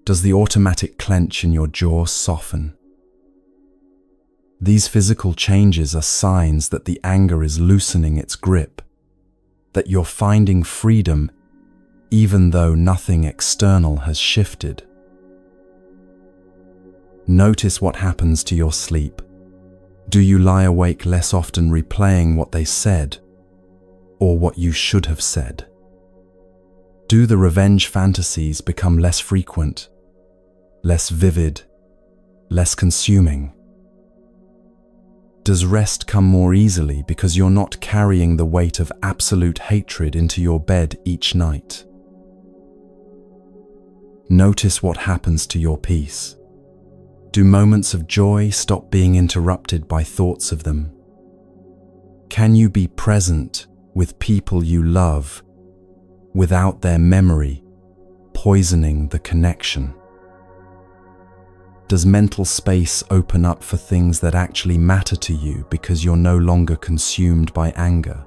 S1: Does the automatic clench in your jaw soften? These physical changes are signs that the anger is loosening its grip, that you're finding freedom even though nothing external has shifted. Notice what happens to your sleep. Do you lie awake less often replaying what they said or what you should have said? Do the revenge fantasies become less frequent, less vivid, less consuming? Does rest come more easily because you're not carrying the weight of absolute hatred into your bed each night? Notice what happens to your peace. Do moments of joy stop being interrupted by thoughts of them? Can you be present with people you love without their memory poisoning the connection? Does mental space open up for things that actually matter to you because you're no longer consumed by anger?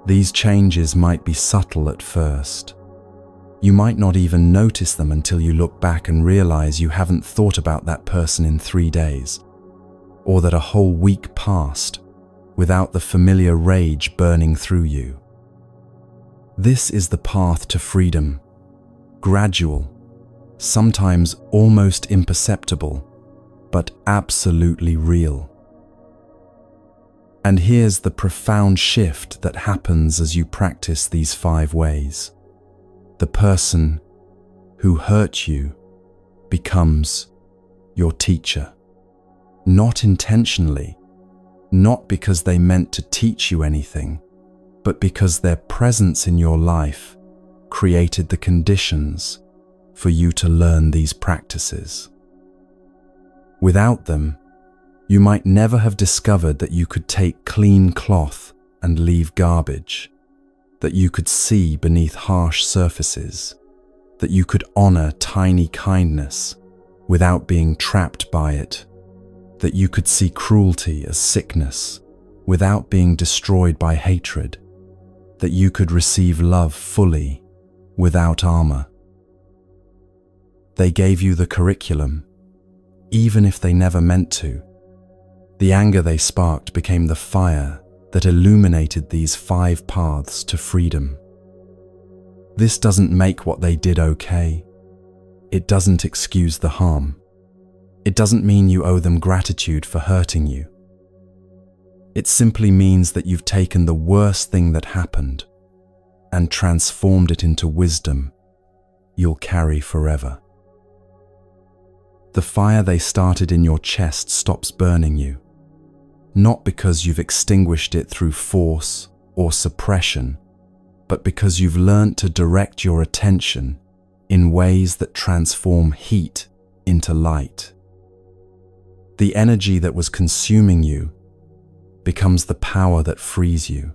S1: These changes might be subtle at first. You might not even notice them until you look back and realize you haven't thought about that person in 3 days, or that a whole week passed without the familiar rage burning through you. This is the path to freedom, gradual, sometimes almost imperceptible, but absolutely real. And here's the profound shift that happens as you practice these 5 ways. The person who hurt you becomes your teacher. Not intentionally, not because they meant to teach you anything, but because their presence in your life created the conditions for you to learn these practices. Without them, you might never have discovered that you could take clean cloth and leave garbage, that you could see beneath harsh surfaces, that you could honor tiny kindness without being trapped by it, that you could see cruelty as sickness without being destroyed by hatred, that you could receive love fully without armor. They gave you the curriculum, even if they never meant to. The anger they sparked became the fire that illuminated these 5 paths to freedom. This doesn't make what they did okay. It doesn't excuse the harm. It doesn't mean you owe them gratitude for hurting you. It simply means that you've taken the worst thing that happened and transformed it into wisdom you'll carry forever. The fire they started in your chest stops burning you, not because you've extinguished it through force or suppression, but because you've learned to direct your attention in ways that transform heat into light. The energy that was consuming you becomes the power that frees you.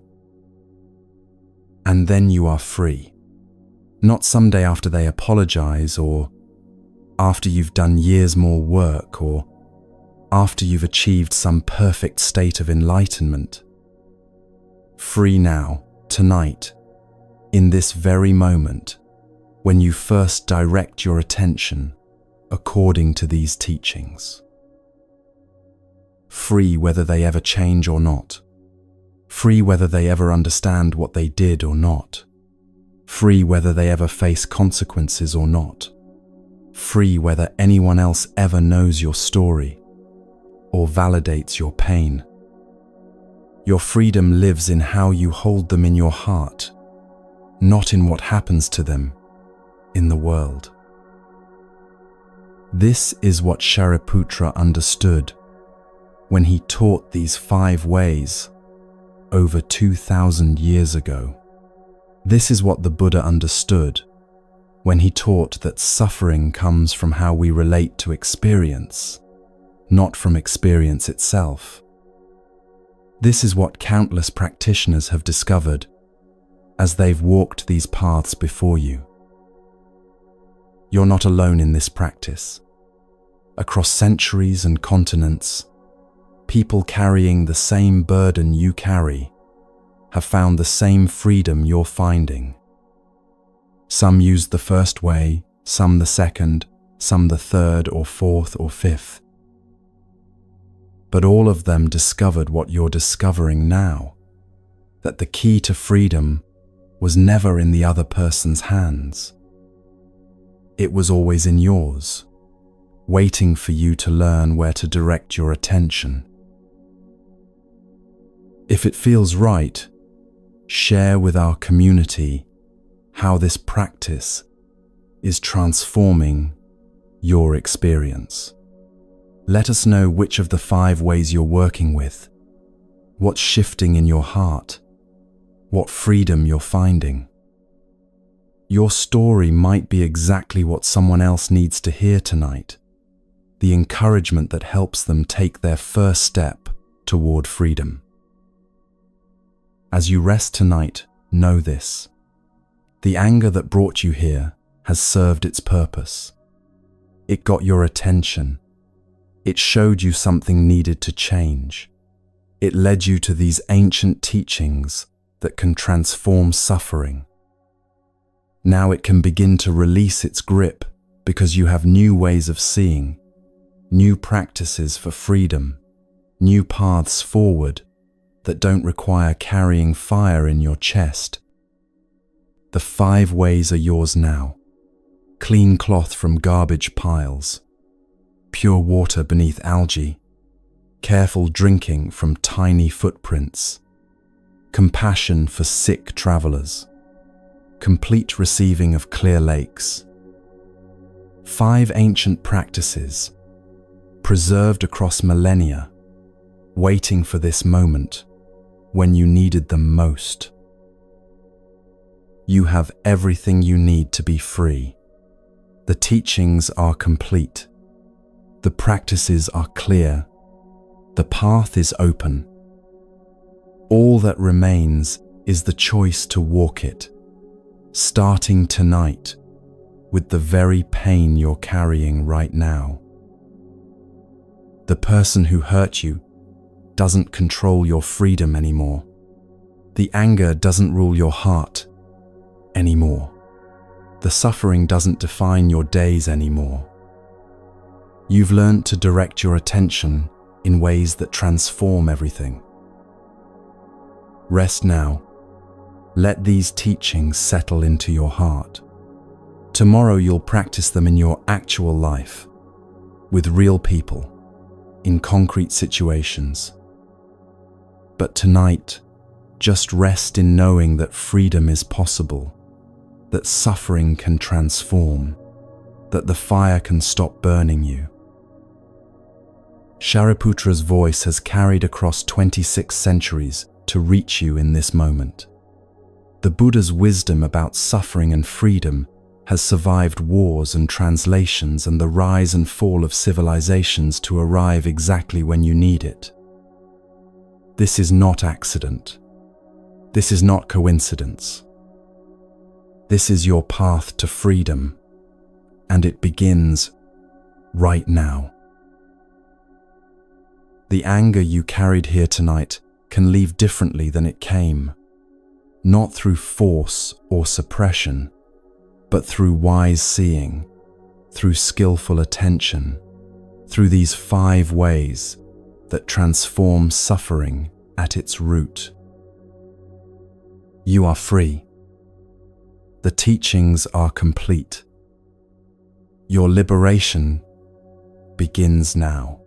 S1: And then you are free. Not someday after they apologize, or after you've done years more work, or after you've achieved some perfect state of enlightenment. Free now, tonight, in this very moment, when you first direct your attention according to these teachings. Free whether they ever change or not. Free whether they ever understand what they did or not. Free whether they ever face consequences or not. Free whether anyone else ever knows your story or validates your pain. Your freedom lives in how you hold them in your heart, not in what happens to them in the world. This is what Shariputra understood when he taught these 5 ways over 2,000 years ago. This is what the Buddha understood when he taught that suffering comes from how we relate to experience, not from experience itself. This is what countless practitioners have discovered as they've walked these paths before you. You're not alone in this practice. Across centuries and continents, people carrying the same burden you carry have found the same freedom you're finding. Some used the first way, some the second, some the third or fourth or fifth. But all of them discovered what you're discovering now, that the key to freedom was never in the other person's hands. It was always in yours, waiting for you to learn where to direct your attention. If it feels right, share with our community how this practice is transforming your experience. Let us know which of the 5 ways you're working with, what's shifting in your heart, what freedom you're finding. Your story might be exactly what someone else needs to hear tonight, the encouragement that helps them take their first step toward freedom. As you rest tonight, know this: the anger that brought you here has served its purpose. It got your attention. It showed you something needed to change. It led you to these ancient teachings that can transform suffering. Now it can begin to release its grip because you have new ways of seeing, new practices for freedom, new paths forward that don't require carrying fire in your chest. The 5 ways are yours now. Clean cloth from garbage piles, pure water beneath algae, careful drinking from tiny footprints, compassion for sick travelers, complete receiving of clear lakes. 5 ancient practices, preserved across millennia, waiting for this moment when you needed them most. You have everything you need to be free. The teachings are complete. The practices are clear. The path is open. All that remains is the choice to walk it, starting tonight with the very pain you're carrying right now. The person who hurt you doesn't control your freedom anymore. The anger doesn't rule your heart anymore. The suffering doesn't define your days anymore. You've learned to direct your attention in ways that transform everything. Rest now. Let these teachings settle into your heart. Tomorrow you'll practice them in your actual life, with real people, in concrete situations. But tonight, just rest in knowing that freedom is possible, that suffering can transform, that the fire can stop burning you. Shariputra's voice has carried across 26 centuries to reach you in this moment. The Buddha's wisdom about suffering and freedom has survived wars and translations and the rise and fall of civilizations to arrive exactly when you need it. This is not accident. This is not coincidence. This is your path to freedom, and it begins right now. The anger you carried here tonight can leave differently than it came, not through force or suppression, but through wise seeing, through skillful attention, through these 5 ways that transform suffering at its root. You are free. The teachings are complete. Your liberation begins now.